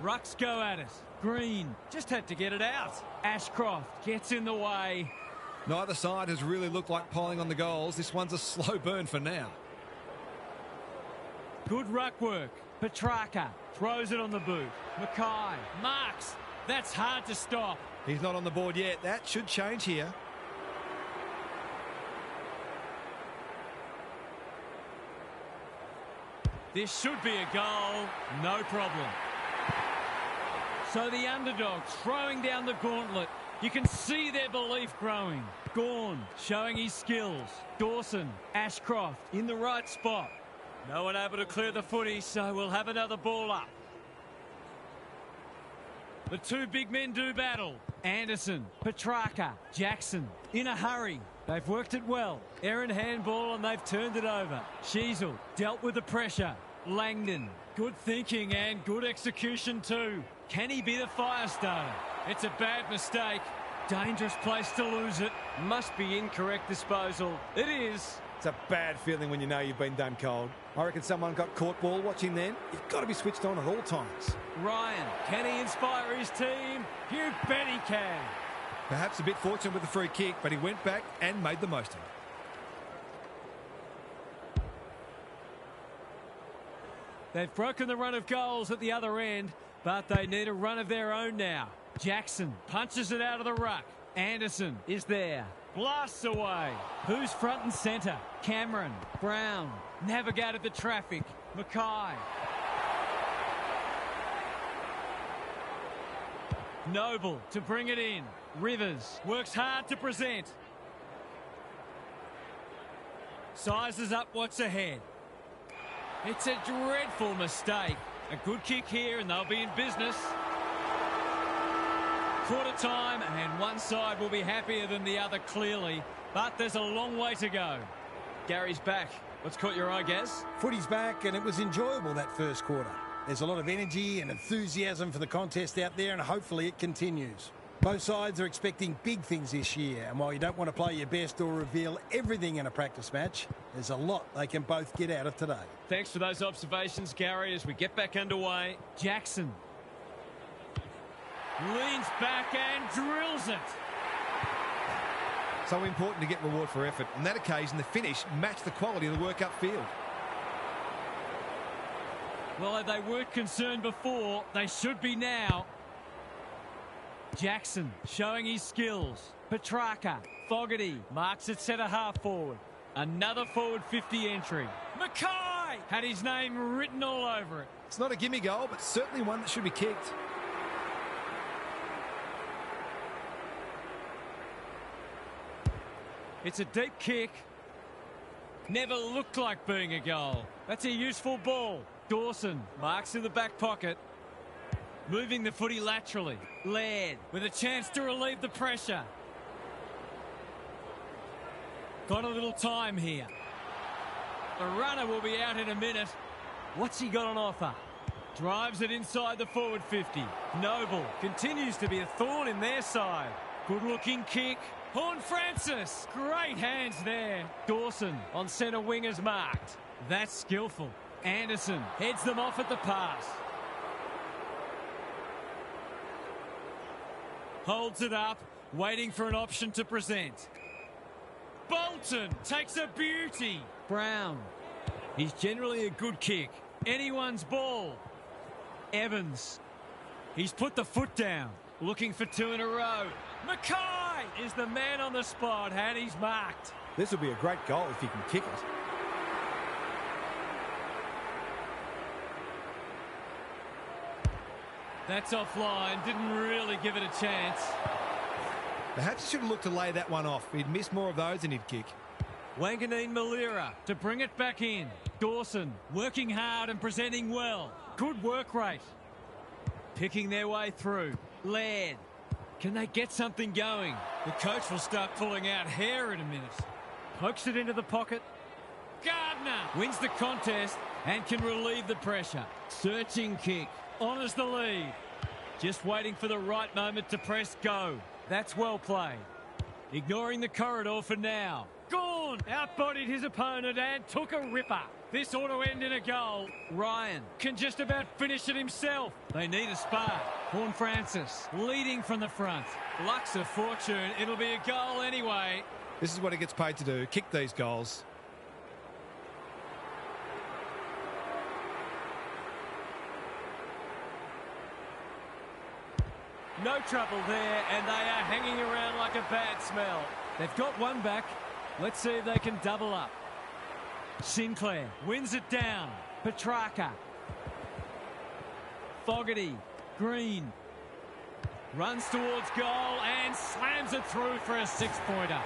Speaker 1: Rucks go at it. Green just had to get it out. Ashcroft gets in the way.
Speaker 3: Neither side has really looked like piling on the goals. This one's a slow burn for now.
Speaker 1: Good ruck work. Petrarca throws it on the boot. Mackay marks. That's hard to stop.
Speaker 3: He's not on the board yet. That should change here.
Speaker 1: This should be a goal. No problem. So the underdog throwing down the gauntlet. You can see their belief growing. Gawn showing his skills. Dawson, Ashcroft in the right spot. No one able to clear the footy, so we'll have another ball up. The two big men do battle. Anderson, Petrarca, Jackson in a hurry. They've worked it well. Errant handball and they've turned it over. Sheasel dealt with the pressure. Langdon, good thinking and good execution too. Can he be the fire starter? It's a bad mistake. Dangerous place to lose it.
Speaker 5: Must be incorrect disposal. It is.
Speaker 2: It's a bad feeling when you know you've been done cold. I reckon someone got caught ball watching then. You've got to be switched on at all times.
Speaker 1: Ryan, can he inspire his team? You bet he can.
Speaker 3: Perhaps a bit fortunate with the free kick, but he went back and made the most of it.
Speaker 1: They've broken the run of goals at the other end, but they need a run of their own now. Jackson punches it out of the ruck. Anderson is there. Blasts away. Who's front and centre? Cameron. Brown. Navigated the traffic. Mackay. Noble to bring it in. Rivers works hard to present. Sizes up what's ahead. It's a dreadful mistake. A good kick here and they'll be in business. Quarter time and one side will be happier than the other clearly, but there's a long way to go.
Speaker 5: Gary's back. What's caught your eye, Gaz?
Speaker 6: Footy's back and it was enjoyable that first quarter. There's a lot of energy and enthusiasm for the contest out there and hopefully it continues. Both sides are expecting big things this year, and while you don't want to play your best or reveal everything in a practice match, there's a lot they can both get out of today.
Speaker 5: Thanks for those observations, Gary, as we get back underway.
Speaker 1: Jackson leans back and drills it.
Speaker 3: So important to get reward for effort. On that occasion, the finish matched the quality of the work upfield.
Speaker 1: Well, if they weren't concerned before, they should be now. Jackson showing his skills. Petrarca, Fogarty marks it centre half forward. Another forward 50 entry. Mackay had his name written all over it.
Speaker 3: It's not a gimme goal, but certainly one that should be kicked.
Speaker 1: It's a deep kick. Never looked like being a goal. That's a useful ball. Dawson marks in the back pocket. Moving the footy laterally. Laird with a chance to relieve the pressure. Got a little time here. The runner will be out in a minute. What's he got on offer? Drives it inside the forward 50. Noble continues to be a thorn in their side. Good looking kick. Horn Francis. Great hands there. Dawson on centre wing is marked. That's skillful. Anderson heads them off at the pass. Holds it up, waiting for an option to present. Bolton takes a beauty. Brown. He's generally a good kick. Anyone's ball. Evans. He's put the foot down. Looking for two in a row. Mackay is the man on the spot and he's marked.
Speaker 2: This will be a great goal if he can kick it.
Speaker 1: That's offline. Didn't really give it a chance.
Speaker 3: Perhaps he should have looked to lay that one off. He'd miss more of those than he'd kick.
Speaker 1: Wanganeen Malira to bring it back in. Dawson working hard and presenting well. Good work rate. Picking their way through. Laird. Can they get something going? The coach will start pulling out hair in a minute. Pokes it into the pocket. Gardner wins the contest and can relieve the pressure. Searching kick. Honours the lead. Just waiting for the right moment to press go. That's well played. Ignoring the corridor for now. Gone! Outbodied his opponent and took a ripper. This ought to end in a goal. Ryan can just about finish it himself. They need a spark. Horn Francis leading from the front. Luck's a fortune. It'll be a goal anyway.
Speaker 3: This is what he gets paid to do, kick these goals.
Speaker 5: No trouble there, and they are hanging around like a bad smell.
Speaker 1: They've got one back. Let's see if they can double up. Sinclair wins it down. Petrarca. Fogarty. Green. Runs towards goal and slams it through for a six-pointer.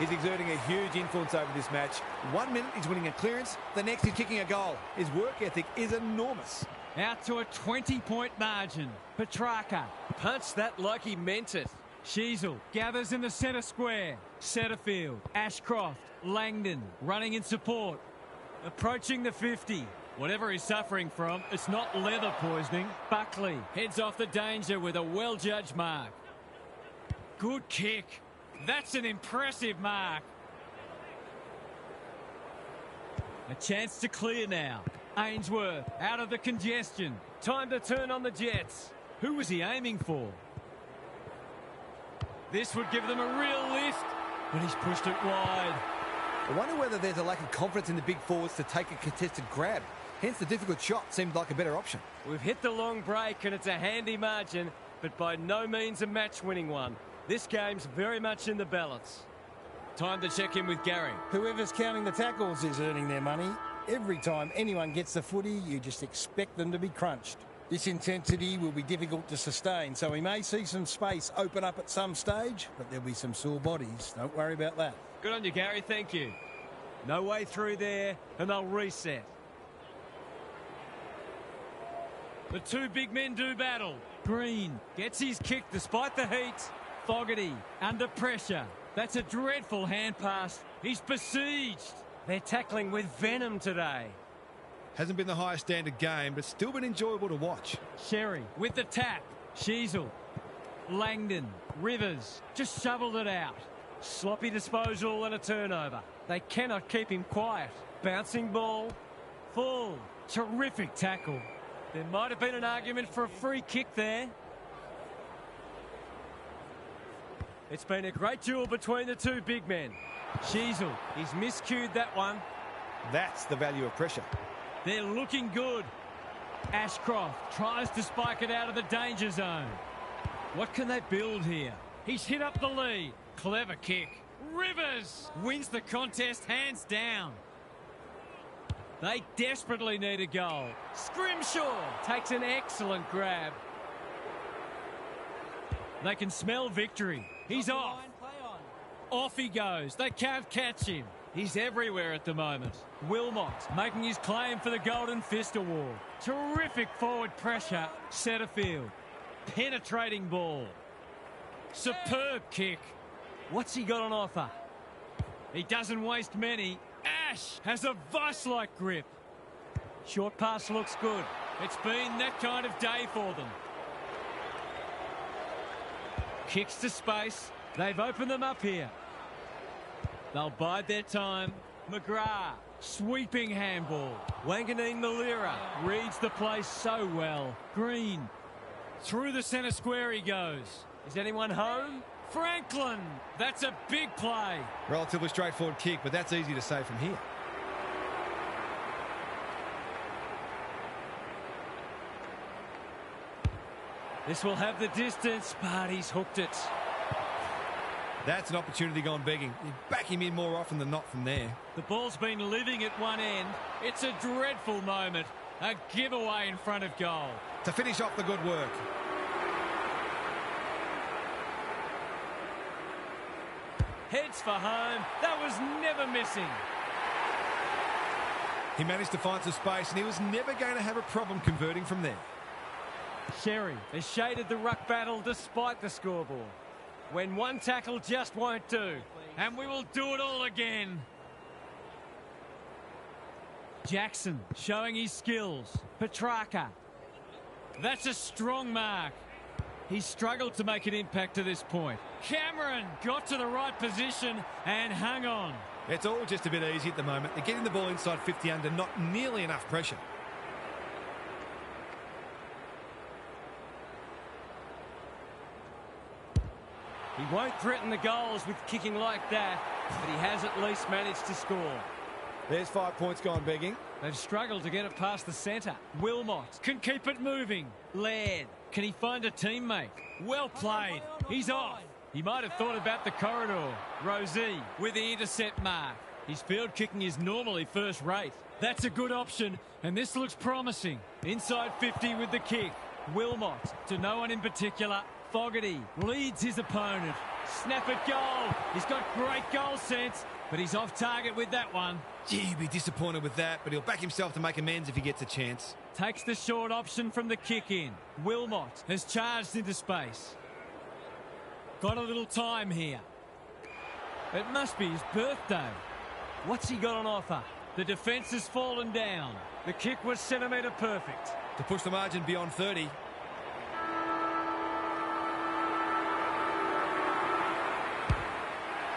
Speaker 2: He's exerting a huge influence over this match. 1 minute he's winning a clearance, the next he's kicking a goal. His work ethic is enormous.
Speaker 1: Out to a 20-point margin. Petrarca.
Speaker 5: Punched that like he meant it.
Speaker 1: Sheasel gathers in the centre square. Setterfield. Ashcroft. Langdon running in support. Approaching the 50. Whatever he's suffering from, it's not leather poisoning. Buckley heads off the danger with a well-judged mark. Good kick. That's an impressive mark. A chance to clear now. Ainsworth out of the congestion.
Speaker 5: Time to turn on the Jets.
Speaker 1: Who was he aiming for? This would give them a real lift, but he's pushed it wide.
Speaker 2: I wonder whether there's a lack of confidence in the big forwards to take a contested grab. Hence the difficult shot seemed like a better option.
Speaker 5: We've hit the long break and it's a handy margin, but by no means a match-winning one. This game's very much in the balance. Time to check in with Gary.
Speaker 6: Whoever's counting the tackles is earning their money. Every time anyone gets the footy, you just expect them to be crunched. This intensity will be difficult to sustain, so we may see some space open up at some stage, but there'll be some sore bodies. Don't worry about that.
Speaker 5: Good on you, Gary. Thank you. No way through there, and they'll reset.
Speaker 1: The two big men do battle. Green gets his kick despite the heat. Fogarty under pressure. That's a dreadful hand pass. He's besieged.
Speaker 5: They're tackling with venom today.
Speaker 3: Hasn't been the highest standard game, but still been enjoyable to watch.
Speaker 1: Sherry with the tap. Sheasel. Langdon. Rivers just shoveled it out.
Speaker 5: Sloppy disposal and a turnover. They cannot keep him quiet. Bouncing ball. Full.
Speaker 1: Terrific tackle.
Speaker 5: There might have been an argument for a free kick there. It's been a great duel between the two big men.
Speaker 1: Sheasel.
Speaker 5: He's miscued that one.
Speaker 2: That's the value of pressure.
Speaker 1: They're looking good. Ashcroft tries to spike it out of the danger zone. What can they build here? He's hit up the lead. Clever kick. Rivers wins the contest hands down. They desperately need a goal. Scrimshaw takes an excellent grab. They can smell victory. He's off. Off he goes. They can't catch him. He's everywhere at the moment. Wilmot making his claim for the Golden Fist Award. Terrific forward pressure. Centre field. Penetrating ball. Superb kick. What's he got on offer? He doesn't waste many. Ash has a vice-like grip. Short pass looks good. It's been that kind of day for them. Kicks to space. They've opened them up here. They'll bide their time. McGrath, sweeping handball. Wanganeen Malira reads the place so well. Green, through the centre square he goes. Is anyone home? Franklin, that's a big play.
Speaker 3: Relatively straightforward kick, but that's easy to say from here.
Speaker 1: This will have the distance, but he's hooked it.
Speaker 3: That's an opportunity gone begging. You back him in more often than not from there.
Speaker 1: The ball's been living at one end. It's a dreadful moment. A giveaway in front of goal.
Speaker 3: To finish off the good work.
Speaker 1: Heads for home. That was never missing.
Speaker 3: He managed to find some space, and he was never going to have a problem converting from there.
Speaker 1: Sherry has shaded the ruck battle despite the scoreboard. When one tackle just won't do. And we will do it all again. Jackson showing his skills. Petrarca. That's a strong mark. He struggled to make an impact to this point. Cameron got to the right position and hung on.
Speaker 3: It's all just a bit easy at the moment. They're getting the ball inside 50 under, not nearly enough pressure.
Speaker 5: He won't threaten the goals with kicking like that, but he has at least managed to score.
Speaker 2: There's 5 points gone begging.
Speaker 1: They've struggled to get it past the centre. Wilmot can keep it moving. Laird, can he find a teammate? Well played. He's off. He might have thought about the corridor. Rosie with the intercept mark. His field kicking is normally first rate. That's a good option, and this looks promising. Inside 50 with the kick. Wilmot to no one in particular. Fogarty leads his opponent. Snap at goal. He's got great goal sense, but he's off target with that one.
Speaker 3: Gee, he'd be disappointed with that, but he'll back himself to make amends if he gets a chance.
Speaker 1: Takes the short option from the kick in. Wilmot has charged into space. Got a little time here. It must be his birthday. What's he got on offer? The defence has fallen down. The kick was centimetre perfect.
Speaker 3: To push the margin beyond 30.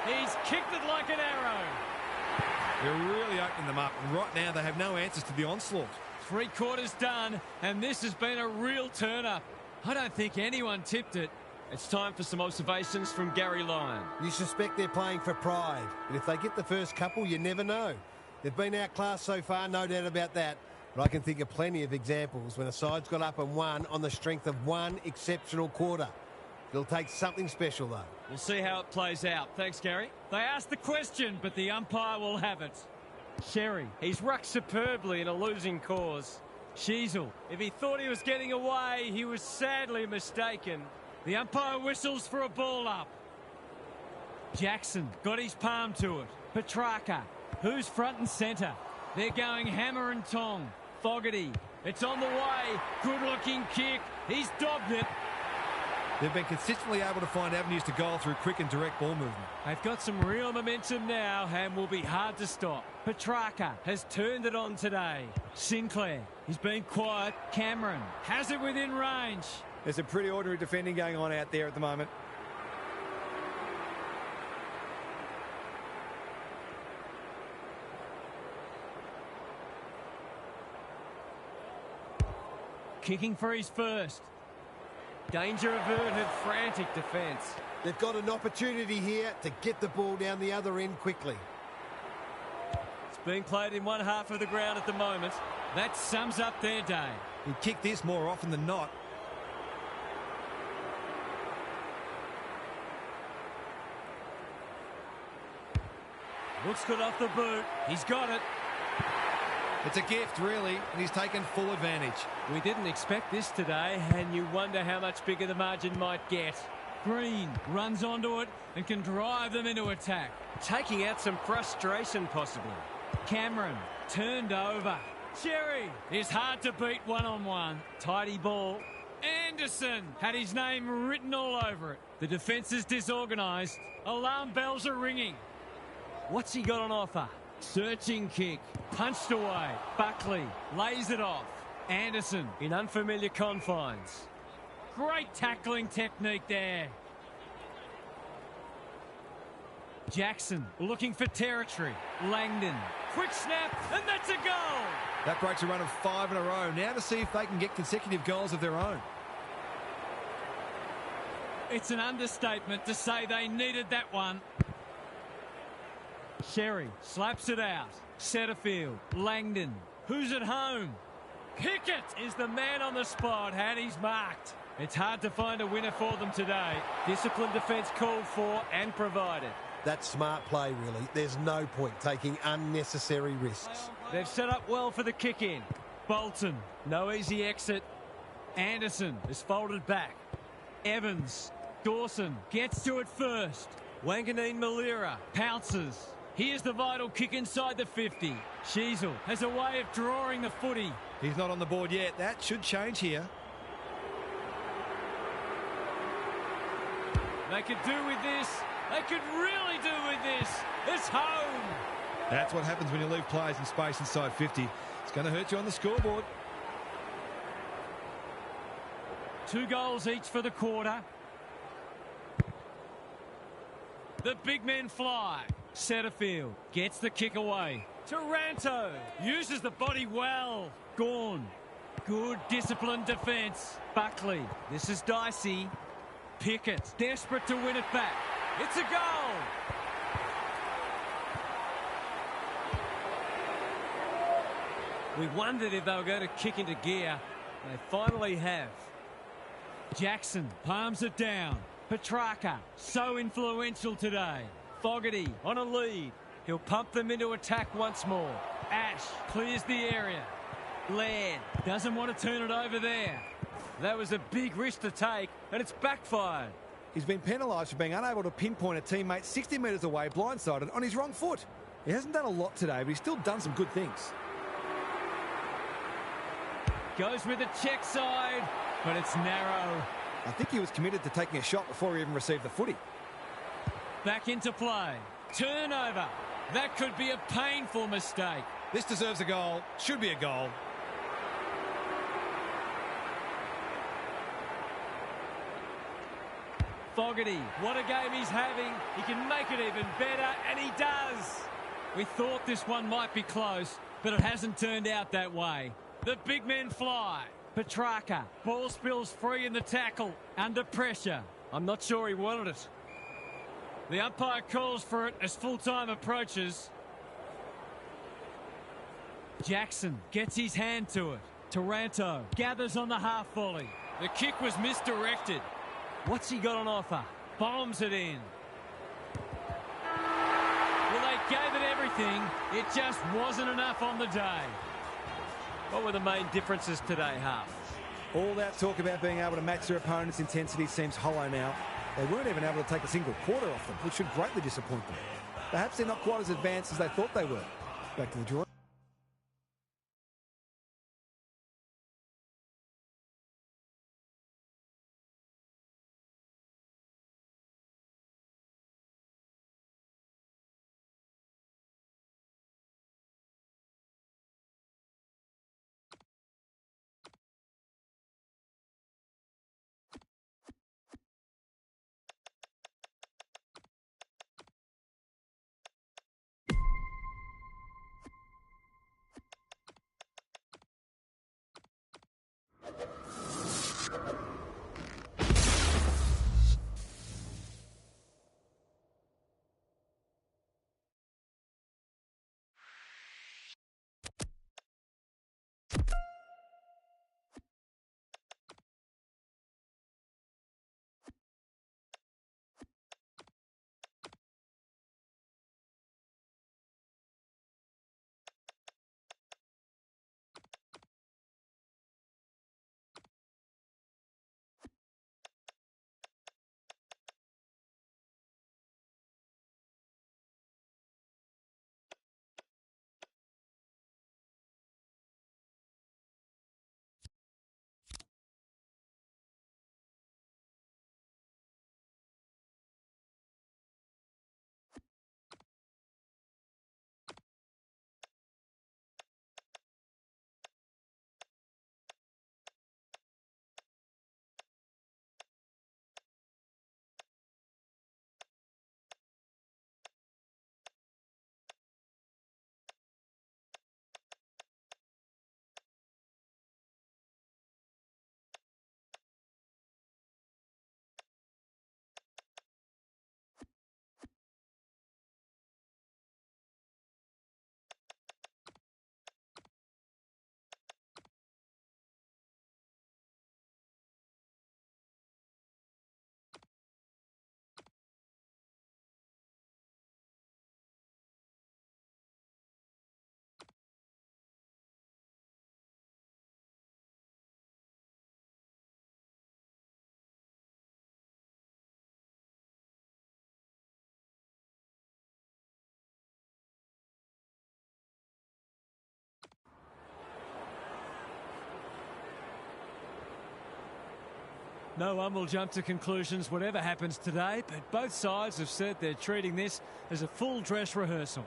Speaker 1: He's kicked it like an arrow.
Speaker 3: They're really opening them up. And right now, they have no answers to the onslaught.
Speaker 1: 3 quarters done, and this has been a real turn-up. I don't think anyone tipped it.
Speaker 5: It's time for some observations from Gary Lyon.
Speaker 4: You suspect they're playing for pride, but if they get the first couple, you never know. They've been outclassed so far, no doubt about that. But I can think of plenty of examples when a side's got up and won on the strength of one exceptional quarter. It'll take something special, though.
Speaker 1: We'll see how it plays out. Thanks, Gary. They asked the question, but the umpire will have it. Sherry.
Speaker 5: He's rucked superbly in a losing cause.
Speaker 1: Sheasel. If he thought he was getting away, he was sadly mistaken. The umpire whistles for a ball up. Jackson got his palm to it. Petrarca. Who's front and centre? They're going hammer and tong. Fogarty
Speaker 5: It's on the way. Good-looking kick. He's dobbed it.
Speaker 3: They've been consistently able to find avenues to goal through quick and direct ball movement.
Speaker 5: They've got some real momentum now and will be hard to stop. Petrarca has turned it on today. Sinclair, he's been quiet. Cameron has it within range.
Speaker 2: There's a pretty ordinary defending going on out there at the moment.
Speaker 5: Kicking for his first. Danger averted, frantic defence.
Speaker 4: They've got an opportunity here to get the ball down the other end quickly.
Speaker 5: It's being played in one half of the ground at the moment. That sums up their day.
Speaker 3: He'd kick this more often than not.
Speaker 5: Looks good off the boot. He's got it.
Speaker 3: It's a gift, really, and he's taken full advantage.
Speaker 5: We didn't expect this today, and you wonder how much bigger the margin might get.
Speaker 1: Green runs onto it and can drive them into attack.
Speaker 5: Taking out some frustration, possibly.
Speaker 1: Cameron turned over. Cherry is hard to beat one-on-one.
Speaker 5: Tidy ball.
Speaker 1: Anderson had his name written all over it. The defence is disorganised. Alarm bells are ringing.
Speaker 5: What's he got on offer?
Speaker 1: Searching kick. Punched away. Buckley lays it off. Anderson
Speaker 5: In unfamiliar confines.
Speaker 1: great tackling technique there. Jackson looking for territory. Langdon. Quick snap, and that's a goal.
Speaker 3: That breaks a run of 5 in a row. Now to see if they can get consecutive goals of their own.
Speaker 1: It's an understatement to say they needed that one. Sherry slaps it out. Setterfield. Langdon. Who's at home?
Speaker 5: Pickett is the man on the spot, and he's marked. It's hard to find a winner for them today. Disciplined defence called for and provided.
Speaker 4: That's smart play, really. There's no point taking unnecessary risks.
Speaker 5: They've set up well for the kick-in.
Speaker 1: Bolton.
Speaker 5: No easy exit.
Speaker 1: Anderson is folded back. Evans. Dawson gets to it first.
Speaker 5: Wanganeen Malira.
Speaker 1: Pounces. Here's the vital kick inside the 50. Sheasel has a way of drawing the footy.
Speaker 3: He's not on the board yet. That should change here.
Speaker 5: They could do with this. They could really do with this. It's home.
Speaker 3: That's what happens when you leave players in space inside 50. It's going to hurt you on the scoreboard.
Speaker 1: 2 goals each for the quarter. The big men fly. Setterfield gets the kick away.
Speaker 5: Taranto
Speaker 1: Uses the body well. Gorn. Good disciplined defence. Buckley.
Speaker 5: This is dicey.
Speaker 1: Pickett. Desperate to win it back.
Speaker 5: It's a goal. We wondered if they were going to kick into gear. They finally have.
Speaker 1: Jackson palms it down. Petrarca, so influential today. Fogarty
Speaker 5: On a lead. He'll pump them into attack once more.
Speaker 1: Ash clears the area. Laird doesn't want to turn it over there.
Speaker 5: That was a big risk to take, and it's backfired.
Speaker 2: He's been penalised for being unable to pinpoint a teammate 60 metres away, blindsided, on his wrong foot. He hasn't done a lot today, but he's still done some good things.
Speaker 1: Goes with a check side, but it's narrow.
Speaker 2: I think he was committed to taking a shot before he even received the footy.
Speaker 1: Back into play. Turnover. That could be a painful mistake.
Speaker 3: This deserves a goal. Should be a goal.
Speaker 1: Fogarty, what a game he's having. He can make it even better, and he does. We thought this one might be close, but it hasn't turned out that way. The big men fly. Petrarca, ball spills free in the tackle, under pressure.
Speaker 5: I'm not sure he wanted it.
Speaker 1: The umpire calls for it as full-time approaches. Jackson gets his hand to it. Taranto gathers on the half volley. The kick was misdirected.
Speaker 5: What's he got on offer?
Speaker 1: Bombs it in. Well, they gave it everything. It just wasn't enough on the day.
Speaker 5: What were the main differences today, Half?
Speaker 2: All that talk about being able to match their opponent's intensity seems hollow now. They weren't even able to take a single quarter off them, which should greatly disappoint them. Perhaps they're not quite as advanced as they thought they were. Back to the drawing.
Speaker 5: No one will jump to conclusions whatever happens today, but both sides have said they're treating this as a full dress rehearsal.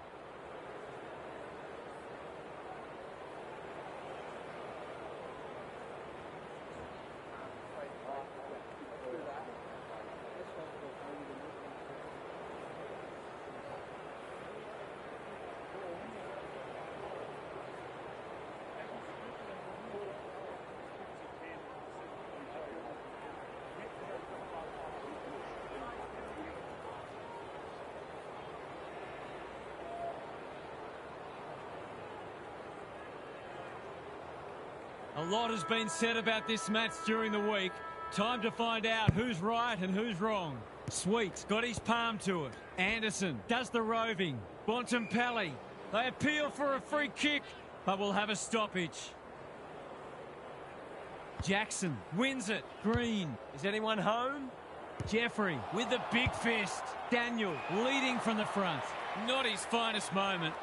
Speaker 5: A lot has been said about this match during the week. Time to find out who's right and who's wrong. Sweet's got his palm to it. Anderson does the roving. Bontempelli, they appeal for a free kick, but will have a stoppage. Jackson wins it. Green, is anyone home? Jeffrey with the big fist. Daniel leading from the front. Not his finest moment.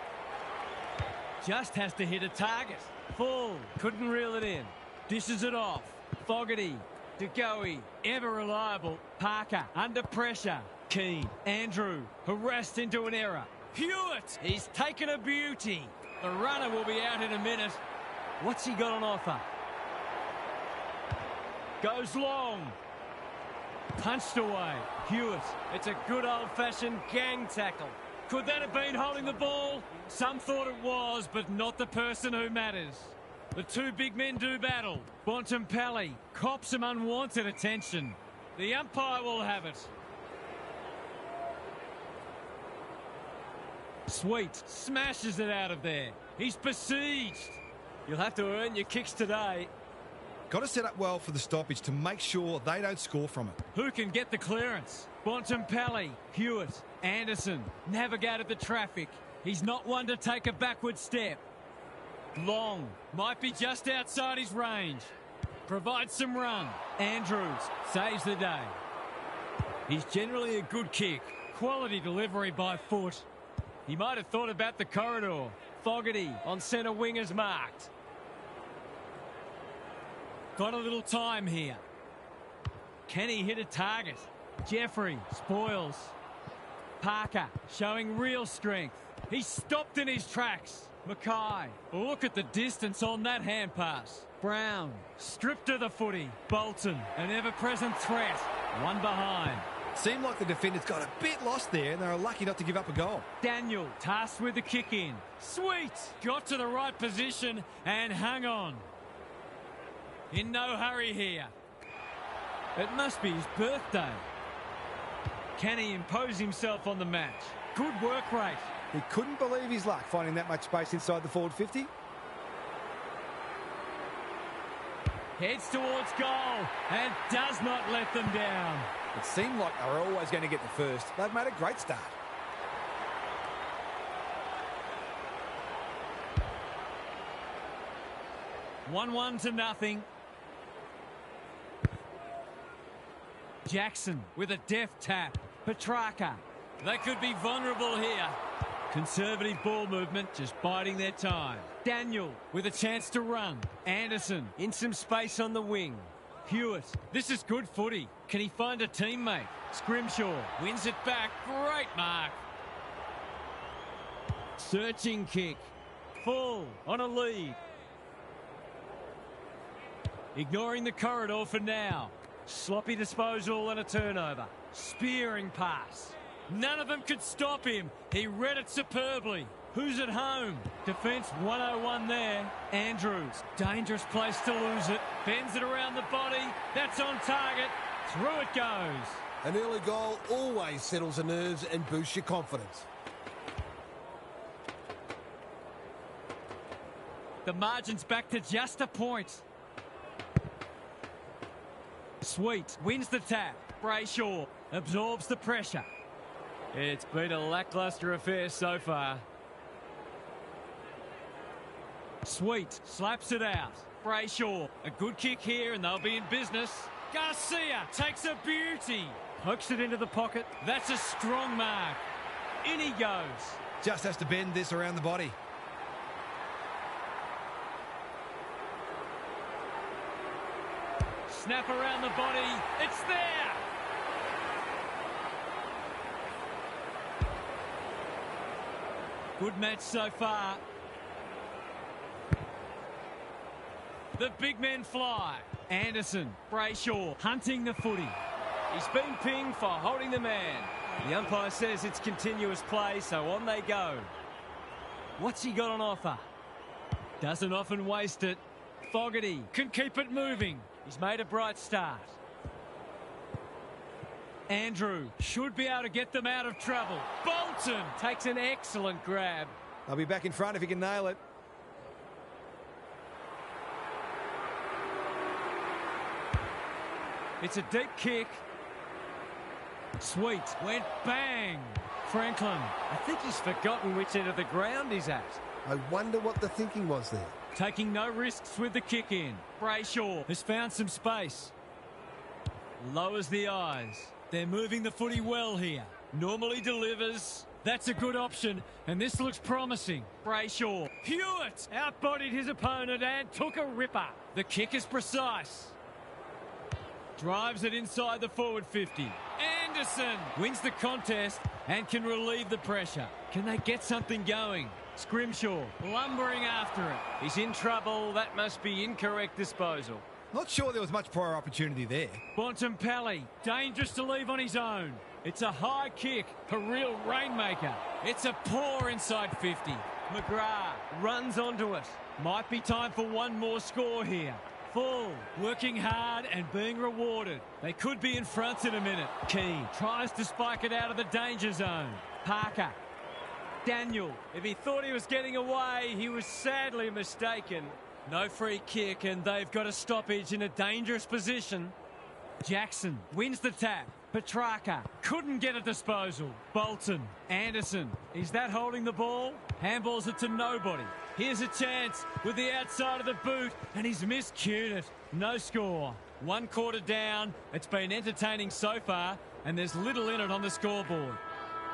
Speaker 5: Just has to hit a target. Full, couldn't reel it in. Dishes it off. Fogarty, DeGoey, ever reliable. Parker, under pressure. Keane, Andrew, harassed into an error. Hewitt, he's taken a beauty. The runner will be out in a minute. What's he got on offer? Goes long. Punched away. Hewitt, it's a good old-fashioned gang tackle. Could that have been holding the ball? Some thought it was, but not the person who matters. The two big men do battle. Bontempelli cops some unwanted attention. The umpire will have it. Sweet smashes it out of there. He's besieged. You'll have to earn your kicks today.
Speaker 3: Got to set up well for the stoppage to make sure they don't score from it.
Speaker 5: Who can get the clearance? Bontempelli, Hewitt, Anderson navigated the traffic. He's not one to take a backward step. Long, might be just outside his range. Provides some run. Andrews saves the day. He's generally a good kick. Quality delivery by foot. He might have thought about the corridor. Fogarty on centre wing is marked. Got a little time here. Can he hit a target? Jeffrey spoils. Parker showing real strength. He's stopped in his tracks. Mackay, look at the distance on that hand pass. Brown, stripped of the footy. Bolton, an ever-present threat. One behind.
Speaker 3: Seemed like the defenders got a bit lost there and they were lucky not to give up a goal.
Speaker 5: Daniel tasked with the kick in. Sweet, got to the right position and hung on. In no hurry here. It must be his birthday. Can he impose himself on the match? Good work rate.
Speaker 2: He couldn't believe his luck finding that much space inside the forward 50.
Speaker 5: Heads towards goal and does not let them down.
Speaker 2: It seemed like they were always going to get the first. They've made a great start.
Speaker 5: One to nothing. Jackson with a deft tap. Petrarca. They could be vulnerable here. Conservative ball movement, just biding their time. Daniel with a chance to run. Anderson in some space on the wing. Hewitt, this is good footy. Can he find a teammate? Scrimshaw wins it back. Great mark. Searching kick. Full on a lead. Ignoring the corridor for now. Sloppy disposal and a turnover. Spearing pass. None of them could stop him. He read it superbly. Who's at home? Defence 101 there. Andrews, dangerous place to lose it. Bends it around the body. That's on target. Through it goes.
Speaker 4: An early goal always settles the nerves and boosts your confidence.
Speaker 5: The margin's back to just a point. Sweet wins the tap. Brayshaw absorbs the pressure. It's been a lacklustre affair so far. Sweet slaps it out. Brayshaw, a good kick here and they'll be in business. Garcia takes a beauty. Hooks it into the pocket. That's a strong mark. In he goes.
Speaker 3: Just has to bend this around the body.
Speaker 5: Snap around the body. It's there. Good match so far. The big men fly. Anderson, Brayshaw, hunting the footy. He's been pinged for holding the man. The umpire says it's continuous play, so on they go. What's he got on offer? Doesn't often waste it. Fogarty can keep it moving. He's made a bright start. Andrew should be able to get them out of trouble. Bolton takes an excellent grab.
Speaker 2: They'll be back in front if he can nail it.
Speaker 5: It's a deep kick. Sweet. Went bang. Franklin. I think he's forgotten which end of the ground he's at.
Speaker 4: I wonder what the thinking was there.
Speaker 5: Taking no risks with the kick in. Brayshaw has found some space. Lowers the eyes. They're moving the footy well here. Normally delivers. That's a good option, and this looks promising. Brayshaw. Hewitt outbodied his opponent and took a ripper. The kick is precise. Drives it inside the forward 50. Anderson wins the contest and can relieve the pressure. Can they get something going? Scrimshaw lumbering after it. He's in trouble. That must be incorrect disposal.
Speaker 3: Not sure there was much prior opportunity there.
Speaker 5: Bontempelli, dangerous to leave on his own. It's a high kick, a real rainmaker. It's a poor inside 50. McGrath runs onto it. Might be time for one more score here. Full, working hard and being rewarded. They could be in front in a minute. Keane tries to spike it out of the danger zone. Parker. Daniel, if he thought he was getting away, he was sadly mistaken. No free kick, and they've got a stoppage in a dangerous position. Jackson wins the tap. Petrarca couldn't get a disposal. Bolton. Anderson. Is that holding the ball? Handballs it to nobody. Here's a chance with the outside of the boot, and he's miscued it. No score. 1 quarter down. It's been entertaining so far, and there's little in it on the scoreboard.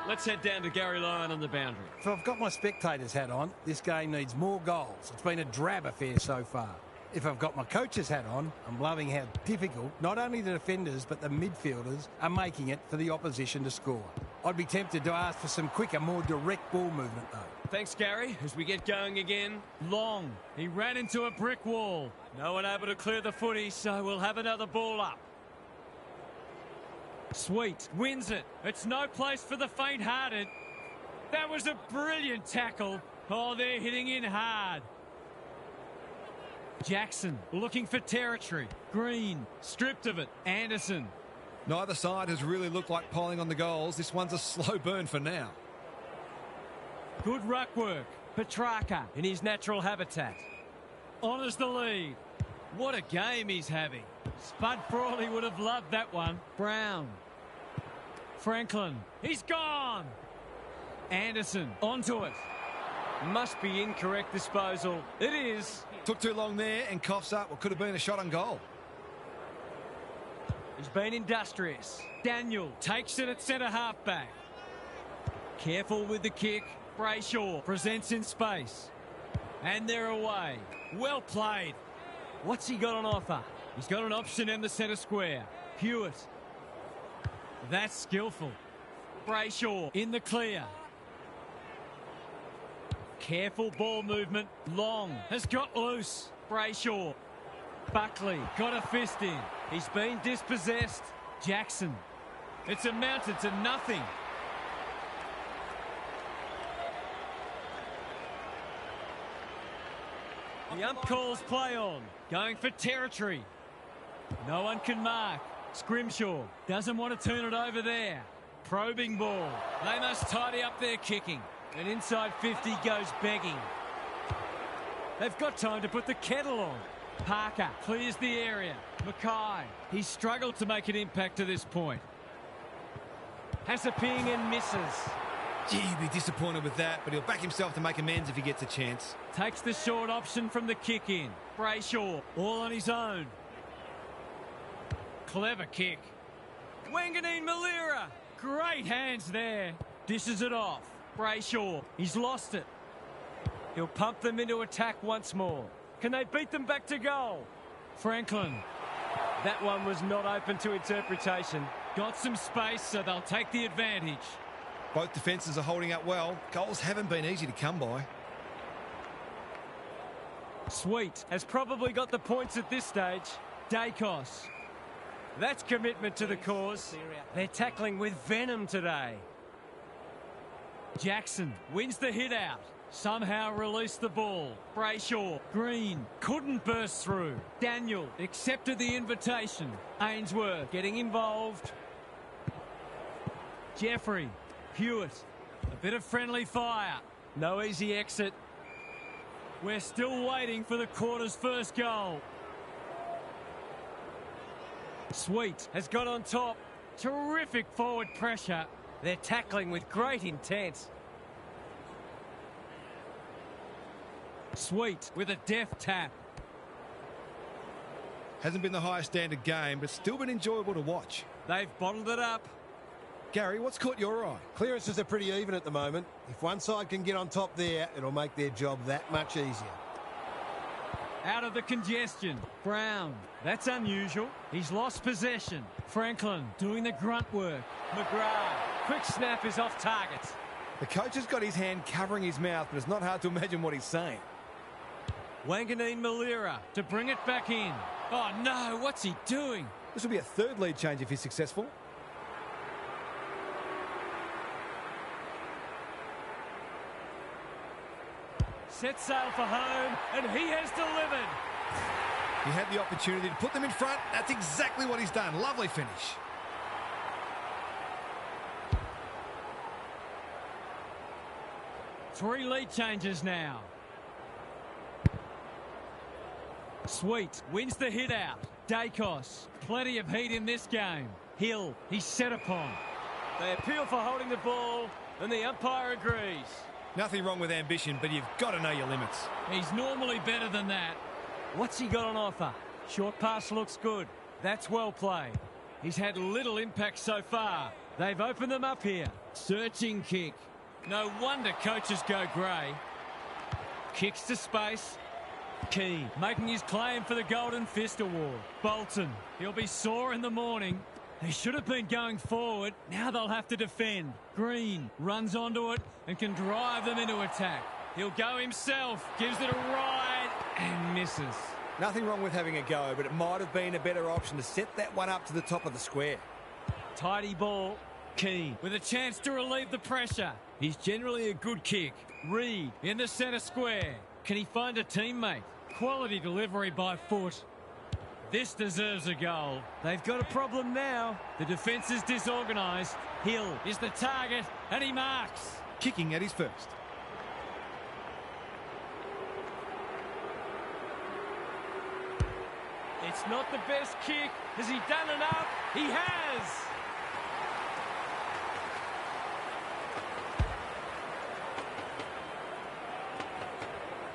Speaker 5: Let's head down to Gary Lyon on the boundary.
Speaker 6: If I've got my spectator's hat on, this game needs more goals. It's been a drab affair so far. If I've got my coach's hat on, I'm loving how difficult not only the defenders but the midfielders are making it for the opposition to score. I'd be tempted to ask for some quicker, more direct ball movement though.
Speaker 5: Thanks, Gary. As we get going again. Long. He ran into a brick wall. No one able to clear the footy, so we'll have another ball up. Sweet wins it. It's no place for the faint-hearted. That was a brilliant tackle. Oh, they're hitting in hard. Jackson looking for territory. Green stripped of it. Anderson.
Speaker 3: Neither side has really looked like piling on the goals. This one's a slow burn for now.
Speaker 5: Good ruck work. Petrarca in his natural habitat. Honours the lead. What a game he's having. Spud Frawley would have loved that one. Brown. Franklin. He's gone. Anderson onto it. Must be incorrect disposal. It is.
Speaker 3: Took too long there and coughs up what could have been a shot on goal.
Speaker 5: He's been industrious. Daniel takes it at centre halfback. Careful with the kick. Brayshaw presents in space. And they're away. Well played. What's he got on offer? He's got an option in the centre square. Hewitt. That's skillful. Brayshaw in the clear. Careful ball movement. Long has got loose. Brayshaw. Buckley got a fist in. He's been dispossessed. Jackson. It's amounted to nothing. The ump calls play on. Going for territory. No one can mark. Scrimshaw doesn't want to turn it over there. Probing ball. They must tidy up their kicking. And inside 50 goes begging. They've got time to put the kettle on. Parker clears the area. Mackay. He's struggled to make an impact to this point. Has a ping and misses.
Speaker 3: Gee, he'd be disappointed with that, but he'll back himself to make amends if he gets a chance.
Speaker 5: Takes the short option from the kick in. Brayshaw all on his own. Clever kick. Wanganeen Malira. Great hands there. Dishes it off. Brayshaw. He's lost it. He'll pump them into attack once more. Can they beat them back to goal? Franklin. That one was not open to interpretation.
Speaker 1: Got some space, so they'll take the advantage.
Speaker 3: Both defences are holding up well. Goals haven't been easy to come by.
Speaker 1: Sweet.
Speaker 5: Has probably got the points at this stage.
Speaker 1: Dacos.
Speaker 5: That's commitment to the cause. They're tackling with venom today.
Speaker 1: Jackson wins the hit out. Somehow released the ball. Brayshaw. Green couldn't burst through. Daniel accepted the invitation. Ainsworth getting involved. Jeffrey. Hewitt. A bit of friendly fire.
Speaker 5: No easy exit.
Speaker 1: We're still waiting for the quarter's first goal. Sweet
Speaker 5: has got on top.
Speaker 1: Terrific forward pressure.
Speaker 5: They're tackling with great intent.
Speaker 1: Sweet with a deft tap.
Speaker 3: Hasn't been the highest standard game, but still been enjoyable to watch.
Speaker 1: They've bottled it up.
Speaker 3: Gary, what's caught your eye?
Speaker 4: Clearances are pretty even at the moment. If one side can get on top there, it'll make their job that much easier.
Speaker 1: Out of the congestion. Brown. That's unusual. He's lost possession. Franklin doing the grunt work.
Speaker 5: McGrath. Quick snap is off target.
Speaker 2: The coach has got his hand covering his mouth, but it's not hard to imagine what he's saying.
Speaker 1: Wanganeen Malira to bring it back in. Oh no, what's he doing?
Speaker 2: This will be a third lead change if he's successful.
Speaker 1: Set sail for home, and he has delivered.
Speaker 3: He had the opportunity to put them in front. That's exactly what he's done. Lovely finish.
Speaker 1: Three lead changes now. Sweet wins the hit out. Dacos, plenty of heat in this game. Hill, he's set upon.
Speaker 5: They appeal for holding the ball, and the umpire agrees.
Speaker 3: Nothing wrong with ambition, but you've got to know your limits.
Speaker 1: He's normally better than that.
Speaker 5: What's he got on offer? Short pass looks good.
Speaker 1: That's well played. He's had little impact so far. They've opened them up here. Searching kick. No wonder coaches go grey. Kicks to space. Key making his claim for the Golden Fist Award. Bolton, he'll be sore in the morning. They should have been going forward. Now they'll have to defend. Green runs onto it and can drive them into attack. He'll go himself, gives it a ride and misses.
Speaker 2: Nothing wrong with having a go, but it might have been a better option to set that one up to the top of the square.
Speaker 1: Tidy ball. Keane with a chance to relieve the pressure. He's generally a good kick. Reed in the centre square. Can he find a teammate? Quality delivery by foot. This deserves a goal. They've got a problem now. The defence is disorganised. Hill is the target and he marks.
Speaker 3: Kicking at his first.
Speaker 5: It's not the best kick. Has he done enough? He has.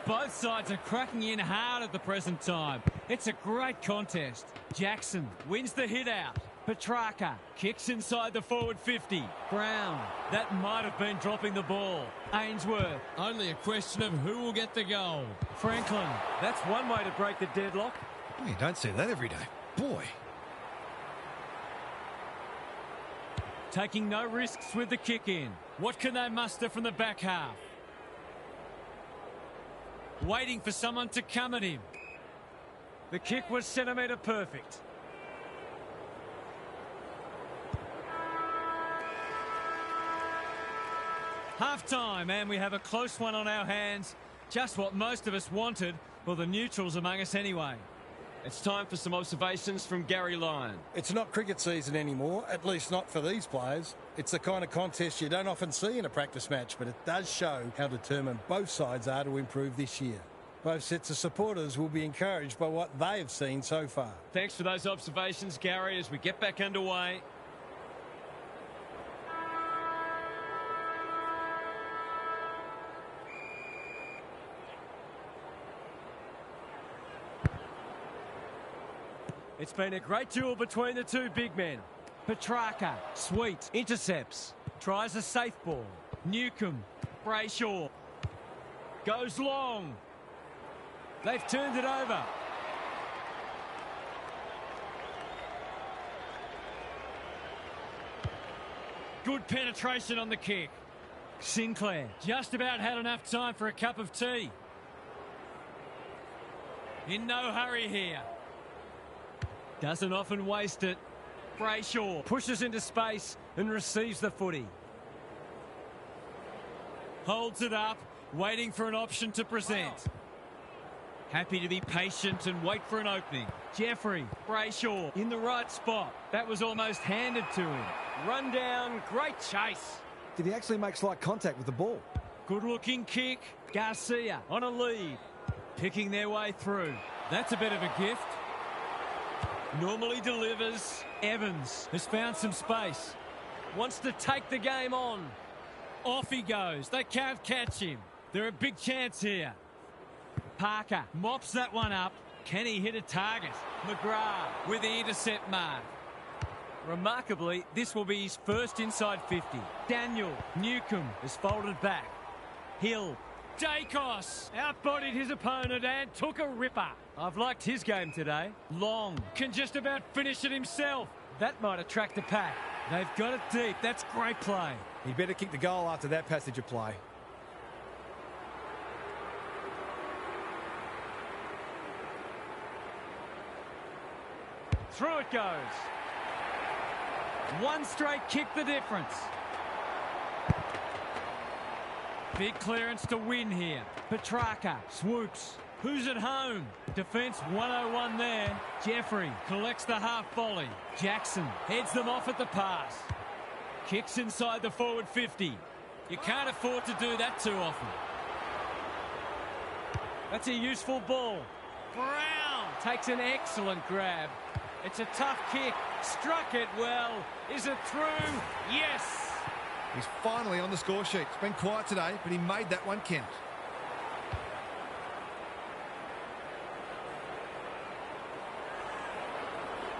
Speaker 1: Both sides are cracking in hard at the present time. It's a great contest. Jackson wins the hit out. Petrarca kicks inside the forward 50. Brown, that might have been dropping the ball. Ainsworth, only a question of who will get the goal. Franklin,
Speaker 5: that's one way to break the deadlock.
Speaker 3: Oh, you don't see that every day. Boy.
Speaker 1: Taking no risks with the kick in. What can they muster from the back half? Waiting for someone to come at him.
Speaker 5: The kick was centimetre perfect.
Speaker 1: Half-time, and we have a close one on our hands. Just what most of us wanted, well, the neutrals among us anyway.
Speaker 5: It's time for some observations from Gary Lyon.
Speaker 6: It's not cricket season anymore, at least not for these players. It's the kind of contest you don't often see in a practice match, but it does show how determined both sides are to improve this year. Both sets of supporters will be encouraged by what they have seen so far.
Speaker 5: Thanks for those observations, Gary, as we get back underway. It's been a great duel between the two big men.
Speaker 1: Petrarca, sweet, intercepts, tries a safe ball. Newcomb, Brayshaw, goes long. They've turned it over. Good penetration on the kick. Sinclair just about had enough time for a cup of tea. In no hurry here. Doesn't often waste it. Brayshaw pushes into space and receives the footy. Holds it up, waiting for an option to present. Happy to be patient and wait for an opening. Jeffrey, Brayshaw in the right spot. That was almost handed to him. Run down, great chase.
Speaker 2: Did he actually make slight contact with the ball?
Speaker 1: Good looking kick. Garcia on a lead. Picking their way through. That's a bit of a gift. Normally delivers. Evans has found some space. Wants to take the game on. Off he goes. They can't catch him. They're a big chance here. Parker mops that one up. Can he hit a target? McGrath with the intercept mark. Remarkably, this will be his first inside 50. Daniel Newcomb is folded back. Hill. Dacos outbodied his opponent and took a ripper. I've liked his game today. Long can just about finish it himself. That might attract the pack. They've got it deep. That's great play.
Speaker 2: He better kick the goal after that passage of play.
Speaker 1: Through it goes. One straight kick the difference. Big clearance to win here. Petrarca swoops. Who's at home? Defence 101 there. Jeffrey collects the half volley. Jackson heads them off at the pass. Kicks inside the forward 50. You can't afford to do that too often. That's a useful ball. Brown takes an excellent grab. It's a tough kick. Struck it well. Is it through? Yes.
Speaker 3: He's finally on the score sheet. It's been quiet today, but he made that one count.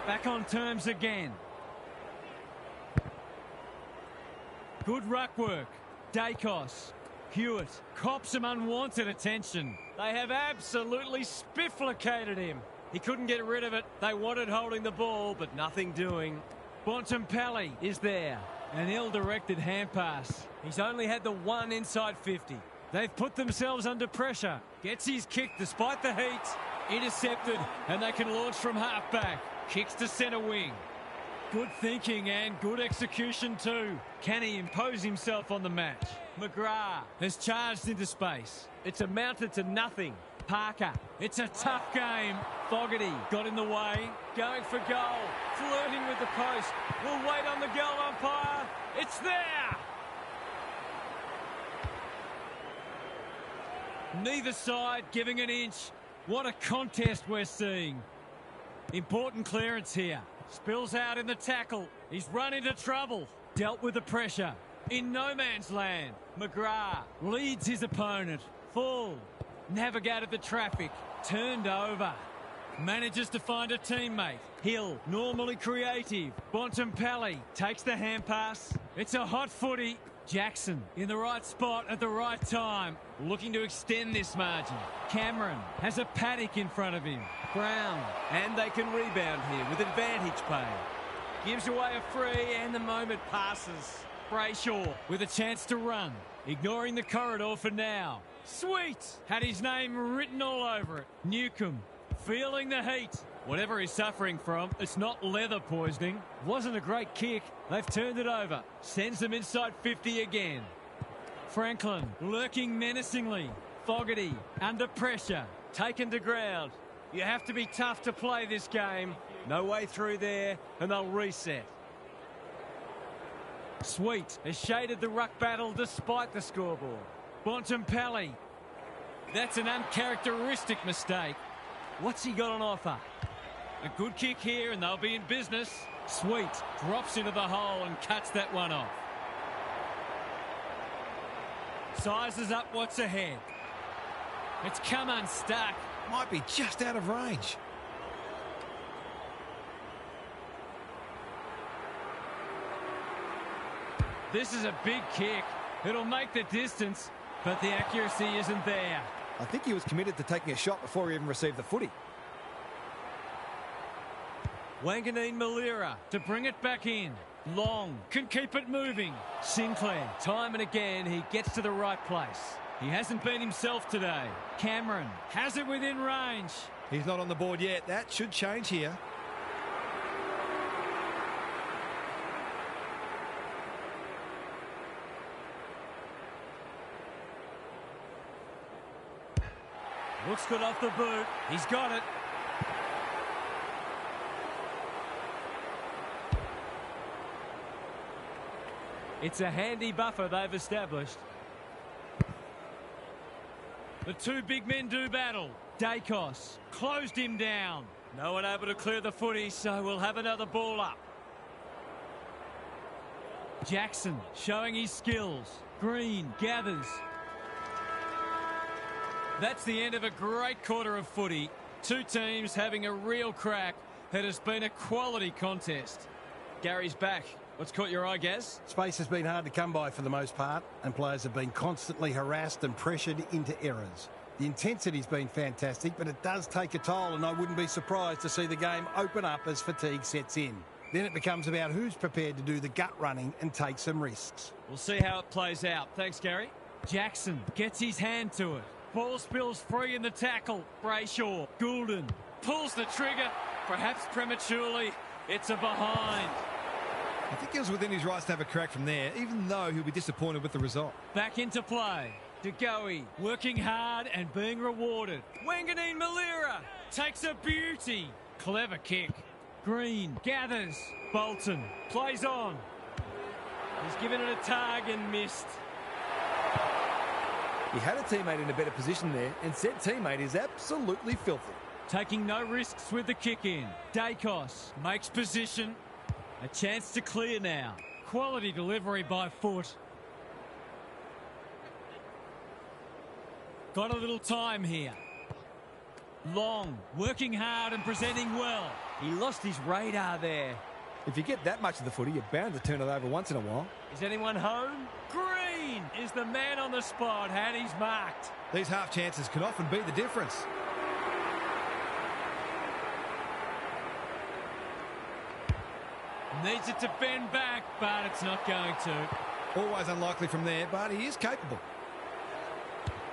Speaker 1: Back on terms again. Good ruck work. Dacos. Hewitt cops some unwanted attention. They have absolutely spifflicated him. He couldn't get rid of it. They wanted holding the ball, but nothing doing. Bontempelli is there. An ill-directed hand pass. He's only had the one inside 50. They've put themselves under pressure. Gets his kick despite the heat. Intercepted, and they can launch from half-back. Kicks to centre wing. Good thinking and good execution too. Can he impose himself on the match? McGrath has charged into space. It's amounted to nothing. Parker, it's a tough game. Fogarty got in the way. Going for goal. Flirting with the post. We'll wait on the goal umpire. It's there! Neither side giving an inch. What a contest we're seeing. Important clearance here. Spills out in the tackle. He's run into trouble. Dealt with the pressure. In no man's land. McGrath leads his opponent. Full. Navigated the traffic. Turned over. Manages to find a teammate. Hill, normally creative. Bontempelli takes the hand pass. It's a hot footy. Jackson in the right spot at the right time. Looking to extend this margin. Cameron has a paddock in front of him. Brown. And they can rebound here with advantage play. Gives away a free and the moment passes. Brayshaw with a chance to run. Ignoring the corridor for now. Sweet! Had his name written all over it. Newcomb feeling the heat. Whatever he's suffering from, it's not leather poisoning. Wasn't a great kick. They've turned it over. Sends them inside 50 again. Franklin lurking menacingly. Fogarty under pressure. Taken to ground. You have to be tough to play this game. No way through there, and they'll reset. Sweet has shaded the ruck battle despite the scoreboard. Bontempelli. That's an uncharacteristic mistake. What's he got on offer? A good kick here and they'll be in business. Sweet drops into the hole and cuts that one off. Sizes up what's ahead. It's come unstuck.
Speaker 2: Might be just out of range.
Speaker 1: This is a big kick. It'll make the distance, but the accuracy isn't there.
Speaker 2: I think he was committed to taking a shot before he even received the footy.
Speaker 1: Wanganeen Malira to bring it back in. Long, can keep it moving. Sinclair, time and again, he gets to the right place. He hasn't been himself today. Cameron has it within range.
Speaker 3: He's not on the board yet. That should change here.
Speaker 1: Looks good off the boot. He's got it. It's a handy buffer they've established. The two big men do battle. Dacos closed him down. No one able to clear the footy, so we'll have another ball up. Jackson showing his skills. Green gathers. That's the end of a great quarter of footy. Two teams having a real crack. It has been a quality contest. Gary's back. What's caught your eye, Gaz?
Speaker 6: Space has been hard to come by for the most part, and players have been constantly harassed and pressured into errors. The intensity's been fantastic, but it does take a toll, and I wouldn't be surprised to see the game open up as fatigue sets in. Then it becomes about who's prepared to do the gut running and take some risks.
Speaker 1: We'll see how it plays out. Thanks, Gary. Jackson gets his hand to it. Ball spills free in the tackle. Brayshaw, Goulden pulls the trigger, perhaps prematurely. It's a behind.
Speaker 3: I think he was within his rights to have a crack from there, even though he'll be disappointed with the result.
Speaker 1: Back into play. De Goey working hard and being rewarded. Wanganeen Malira takes a beauty. Clever kick. Green gathers. Bolton plays on. He's given it a tug and missed.
Speaker 2: He had a teammate in a better position there, and said teammate is absolutely filthy.
Speaker 1: Taking no risks with the kick in. Dacos makes position. A chance to clear now. Quality delivery by foot. Got a little time here. Long, working hard and presenting well. He lost his radar there.
Speaker 2: If you get that much of the footy, you're bound to turn it over once in a while.
Speaker 1: Is anyone home? Green is the man on the spot, and he's marked.
Speaker 3: These half chances can often be the difference.
Speaker 1: Needs it to bend back, but it's not going to.
Speaker 3: Always unlikely from there, but he is capable.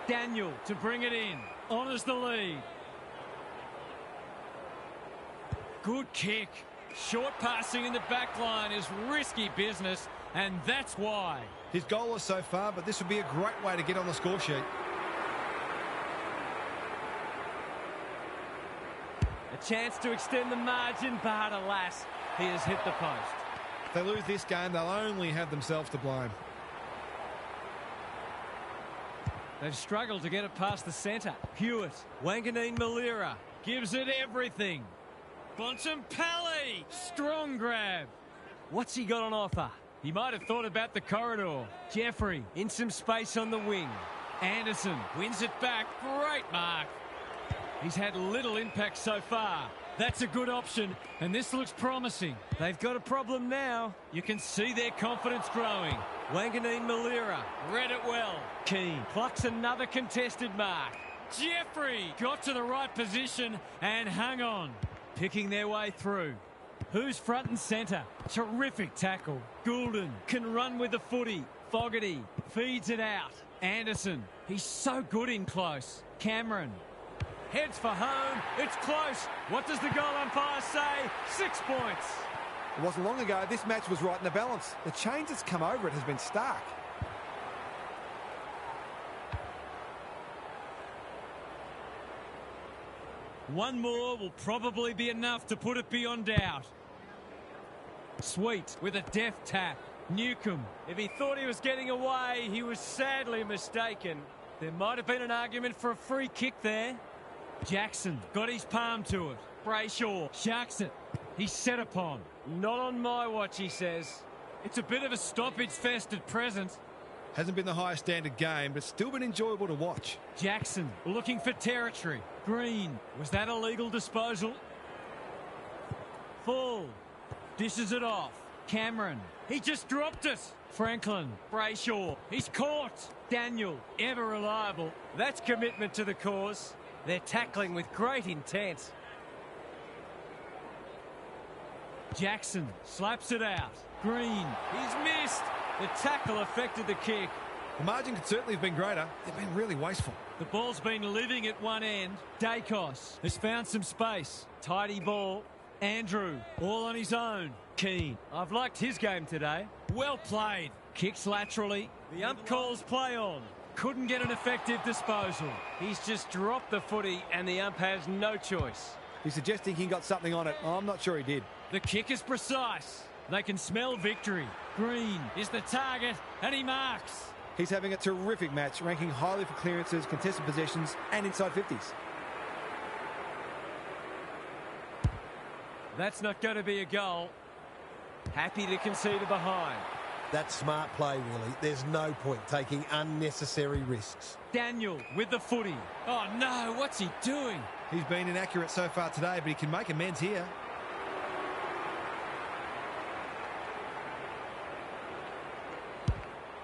Speaker 1: Daniel to bring it in. Honours the lead. Good kick. Short passing in the back line is risky business, and that's why.
Speaker 3: His goal is so far, but this would be a great way to get on the score sheet.
Speaker 1: A chance to extend the margin, but alas, he has hit the post.
Speaker 3: If they lose this game, they'll only have themselves to blame.
Speaker 1: They've struggled to get it past the centre. Hewitt, Wanganeen Malira gives it everything. Bontempelli, strong grab. What's he got on offer? He might have thought about the corridor. Jeffrey in some space on the wing. Anderson wins it back. Great mark. He's had little impact so far. That's a good option, and this looks promising. They've got a problem now. You can see their confidence growing. Wanganeen Malira read it well. Keane plucks another contested mark. Jeffrey got to the right position and hung on. Picking their way through. Who's front and centre? Terrific tackle. Goulden can run with the footy. Fogarty feeds it out. Anderson, he's so good in close. Cameron heads for home. It's close. What does the goal umpire say? 6 points.
Speaker 2: It wasn't long ago this match was right in the balance. The change that's come over it has been stark.
Speaker 1: One more will probably be enough to put it beyond doubt. Sweet with a deft tap. Newcomb, if he thought he was getting away, he was sadly mistaken. There might have been an argument for a free kick there. Jackson got his palm to it. Brayshaw sharks it. He's set upon. Not on my watch, he says. It's a bit of a stoppage fest at present.
Speaker 3: Hasn't been the highest standard game, but still been enjoyable to watch.
Speaker 1: Jackson looking for territory. Green, was that a legal disposal? Full. Dishes it off. Cameron, he just dropped it. Franklin, Brayshaw, he's caught. Daniel, ever reliable. That's commitment to the cause. They're tackling with great intent. Jackson slaps it out. Green, he's missed. The tackle affected the kick.
Speaker 3: The margin could certainly have been greater. They've been really wasteful.
Speaker 1: The ball's been living at one end. Dacos has found some space. Tidy ball. Andrew, all on his own. Keane, I've liked his game today. Well played. Kicks laterally. The ump calls play on. Couldn't get an effective disposal.
Speaker 5: He's just dropped the footy and the ump has no choice.
Speaker 2: He's suggesting he got something on it. I'm not sure he did.
Speaker 1: The kick is precise. They can smell victory. Green is the target and he marks.
Speaker 2: He's having a terrific match, ranking highly for clearances, contested possessions and inside 50s.
Speaker 5: That's not going to be a goal. Happy to concede a behind.
Speaker 4: That's smart play, really. There's no point taking unnecessary risks.
Speaker 1: Daniel with the footy. Oh no, what's he doing?
Speaker 3: He's been inaccurate so far today, but he can make amends here.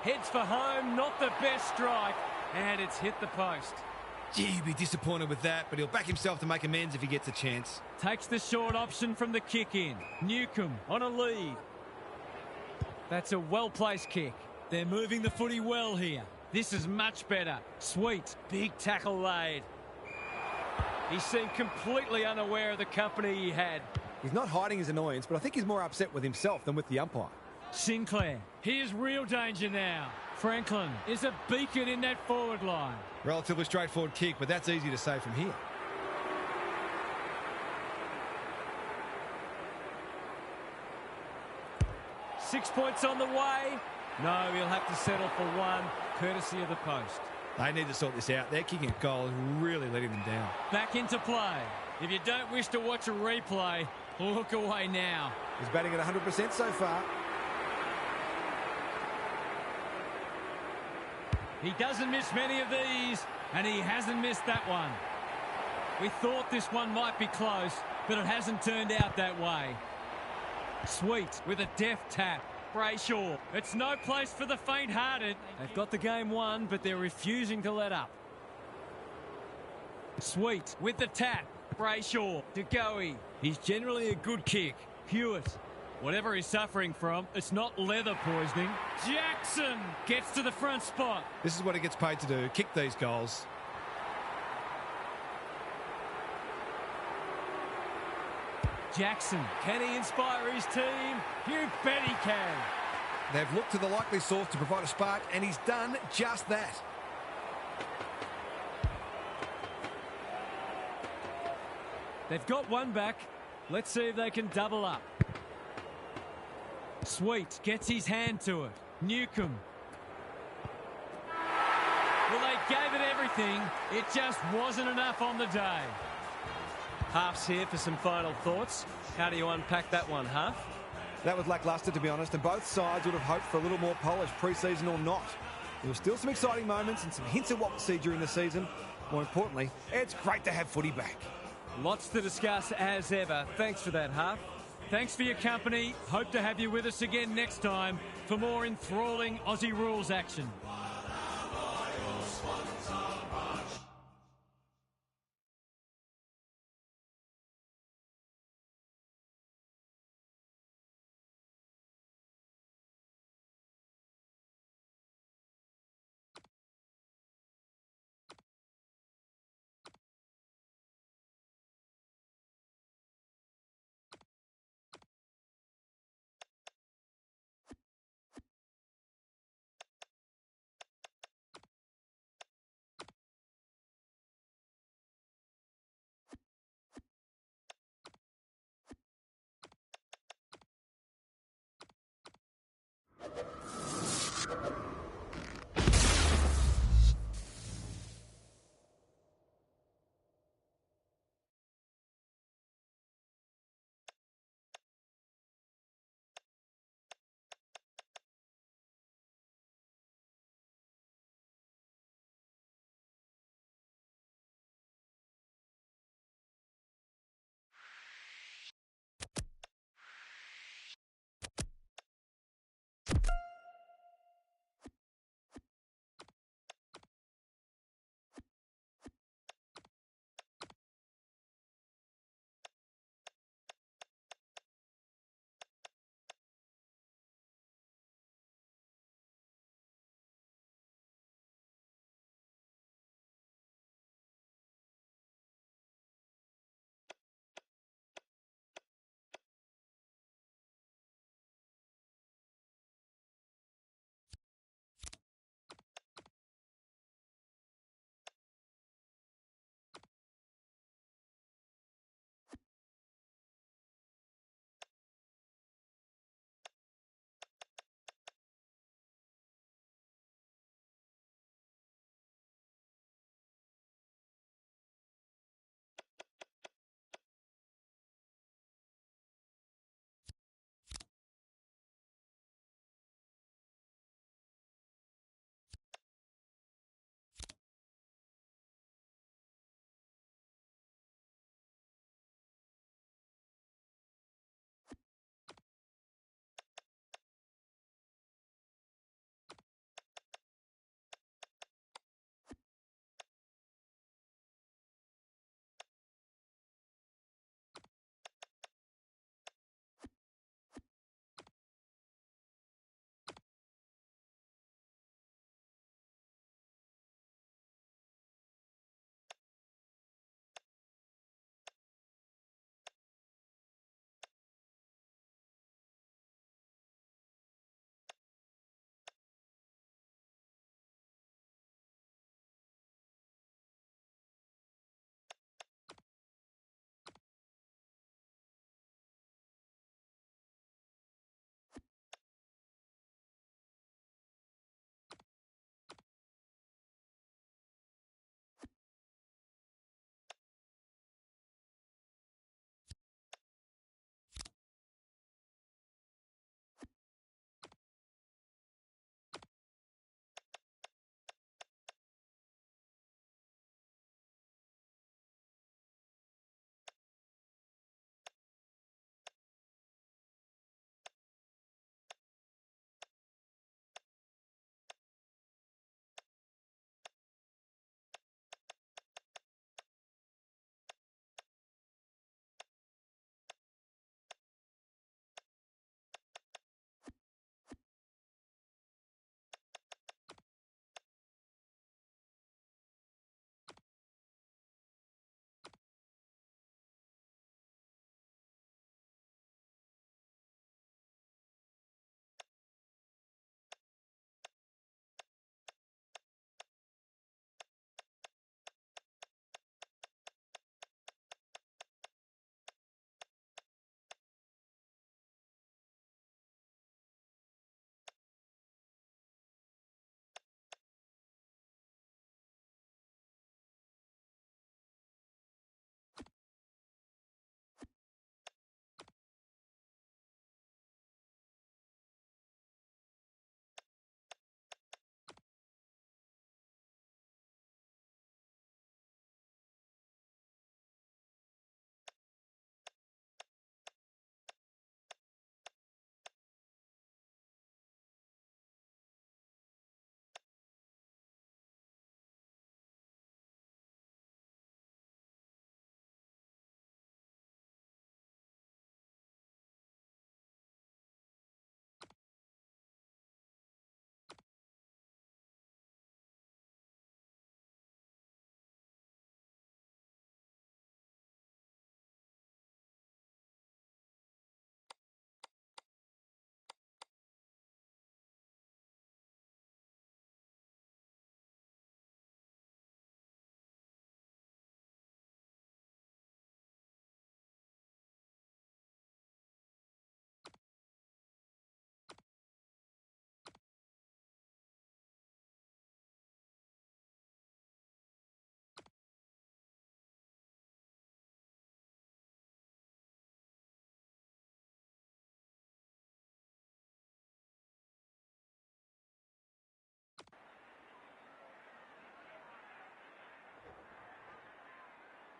Speaker 5: Heads for home, not the best strike. And it's hit the post.
Speaker 3: Gee, he'd be disappointed with that, but he'll back himself to make amends if he gets a chance.
Speaker 1: Takes the short option from the kick in. Newcomb on a lead. That's a well-placed kick. They're moving the footy well here. This is much better. Sweet. Big tackle laid.
Speaker 5: He seemed completely unaware of the company he had.
Speaker 2: He's not hiding his annoyance, but I think he's more upset with himself than with the umpire.
Speaker 1: Sinclair. Here's real danger now. Franklin is a beacon in that forward line.
Speaker 3: Relatively straightforward kick, but that's easy to say from here.
Speaker 5: Six points on the way. No, he'll have to settle for one, courtesy of the post.
Speaker 3: They need to sort this out. Their kicking a goal is really letting them down.
Speaker 1: Back into play. If you don't wish to watch a replay, look away now.
Speaker 2: He's batting at 100% so far.
Speaker 1: He doesn't miss many of these, and he hasn't missed that one. We thought this one might be close, but it hasn't turned out that way. Sweet with a deft tap. Brayshaw. It's no place for the faint-hearted. They've got the game won, but they're refusing to let up. Sweet with the tap. Brayshaw to Goey. He's generally a good kick. Hewitt. Whatever he's suffering from, it's not leather poisoning. Jackson gets to the front spot.
Speaker 3: This is what he gets paid to do, kick these goals.
Speaker 1: Jackson, can he inspire his team? You bet he can.
Speaker 3: They've looked to the likely source to provide a spark, and he's done just that.
Speaker 1: They've got one back. Let's see if they can double up. Sweet gets his hand to it. Newcomb. Well, they gave it everything. It just wasn't enough on the day.
Speaker 5: Half's here for some final thoughts. How do you unpack that one, Half?
Speaker 2: That was lacklustre, to be honest, and both sides would have hoped for a little more polish, pre-season or not. There were still some exciting moments and some hints of what we'll see during the season. More importantly, it's great to have footy back.
Speaker 5: Lots to discuss as ever. Thanks for that, Half.
Speaker 1: Thanks for your company. Hope to have you with us again next time for more enthralling Aussie rules action.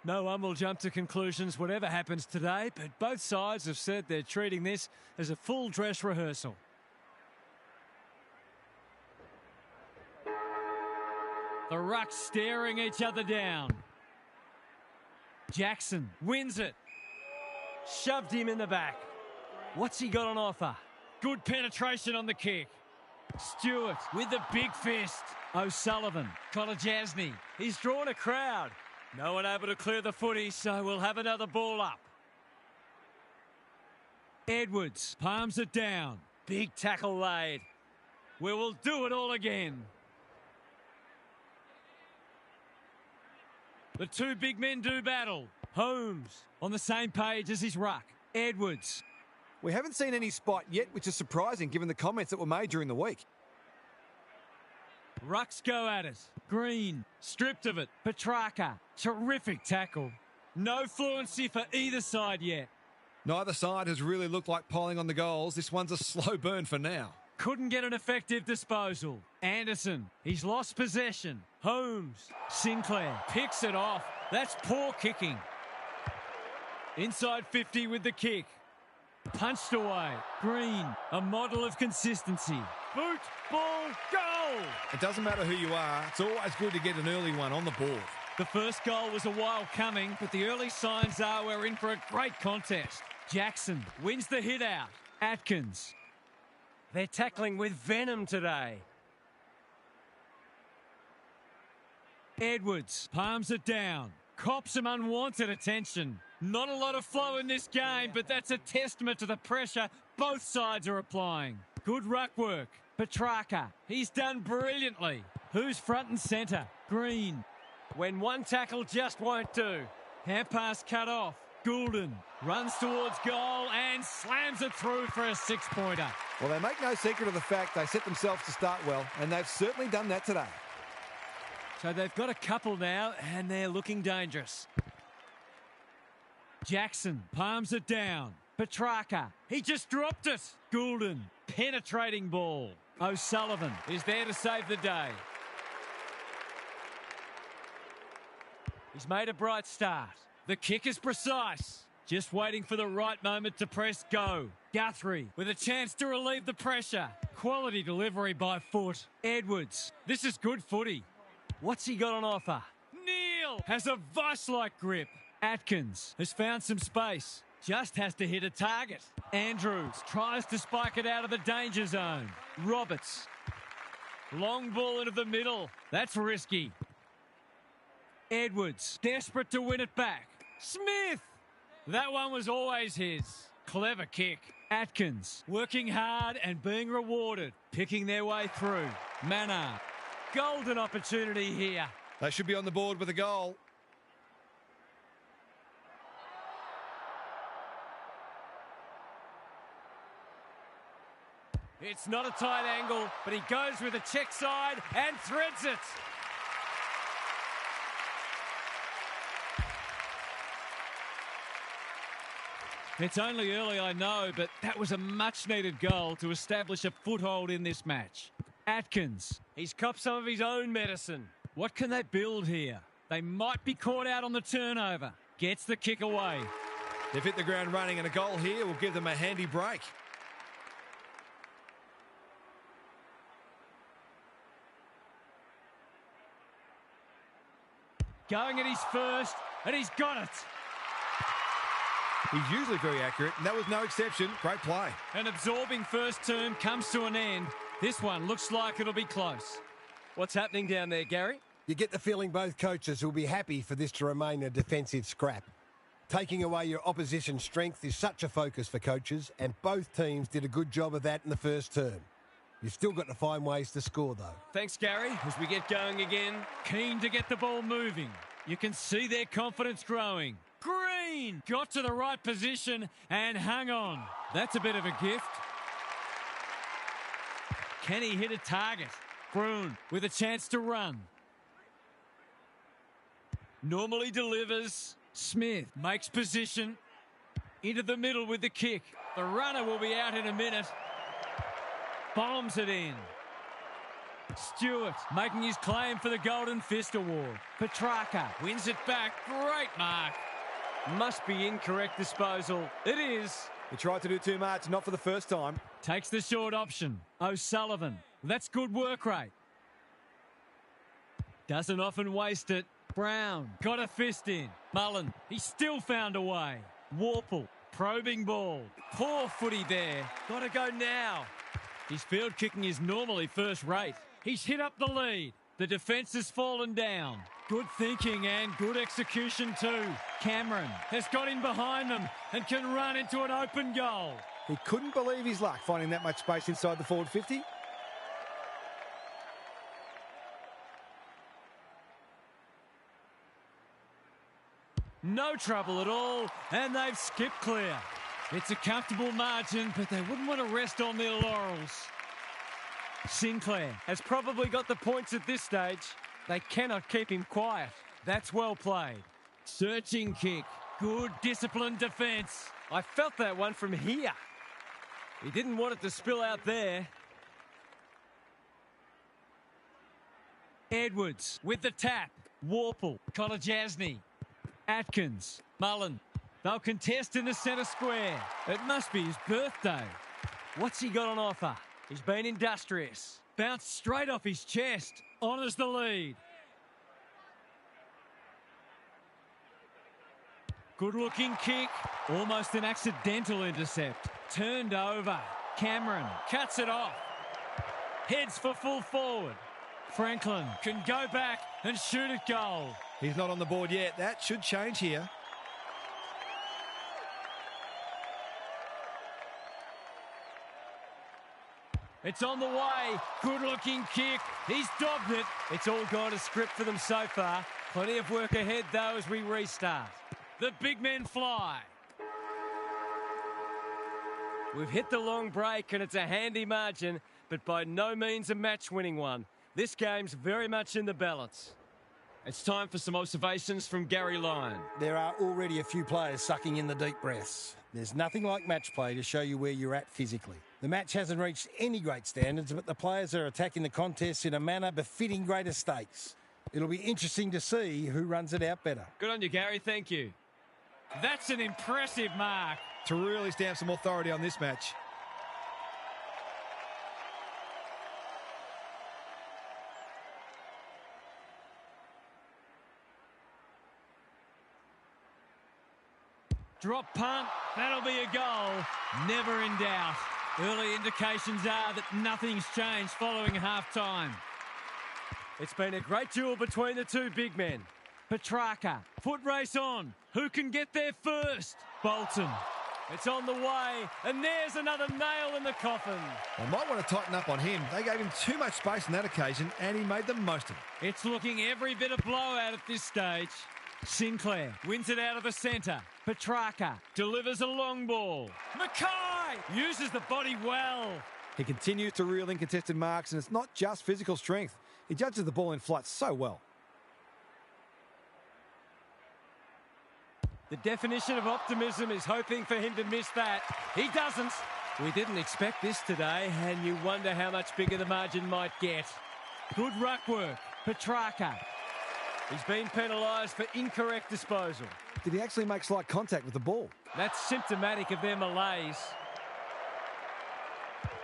Speaker 5: No one will jump to conclusions whatever happens today, but both sides have said they're treating this as a full dress rehearsal.
Speaker 1: The rucks staring each other down. Jackson wins it.
Speaker 5: Shoved him in the back. What's he got on offer?
Speaker 1: Good penetration on the kick. Stewart with the big fist. O'Sullivan. Kolajasny.
Speaker 5: He's drawn a crowd. No one able to clear the footy, so we'll have another ball up.
Speaker 1: Edwards palms it down.
Speaker 5: Big tackle laid.
Speaker 1: We will do it all again. The two big men do battle. Holmes on the same page as his ruck. Edwards.
Speaker 2: We haven't seen any spot yet, which is surprising given the comments that were made during the week.
Speaker 1: Rucks go at it. Green, stripped of it. Petrarca, terrific tackle. No fluency for either side yet.
Speaker 3: Neither side has really looked like piling on the goals. This one's a slow burn for now.
Speaker 1: Couldn't get an effective disposal. Anderson, he's lost possession. Holmes, Sinclair picks it off. That's poor kicking. Inside 50 with the kick. Punched away. Green, a model of consistency. Boot, ball, goal!
Speaker 3: It doesn't matter who you are. It's always good to get an early one on the board.
Speaker 1: The first goal was a while coming, but the early signs are we're in for a great contest. Jackson wins the hit out. Atkins.
Speaker 5: They're tackling with venom today.
Speaker 1: Edwards palms it down. Cops some unwanted attention. Not a lot of flow in this game, but that's a testament to the pressure both sides are applying. Good ruck work. Petrarca, he's done brilliantly. Who's front and centre? Green.
Speaker 5: When one tackle just won't do.
Speaker 1: Hand pass cut off. Goulden runs towards goal and slams it through for a six-pointer.
Speaker 2: Well, they make no secret of the fact they set themselves to start well, and they've certainly done that today.
Speaker 1: So they've got a couple now, and they're looking dangerous. Jackson palms it down. Petrarca, he just dropped it. Goulden, penetrating ball. O'Sullivan is there to save the day. He's made a bright start. The kick is precise. Just waiting for the right moment to press go. Guthrie with a chance to relieve the pressure. Quality delivery by foot. Edwards, this is good footy.
Speaker 5: What's he got on offer?
Speaker 1: Neal has a vice-like grip. Atkins has found some space. Just has to hit a target. Andrews tries to spike it out of the danger zone. Roberts. Long ball into the middle. That's risky. Edwards desperate to win it back. Smith. That one was always his. Clever kick. Atkins working hard and being rewarded. Picking their way through. Mannar. Golden opportunity here.
Speaker 3: They should be on the board with a goal.
Speaker 5: It's not a tight angle, but he goes with a check side and threads it.
Speaker 1: It's only early, I know, but that was a much-needed goal to establish a foothold in this match. Atkins.
Speaker 5: He's copped some of his own medicine.
Speaker 1: What can they build here? They might be caught out on the turnover. Gets the kick away.
Speaker 3: They've hit the ground running, and a goal here will give them a handy break.
Speaker 1: Going at his first, and he's got it.
Speaker 3: He's usually very accurate, and that was no exception. Great play.
Speaker 1: An absorbing first term comes to an end. This one looks like it'll be close.
Speaker 5: What's happening down there, Gary?
Speaker 4: You get the feeling both coaches will be happy for this to remain a defensive scrap. Taking away your opposition's strength is such a focus for coaches, and both teams did a good job of that in the first term. You've still got to find ways to score, though.
Speaker 5: Thanks, Gary. As we get going again.
Speaker 1: Keen to get the ball moving. You can see their confidence growing. Green got to the right position and hung on. That's a bit of a gift. Can he hit a target? Broon with a chance to run. Normally delivers. Smith makes position. Into the middle with the kick. The runner will be out in a minute. Bombs it in. Stewart making his claim for the Golden Fist Award. Petrarca wins it back. Great mark.
Speaker 5: Must be incorrect disposal. It is.
Speaker 2: He tried to do too much, not for the first time.
Speaker 1: Takes the short option. O'Sullivan. That's good work rate. Doesn't often waste it. Brown got a fist in. Mullen, he still found a way. Warple, probing ball. Poor footy there. Got to go now. His field kicking is normally first rate. He's hit up the lead. The defence has fallen down. Good thinking and good execution too. Cameron has got in behind them and can run into an open goal.
Speaker 2: He couldn't believe his luck finding that much space inside the forward 50.
Speaker 1: No trouble at all, and they've skipped clear. It's a comfortable margin, but they wouldn't want to rest on their laurels. Sinclair
Speaker 5: Has probably got the points at this stage. They cannot keep him quiet. That's well played.
Speaker 1: searching kick. Good disciplined defence.
Speaker 5: I felt that one from here. He didn't want it to spill out there.
Speaker 1: Edwards with the tap. Warple, Kolajasny, Atkins, Mullen. They'll contest in the centre square. It must be his birthday.
Speaker 5: What's he got on offer? He's been industrious.
Speaker 1: Bounced straight off his chest. Honours the lead. Good-looking kick. Almost an accidental intercept. Turned over. Cameron cuts it off. Heads for full forward. Franklin can go back and shoot at goal.
Speaker 3: He's not on the board yet. That should change here.
Speaker 1: It's on the way. Good-looking kick. He's dobbed it.
Speaker 5: It's all gone to script for them so far. Plenty of work ahead, though, as we restart.
Speaker 1: The big men fly.
Speaker 5: We've hit the long break, and it's a handy margin, but by no means a match-winning one. This game's very much in the balance.
Speaker 1: It's time for some observations from Gary Lyon.
Speaker 6: There are already a few players sucking in the deep breaths. There's nothing like match play to show you where you're at physically. The match hasn't reached any great standards, but the players are attacking the contest in a manner befitting greater stakes. It'll be interesting to see who runs it out better.
Speaker 1: Good on you, Gary. Thank you. That's an impressive mark.
Speaker 3: To really stamp some authority on this match.
Speaker 1: Drop punt. That'll be a goal. Never in doubt. Early indications are that nothing's changed following half-time.
Speaker 5: It's been a great duel between the two big men.
Speaker 1: Petrarca. Foot race on. Who can get there first? Bolton.
Speaker 5: It's on the way, and there's another nail in the coffin.
Speaker 3: They might want to tighten up on him. They gave him too much space on that occasion, and he made the most of it.
Speaker 1: It's looking every bit of blowout at this stage. Sinclair wins it out of the centre. Petrarca delivers a long ball. Mackay uses the body well.
Speaker 2: He continues to reel in contested marks, and it's not just physical strength. He judges the ball in flight so well.
Speaker 5: The definition of optimism is hoping for him to miss that. He doesn't. We didn't expect this today, and you wonder how much bigger the margin might get.
Speaker 1: Good ruck work. Petrarca.
Speaker 5: He's been penalised for incorrect disposal.
Speaker 2: Did he actually make slight contact with the ball?
Speaker 5: That's symptomatic of their malaise.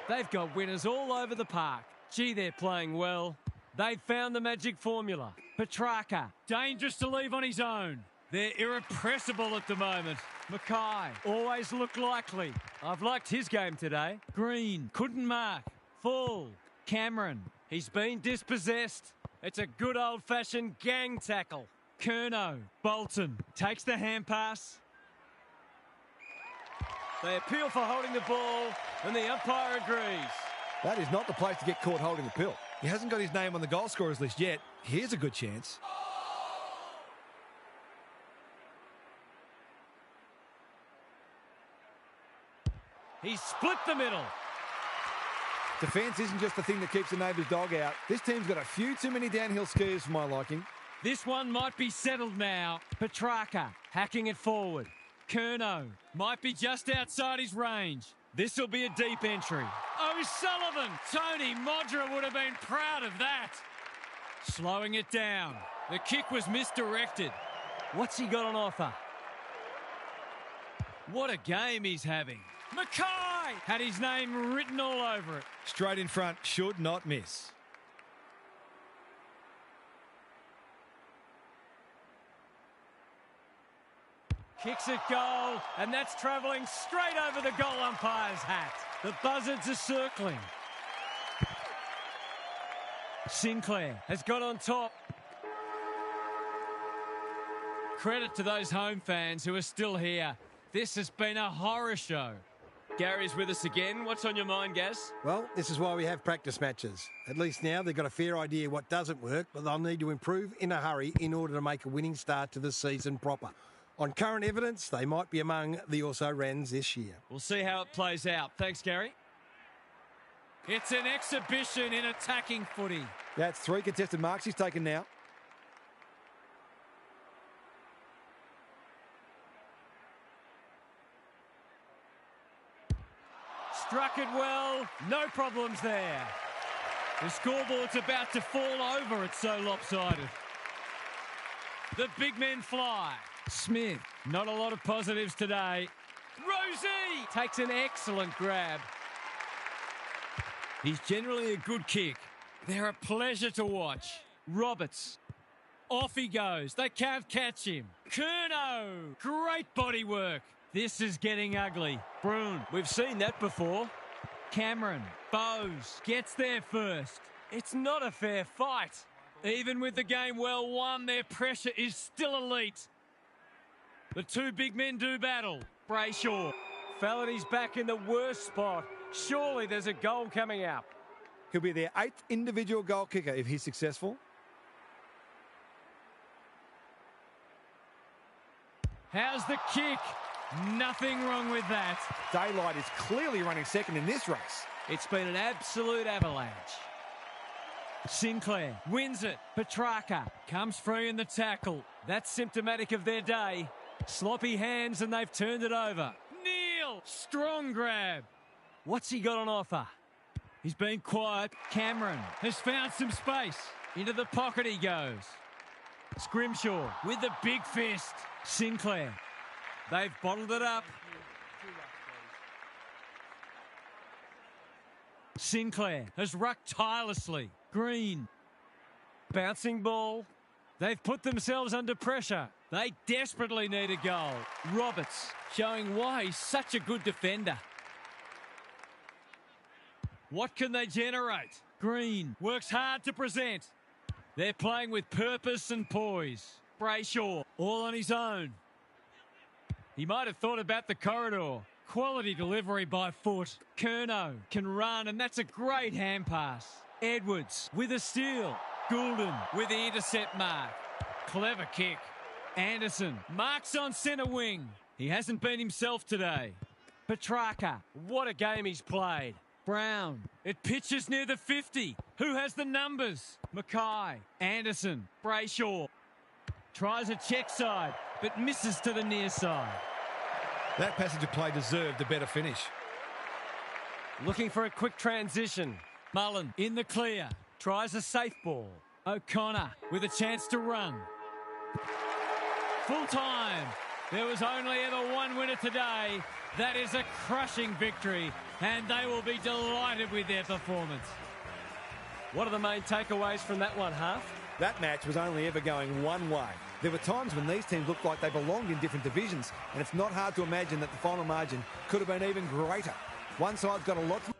Speaker 1: They've got winners all over the park.
Speaker 5: Gee, they're playing well. They've found the magic formula.
Speaker 1: Petrarca, dangerous to leave on his own. They're irrepressible at the moment. Mackay,
Speaker 5: Always look likely. I've liked his game today.
Speaker 1: Green, couldn't mark. Full. Cameron,
Speaker 5: He's been dispossessed. It's a good old-fashioned gang tackle.
Speaker 1: Curnow, Bolton, takes the hand pass.
Speaker 5: They appeal for holding the ball, and the umpire agrees.
Speaker 2: That is not the place to get caught holding the pill.
Speaker 3: He hasn't got his name on the goal scorers list yet. Here's a good chance.
Speaker 1: He's split the middle.
Speaker 2: Defence isn't just the thing that keeps the neighbour's dog out. This team's got a few too many downhill skiers for my liking.
Speaker 1: This one might be settled now. Petrarca, hacking it forward. Curnow might be just outside his range. This will be a deep entry. O'Sullivan! Tony Modra would have been proud of that. Slowing it down. The kick was misdirected. What's he got on offer? What a game he's having. Mackay had his name written all over it.
Speaker 3: Straight in front, should not miss.
Speaker 5: Kicks it goal, and that's travelling straight over the goal umpire's hat. The buzzards are circling. Sinclair has got on top. Credit to those home fans who are still here. This has been a horror show. Gary's with us again. What's on your mind, Gaz?
Speaker 6: Well, this is why we have practice matches. At least now they've got a fair idea what doesn't work, but they'll need to improve in a hurry in order to make a winning start to the season proper. On current evidence, they might be among the also-rans this year.
Speaker 1: We'll see how it plays out. Thanks, Gary. It's an exhibition in attacking footy.
Speaker 2: That's 3 contested marks he's taken now.
Speaker 5: Struck it well. No problems there.
Speaker 1: The scoreboard's about to fall over. It's so lopsided. The big men fly. Smith, not a lot of positives today. Rosie
Speaker 5: Takes an excellent grab.
Speaker 1: He's generally a good kick. They're a pleasure to watch. Roberts. Off he goes. They can't catch him. Curnow. Great body work. This is getting ugly. Broon.
Speaker 5: We've seen that before.
Speaker 1: Cameron. Bowes. Gets there first.
Speaker 5: It's not a fair fight.
Speaker 1: Even with the game well won, their pressure is still elite. The two big men do battle. Brayshaw.
Speaker 5: Fellady's back in the worst spot. Surely there's a goal coming up.
Speaker 2: He'll be their 8th individual goal kicker if he's successful.
Speaker 1: How's the kick? Nothing wrong with that.
Speaker 2: Daylight is clearly running second in this race.
Speaker 1: It's been an absolute avalanche. Sinclair wins it. Petrarca comes free in the tackle. That's symptomatic of their day. Sloppy hands and they've turned it over. Neil, strong grab. What's he got on offer? He's been quiet. Cameron has found some space. Into the pocket he goes. Scrimshaw with the big fist. Sinclair. They've bottled it up. Sinclair has rucked tirelessly. Green.
Speaker 5: Bouncing ball.
Speaker 1: They've put themselves under pressure. They desperately need a goal. Roberts showing why he's such a good defender. What can they generate? Green works hard to present. They're playing with purpose and poise. Brayshaw all on his own. He might have thought about the corridor. Quality delivery by foot. Curnow can run, and that's a great hand pass. Edwards with a steal. Goulden with the intercept mark. Clever kick. Anderson marks on centre wing. He hasn't been himself today. Petrarca.
Speaker 5: What a game he's played.
Speaker 1: Brown. It pitches near the 50. Who has the numbers? Mackay. Anderson. Brayshaw. Tries a check side, but misses to the near side.
Speaker 3: That passage of play deserved a better finish.
Speaker 5: Looking for a quick transition.
Speaker 1: Mullen in the clear.
Speaker 5: Tries a safe ball.
Speaker 1: O'Connor with a chance to run. Full time. There was only ever one winner today. That is a crushing victory, and they will be delighted with their performance.
Speaker 5: What are the main takeaways from that one, Half?
Speaker 2: That match was only ever going one way. There were times when these teams looked like they belonged in different divisions, and it's not hard to imagine that the final margin could have been even greater. One side's got a lot to